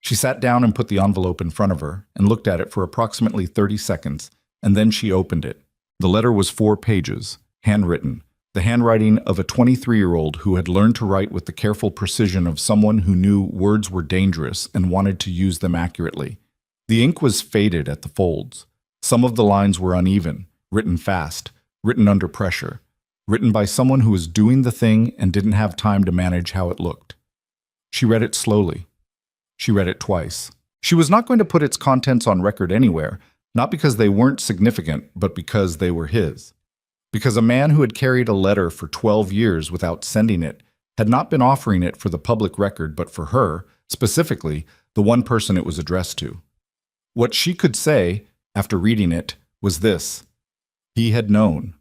She sat down and put the envelope in front of her and looked at it for approximately 30 seconds, and then she opened it. The letter was 4 pages, handwritten, the handwriting of a 23-year-old who had learned to write with the careful precision of someone who knew words were dangerous and wanted to use them accurately. The ink was faded at the folds. Some of the lines were uneven, written fast, written under pressure, written by someone who was doing the thing and didn't have time to manage how it looked. She read it slowly. She read it twice. She was not going to put its contents on record anywhere, not because they weren't significant, but because they were his. Because a man who had carried a letter for 12 years without sending it had not been offering it for the public record, but for her, specifically, the one person it was addressed to. What she could say, after reading it, was this. He had known.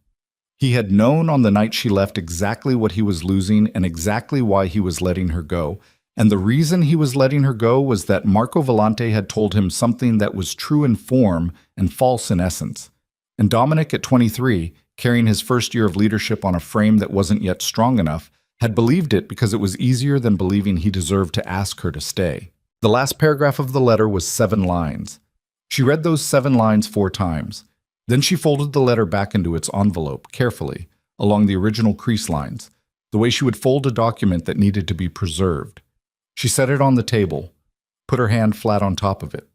He had known on the night she left exactly what he was losing and exactly why he was letting her go. And the reason he was letting her go was that Marco Volante had told him something that was true in form and false in essence. And Dominic, at 23, carrying his first year of leadership on a frame that wasn't yet strong enough, had believed it because it was easier than believing he deserved to ask her to stay. The last paragraph of the letter was 7 lines. She read those 7 lines 4 times. Then she folded the letter back into its envelope, carefully, along the original crease lines, the way she would fold a document that needed to be preserved. She set it on the table, put her hand flat on top of it,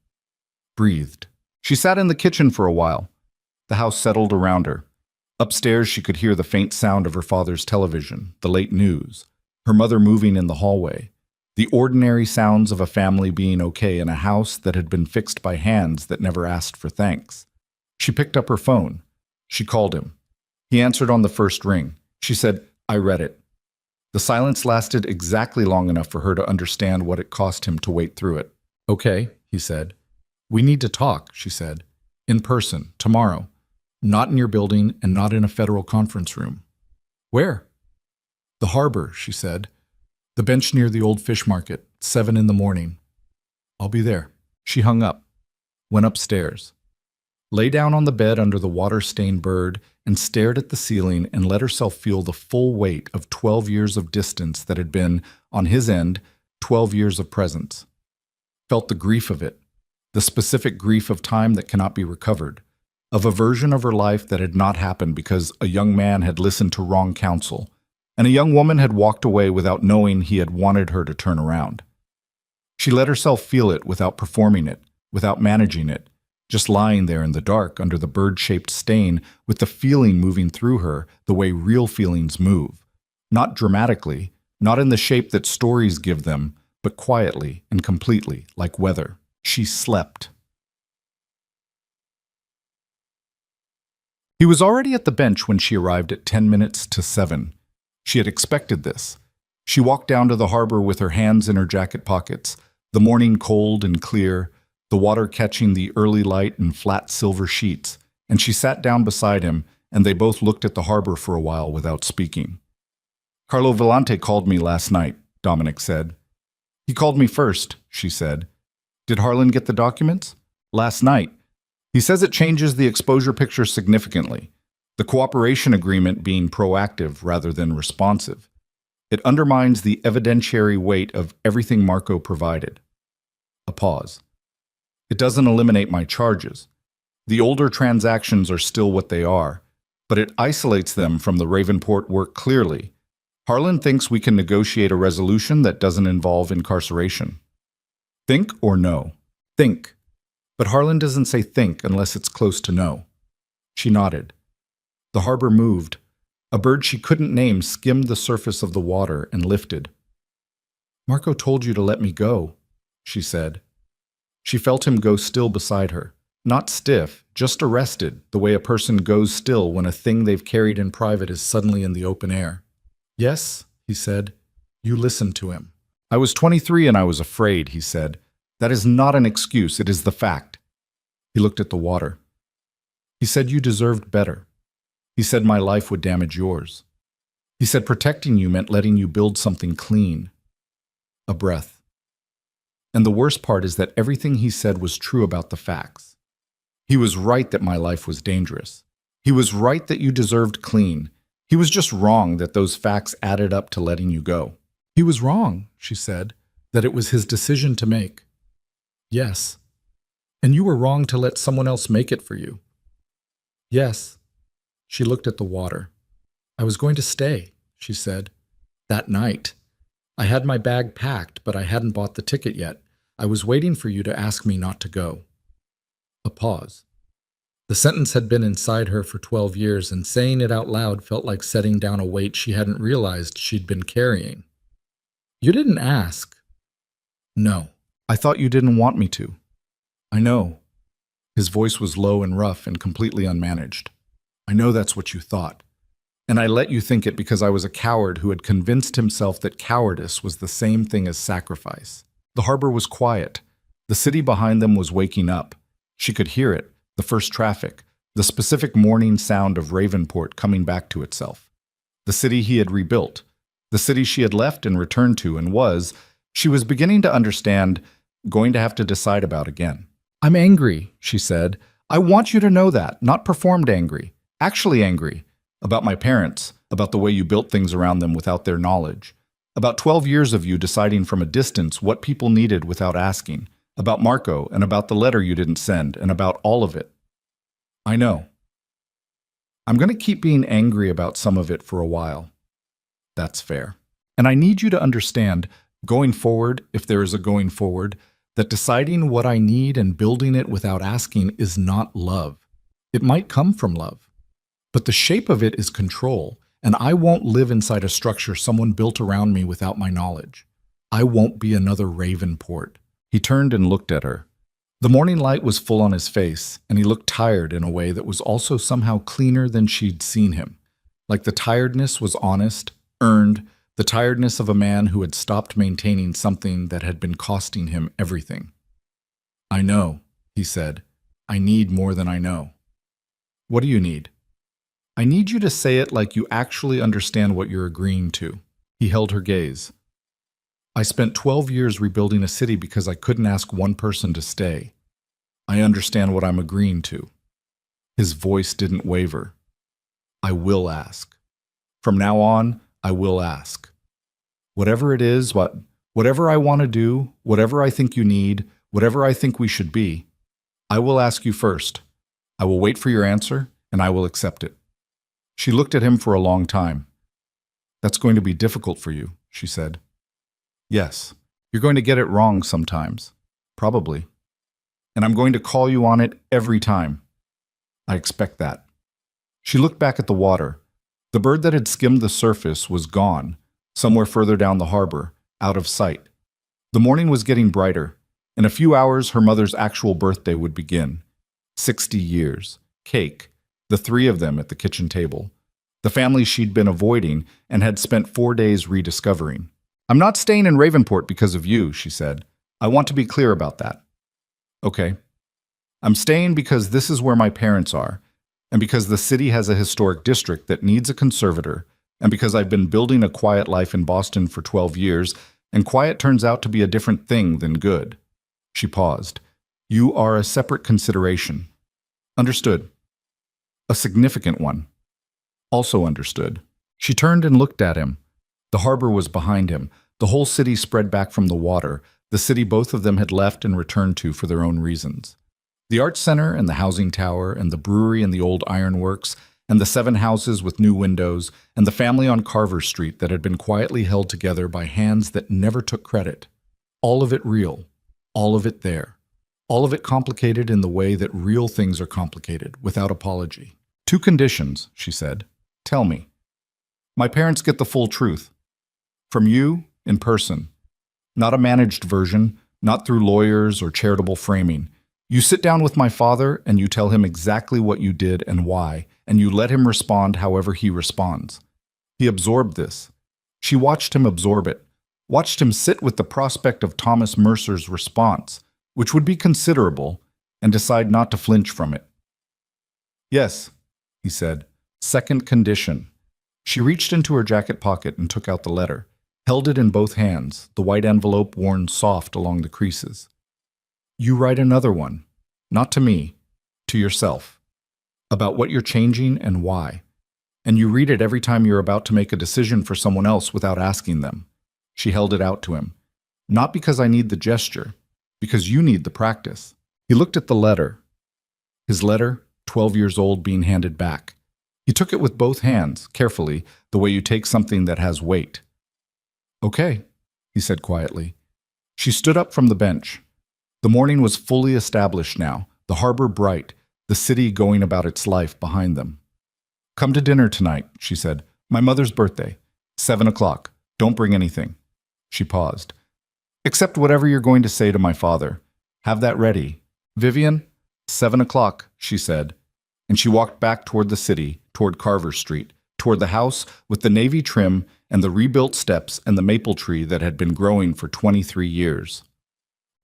breathed. She sat in the kitchen for a while. The house settled around her. Upstairs, she could hear the faint sound of her father's television, the late news, her mother moving in the hallway, the ordinary sounds of a family being okay in a house that had been fixed by hands that never asked for thanks. She picked up her phone. She called him. He answered on the first ring. She said, "I read it." The silence lasted exactly long enough for her to understand what it cost him to wait through it. "Okay," he said. "We need to talk," she said. "In person, tomorrow. Not in your building and not in a federal conference room." "Where?" "The harbor," she said. "The bench near the old fish market, 7 in the morning. I'll be there." She hung up, went upstairs, lay down on the bed under the water-stained bird, and stared at the ceiling and let herself feel the full weight of 12 years of distance that had been, on his end, 12 years of presence. Felt the grief of it, the specific grief of time that cannot be recovered, of a version of her life that had not happened because a young man had listened to wrong counsel, and a young woman had walked away without knowing he had wanted her to turn around. She let herself feel it without performing it, without managing it, just lying there in the dark under the bird-shaped stain with the feeling moving through her the way real feelings move. Not dramatically, not in the shape that stories give them, but quietly and completely, like weather. She slept. He was already at the bench when she arrived at 10 minutes to 7. She had expected this. She walked down to the harbor with her hands in her jacket pockets, the morning cold and clear, the water catching the early light in flat silver sheets, and she sat down beside him, and they both looked at the harbor for a while without speaking. "Carlo Vellante called me last night," Dominic said. "He called me first," she said. "Did Harlan get the documents?" "Last night. He says it changes the exposure picture significantly, the cooperation agreement being proactive rather than responsive. It undermines the evidentiary weight of everything Marco provided." A pause. "It doesn't eliminate my charges. The older transactions are still what they are, but it isolates them from the Ravenport work clearly. Harlan thinks we can negotiate a resolution that doesn't involve incarceration." "Think or no?" "Think. But Harlan doesn't say think unless it's close to no." She nodded. The harbor moved. A bird she couldn't name skimmed the surface of the water and lifted. "Marco told you to let me go," she said. She felt him go still beside her. Not stiff, just arrested, the way a person goes still when a thing they've carried in private is suddenly in the open air. "Yes," he said. "You listened to him." "I was 23 and I was afraid," he said. "That is not an excuse, it is the fact." He looked at the water. "He said you deserved better. He said my life would damage yours. He said protecting you meant letting you build something clean." A breath. "And the worst part is that everything he said was true about the facts. He was right that my life was dangerous. He was right that you deserved clean. He was just wrong that those facts added up to letting you go." "He was wrong," she said, "that it was his decision to make." "Yes. And you were wrong to let someone else make it for you." "Yes." She looked at the water. "I was going to stay," she said. "That night. I had my bag packed, but I hadn't bought the ticket yet. I was waiting for you to ask me not to go." A pause. The sentence had been inside her for 12 years, and saying it out loud felt like setting down a weight she hadn't realized she'd been carrying. "You didn't ask." "No. I thought you didn't want me to." "I know." His voice was low and rough and completely unmanaged. "I know that's what you thought. And I let you think it because I was a coward who had convinced himself that cowardice was the same thing as sacrifice." The harbor was quiet. The city behind them was waking up. She could hear it, the first traffic, the specific morning sound of Ravenport coming back to itself. The city he had rebuilt, the city she had left and returned to and was, she was beginning to understand, going to have to decide about again. "I'm angry," she said. "I want you to know that, not performed angry, actually angry. about my parents, about the way you built things around them without their knowledge, about 12 years of you deciding from a distance what people needed without asking, about Marco and about the letter you didn't send, and about all of it. I know. I'm going to keep being angry about some of it for a while. That's fair. And I need you to understand, going forward, if there is a going forward, that deciding what I need and building it without asking is not love. It might come from love. But the shape of it is control, and I won't live inside a structure someone built around me without my knowledge. I won't be another Ravenport. He turned and looked at her. The morning light was full on his face, and he looked tired in a way that was also somehow cleaner than she'd seen him. Like the tiredness was honest, earned, the tiredness of a man who had stopped maintaining something that had been costing him everything. I know, he said. I need more than I know. What do you need? I need you to say it like you actually understand what you're agreeing to. He held her gaze. I spent 12 years rebuilding a city because I couldn't ask one person to stay. I understand what I'm agreeing to. His voice didn't waver. I will ask. From now on, I will ask. Whatever it is, whatever I want to do, whatever I think you need, whatever I think we should be, I will ask you first. I will wait for your answer, and I will accept it. She looked at him for a long time. That's going to be difficult for you, she said. Yes, you're going to get it wrong sometimes. Probably. And I'm going to call you on it every time. I expect that. She looked back at the water. The bird that had skimmed the surface was gone, somewhere further down the harbor, out of sight. The morning was getting brighter. In a few hours, her mother's actual birthday would begin. 60 years. Cake. The three of them at the kitchen table. The family she'd been avoiding and had spent 4 days rediscovering. I'm not staying in Ravenport because of you, she said. I want to be clear about that. Okay. I'm staying because this is where my parents are, and because the city has a historic district that needs a conservator, and because I've been building a quiet life in Boston for 12 years, and quiet turns out to be a different thing than good. She paused. You are a separate consideration. Understood. A significant one. Also understood. She turned and looked at him. The harbor was behind him. The whole city spread back from the water, the city both of them had left and returned to for their own reasons. The art center and the housing tower and the brewery and the old ironworks and the 7 houses with new windows and the family on Carver Street that had been quietly held together by hands that never took credit. All of it real. All of it there. All of it complicated in the way that real things are complicated, without apology. 2 conditions, she said. Tell me. My parents get the full truth. From you, in person. Not a managed version, not through lawyers or charitable framing. You sit down with my father and you tell him exactly what you did and why, and you let him respond however he responds. He absorbed this. She watched him absorb it, watched him sit with the prospect of Thomas Mercer's response, which would be considerable, and decide not to flinch from it. Yes, he said. Second condition. She reached into her jacket pocket and took out the letter, held it in both hands, the white envelope worn soft along the creases. You write another one, not to me, to yourself, about what you're changing and why. And you read it every time you're about to make a decision for someone else without asking them. She held it out to him. Not because I need the gesture, because you need the practice. He looked at the letter. His letter, 12 years old, being handed back. He took it with both hands, carefully, the way you take something that has weight. Okay, he said quietly. She stood up from the bench. The morning was fully established now, the harbor bright, the city going about its life behind them. Come to dinner tonight, she said. My mother's birthday. 7 o'clock. Don't bring anything. She paused. Except whatever you're going to say to my father. Have that ready. Vivian, 7 o'clock, she said. And she walked back toward the city, toward Carver Street, toward the house with the navy trim and the rebuilt steps and the maple tree that had been growing for 23 years.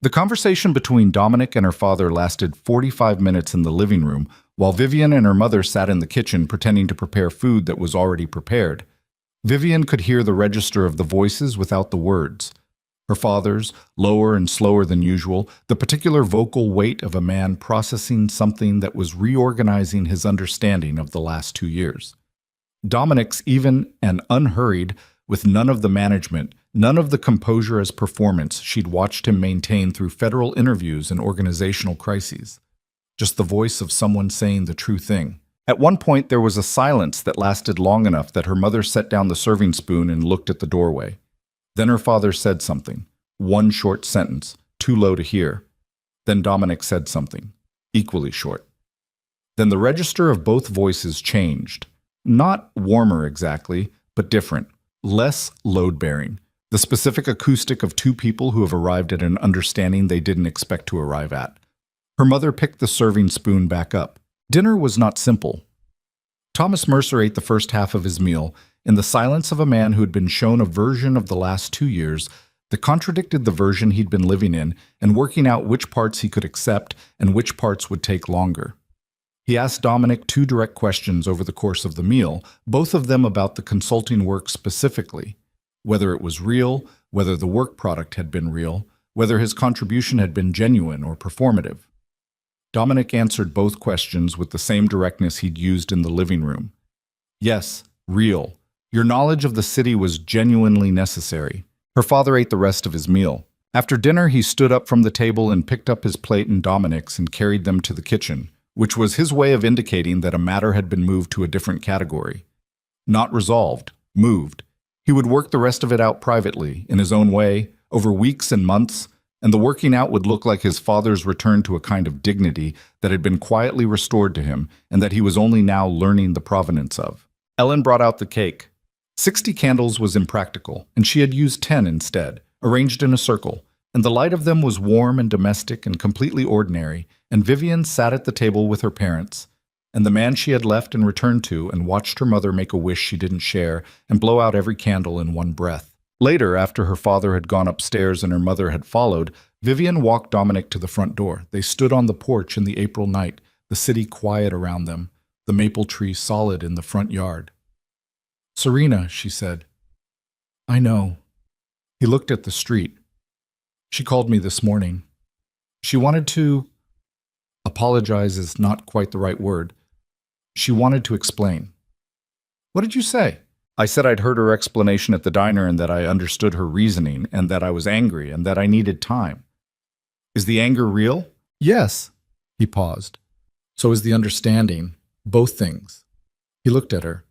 The conversation between Dominic and her father lasted 45 minutes in the living room, while Vivian and her mother sat in the kitchen pretending to prepare food that was already prepared. Vivian could hear the register of the voices without the words. Her father's, lower and slower than usual, the particular vocal weight of a man processing something that was reorganizing his understanding of the last 2 years. Dominic's even and unhurried, with none of the management, none of the composure as performance she'd watched him maintain through federal interviews and organizational crises. Just the voice of someone saying the true thing. At one point, there was a silence that lasted long enough that her mother set down the serving spoon and looked at the doorway. Then her father said something, one short sentence, too low to hear. Then Dominic said something, equally short. Then the register of both voices changed. Not warmer exactly, but different, less load-bearing. The specific acoustic of two people who have arrived at an understanding they didn't expect to arrive at. Her mother picked the serving spoon back up. Dinner was not simple. Thomas Mercer ate the first half of his meal in the silence of a man who had been shown a version of the last 2 years that contradicted the version he'd been living in and working out which parts he could accept and which parts would take longer. He asked Dominic 2 direct questions over the course of the meal, both of them about the consulting work specifically, whether it was real, whether the work product had been real, whether his contribution had been genuine or performative. Dominic answered both questions with the same directness he'd used in the living room. Yes, real. Your knowledge of the city was genuinely necessary. Her father ate the rest of his meal. After dinner, he stood up from the table and picked up his plate and Dominic's and carried them to the kitchen, which was his way of indicating that a matter had been moved to a different category. Not resolved, moved. He would work the rest of it out privately, in his own way, over weeks and months, and the working out would look like his father's return to a kind of dignity that had been quietly restored to him and that he was only now learning the provenance of. Ellen brought out the cake. 60 candles was impractical, and she had used 10 instead, arranged in a circle, and the light of them was warm and domestic and completely ordinary, and Vivian sat at the table with her parents, and the man she had left and returned to and watched her mother make a wish she didn't share and blow out every candle in one breath. Later, after her father had gone upstairs and her mother had followed, Vivian walked Dominic to the front door. They stood on the porch in the April night, the city quiet around them, the maple tree solid in the front yard. "Serena," she said. "I know." He looked at the street. "She called me this morning. She wanted to— apologize is not quite the right word. She wanted to explain." "What did you say?" "I said I'd heard her explanation at the diner and that I understood her reasoning and that I was angry and that I needed time." "Is the anger real?" "Yes." He paused. "So is the understanding. Both things." He looked at her.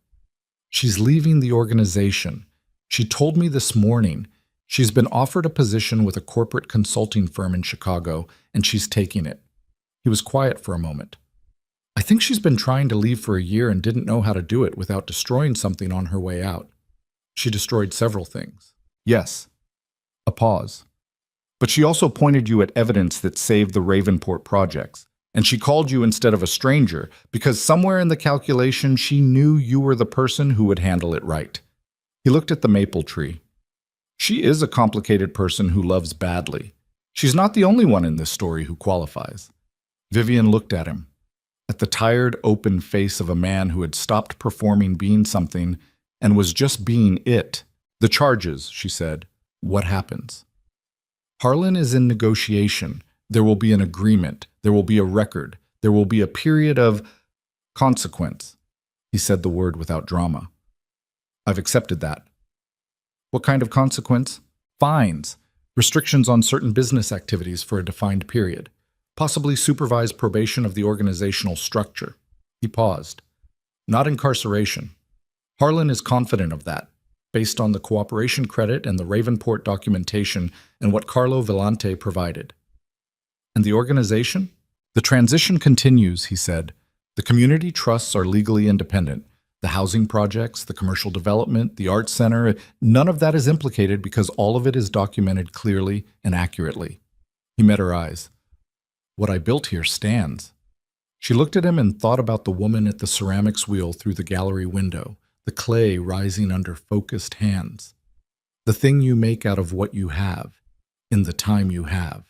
"She's leaving the organization. She told me this morning. She's been offered a position with a corporate consulting firm in Chicago, and she's taking it." He was quiet for a moment. "I think she's been trying to leave for a year and didn't know how to do it without destroying something on her way out. She destroyed several things." "Yes." A pause. "But she also pointed you at evidence that saved the Ravenport projects. And she called you instead of a stranger because somewhere in the calculation she knew you were the person who would handle it right." He looked at the maple tree. "She is a complicated person who loves badly. She's not the only one in this story who qualifies." Vivian looked at him. At the tired, open face of a man who had stopped performing being something and was just being it. "The charges," she said. "What happens?" "Harlan is in negotiation. There will be an agreement. There will be a record. There will be a period of consequence." He said the word without drama. "I've accepted that." "What kind of consequence?" "Fines. Restrictions on certain business activities for a defined period. Possibly supervised probation of the organizational structure." He paused. "Not incarceration. Harlan is confident of that, based on the cooperation credit and the Ravenport documentation and what Carlo Vellante provided." "And the organization?" "The transition continues," he said. "The community trusts are legally independent. The housing projects, the commercial development, the arts center, none of that is implicated because all of it is documented clearly and accurately." He met her eyes. "What I built here stands." She looked at him and thought about the woman at the ceramics wheel through the gallery window, the clay rising under focused hands. "The thing you make out of what you have, in the time you have."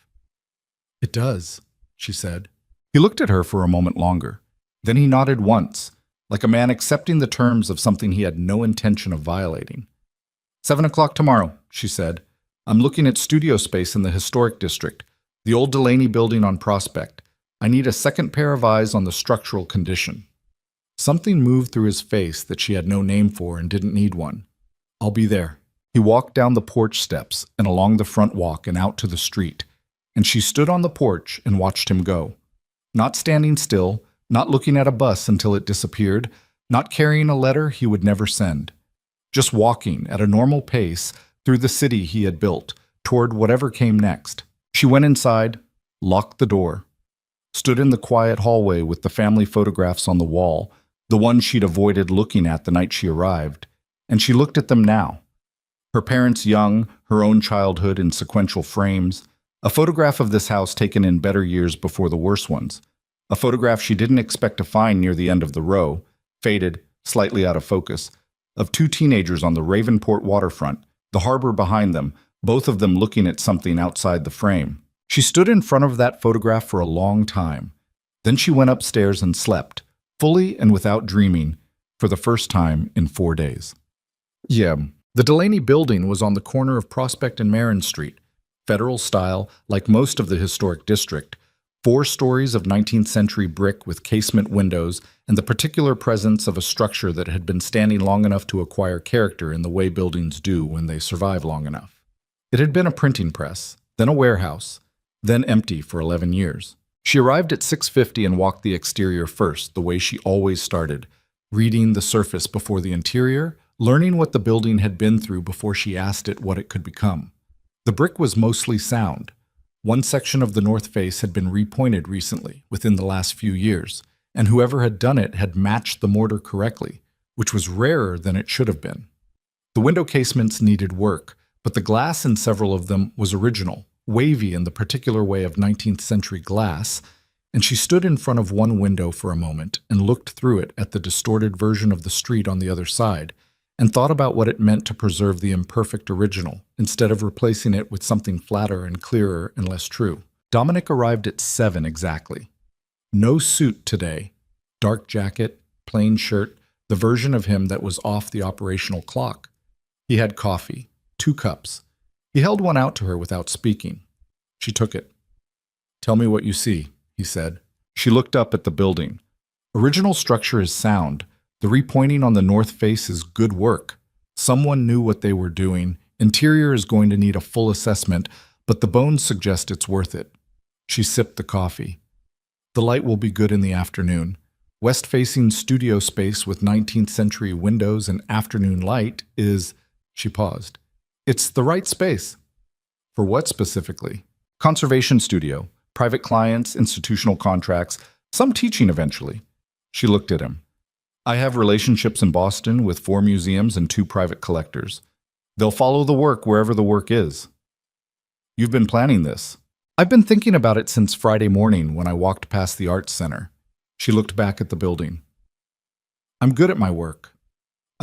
"It does," she said. He looked at her for a moment longer. Then he nodded once, like a man accepting the terms of something he had no intention of violating. 7 o'clock tomorrow, she said. "I'm looking at studio space in the historic district, the old Delaney building on Prospect. I need a second pair of eyes on the structural condition." Something moved through his face that she had no name for and didn't need one. "I'll be there." He walked down the porch steps and along the front walk and out to the street, and she stood on the porch and watched him go. Not standing still, not looking at a bus until it disappeared, not carrying a letter he would never send. Just walking at a normal pace through the city he had built, toward whatever came next. She went inside, locked the door, stood in the quiet hallway with the family photographs on the wall, the ones she'd avoided looking at the night she arrived, and she looked at them now. Her parents young, her own childhood in sequential frames, a photograph of this house taken in better years before the worse ones, a photograph she didn't expect to find near the end of the row, faded, slightly out of focus, of two teenagers on the Ravenport waterfront, the harbor behind them, both of them looking at something outside the frame. She stood in front of that photograph for a long time. Then she went upstairs and slept, fully and without dreaming, for the first time in 4 days. Yeah, the Delaney building was on the corner of Prospect and Marin Street, federal style, like most of the historic district, 4 stories of 19th century brick with casement windows and the particular presence of a structure that had been standing long enough to acquire character in the way buildings do when they survive long enough. It had been a printing press, then a warehouse, then empty for 11 years. She arrived at 6:50 and walked the exterior first, the way she always started, reading the surface before the interior, learning what the building had been through before she asked it what it could become. The brick was mostly sound. One section of the north face had been repointed recently, within the last few years, and whoever had done it had matched the mortar correctly, which was rarer than it should have been. The window casements needed work, but the glass in several of them was original, wavy in the particular way of 19th century glass, and she stood in front of one window for a moment and looked through it at the distorted version of the street on the other side, and thought about what it meant to preserve the imperfect original, instead of replacing it with something flatter and clearer and less true. Dominic arrived at 7 exactly. No suit today. Dark jacket, plain shirt, the version of him that was off the operational clock. He had coffee, 2 cups. He held one out to her without speaking. She took it. "Tell me what you see," he said. She looked up at the building. Original structure is sound. The repointing on the north face is good work. Someone knew what they were doing. Interior is going to need a full assessment, but the bones suggest it's worth it. She sipped the coffee. The light will be good in the afternoon. West-facing studio space with 19th century windows and afternoon light is... She paused. "It's the right space." "For what specifically?" "Conservation studio, private clients, institutional contracts, some teaching eventually." She looked at him. "I have relationships in Boston with 4 museums and 2 private collectors. They'll follow the work wherever the work is." "You've been planning this." "I've been thinking about it since Friday morning when I walked past the Arts Center." She looked back at the building. "I'm good at my work.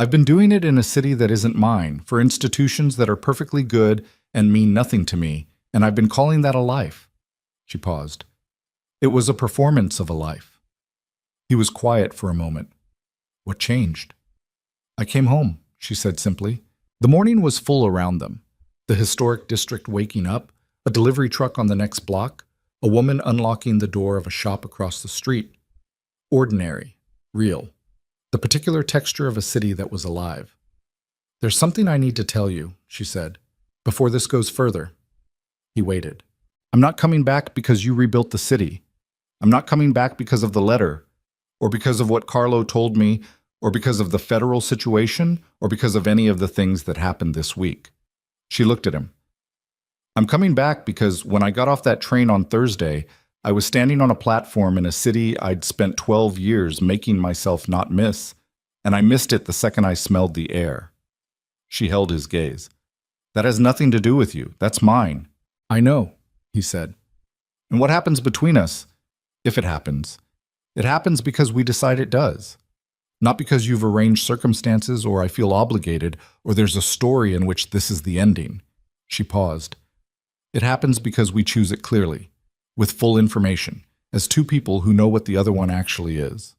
I've been doing it in a city that isn't mine, for institutions that are perfectly good and mean nothing to me, and I've been calling that a life." She paused. "It was a performance of a life." He was quiet for a moment. "What changed?" "I came home," she said simply. The morning was full around them. The historic district waking up, a delivery truck on the next block, a woman unlocking the door of a shop across the street. Ordinary, real. The particular texture of a city that was alive. "There's something I need to tell you," she said, "before this goes further." He waited. "I'm not coming back because you rebuilt the city. I'm not coming back because of the letter, or because of what Carlo told me, or because of the federal situation, or because of any of the things that happened this week." She looked at him. "I'm coming back because when I got off that train on Thursday, I was standing on a platform in a city I'd spent 12 years making myself not miss, and I missed it the second I smelled the air." She held his gaze. "That has nothing to do with you. That's mine." "I know," he said. "And what happens between us, if it happens because we decide it does. Not because you've arranged circumstances or I feel obligated or there's a story in which this is the ending." She paused. "It happens because we choose it clearly, with full information, as 2 people who know what the other one actually is."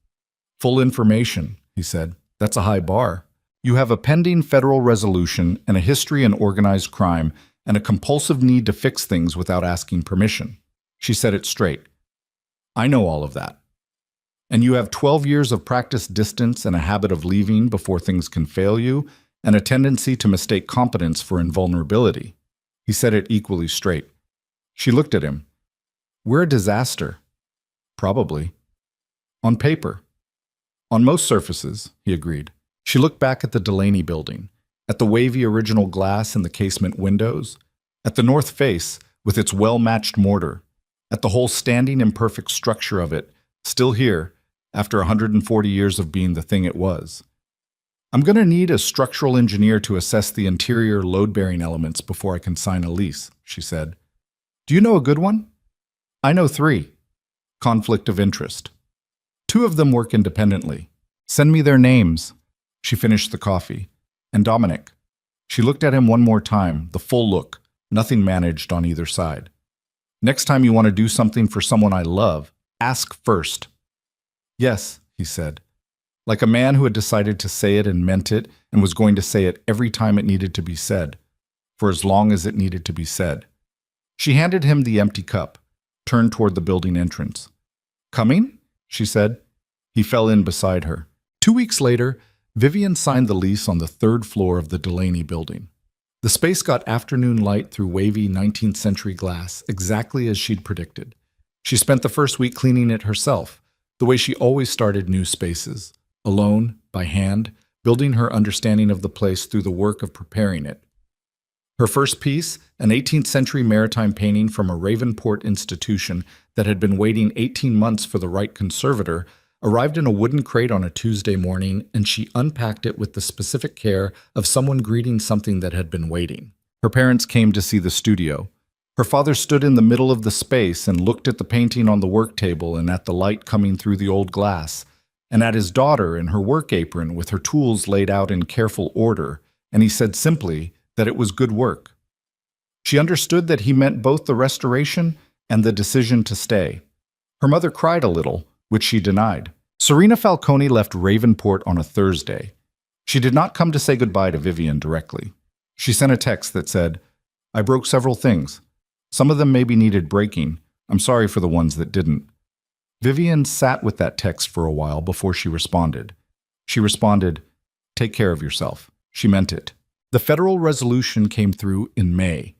"Full information," he said. "That's a high bar. You have a pending federal resolution and a history in organized crime and a compulsive need to fix things without asking permission." She said it straight. "I know all of that." And you have 12 years of practiced distance and a habit of leaving before things can fail you, and a tendency to mistake competence for invulnerability. He said it equally straight. She looked at him. We're a disaster. Probably. On paper. On most surfaces, he agreed. She looked back at the Delaney building, at the wavy original glass in the casement windows, at the north face with its well-matched mortar, at the whole standing imperfect structure of it, still here, after 140 years of being the thing it was. I'm going to need a structural engineer to assess the interior load-bearing elements before I can sign a lease, she said. Do you know a good one? I know 3. Conflict of interest. 2 of them work independently. Send me their names. She finished the coffee. And Dominic. She looked at him one more time, the full look, nothing managed on either side. Next time you want to do something for someone I love, ask first. Yes, he said, like a man who had decided to say it and meant it and was going to say it every time it needed to be said, for as long as it needed to be said. She handed him the empty cup, turned toward the building entrance. Coming? She said. He fell in beside her. 2 weeks later, Vivian signed the lease on the 3rd floor of the Delaney building. The space got afternoon light through wavy 19th century glass, exactly as she'd predicted. She spent the first week cleaning it herself, the way she always started new spaces, alone, by hand, building her understanding of the place through the work of preparing it. Her first piece, an 18th century maritime painting from a Ravenport institution that had been waiting 18 months for the right conservator, arrived in a wooden crate on a Tuesday morning, and she unpacked it with the specific care of someone greeting something that had been waiting. Her parents came to see the studio. Her father stood in the middle of the space and looked at the painting on the work table and at the light coming through the old glass, and at his daughter in her work apron with her tools laid out in careful order, and he said simply that it was good work. She understood that he meant both the restoration and the decision to stay. Her mother cried a little, which she denied. Serena Falcone left Ravenport on a Thursday. She did not come to say goodbye to Vivian directly. She sent a text that said, I broke several things. Some of them maybe needed breaking. I'm sorry for the ones that didn't. Vivian sat with that text for a while before she responded. She responded, take care of yourself. She meant it. The federal resolution came through in May.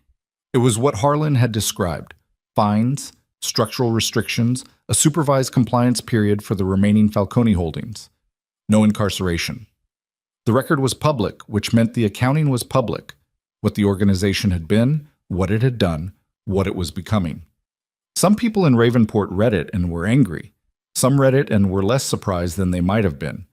It was what Harlan had described. Fines, structural restrictions, a supervised compliance period for the remaining Falcone holdings. No incarceration. The record was public, which meant the accounting was public. What the organization had been, what it had done, what it was becoming. Some people in Ravenport read it and were angry. Some read it and were less surprised than they might have been.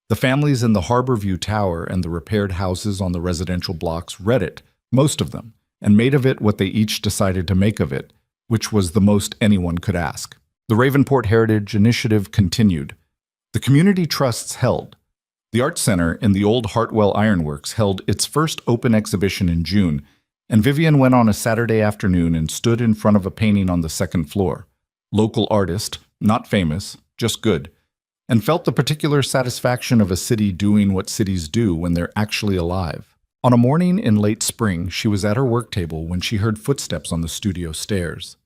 The families in the Harborview Tower and the repaired houses on the residential blocks read it, most of them, and made of it what they each decided to make of it, which was the most anyone could ask. The Ravenport Heritage Initiative continued. The community trusts held. The Art Center in the old Hartwell Ironworks held its first open exhibition in June, and Vivian went on a Saturday afternoon and stood in front of a painting on the 2nd floor. Local artist, not famous, just good, and felt the particular satisfaction of a city doing what cities do when they're actually alive. On a morning in late spring, she was at her work table when she heard footsteps on the studio stairs.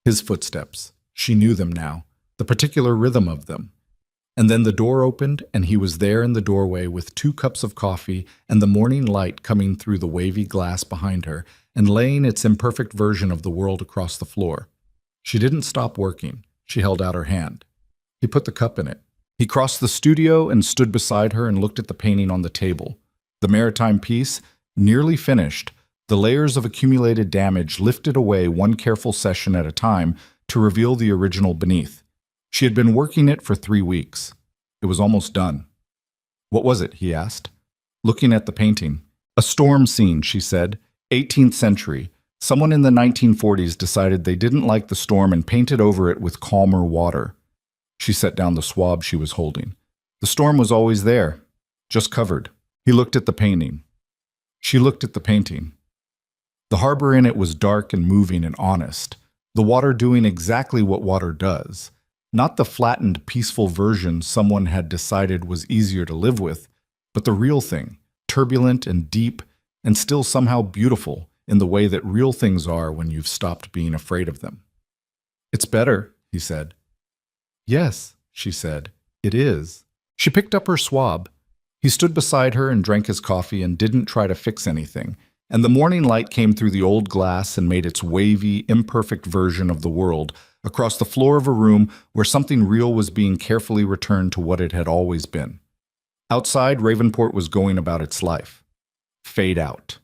His footsteps. She knew them now, the particular rhythm of them. And then the door opened, and he was there in the doorway with 2 cups of coffee and the morning light coming through the wavy glass behind her and laying its imperfect version of the world across the floor. She didn't stop working. She held out her hand. He put the cup in it. He crossed the studio and stood beside her and looked at the painting on the table. The maritime piece, nearly finished, the layers of accumulated damage lifted away one careful session at a time to reveal the original beneath. She had been working it for 3 weeks. It was almost done. What was it? He asked, looking at the painting. A storm scene, she said. 18th century. Someone in the 1940s decided they didn't like the storm and painted over it with calmer water. She set down the swab she was holding. The storm was always there, just covered. He looked at the painting. She looked at the painting. The harbor in it was dark and moving and honest, the water doing exactly what water does. Not the flattened, peaceful version someone had decided was easier to live with, but the real thing, turbulent and deep, and still somehow beautiful in the way that real things are when you've stopped being afraid of them. It's better, he said. Yes, she said, It is. She picked up her swab. He stood beside her and drank his coffee and didn't try to fix anything. And the morning light came through the old glass and made its wavy, imperfect version of the world across the floor of a room where something real was being carefully returned to what it had always been. Outside, Ravenport was going about its life. Fade out.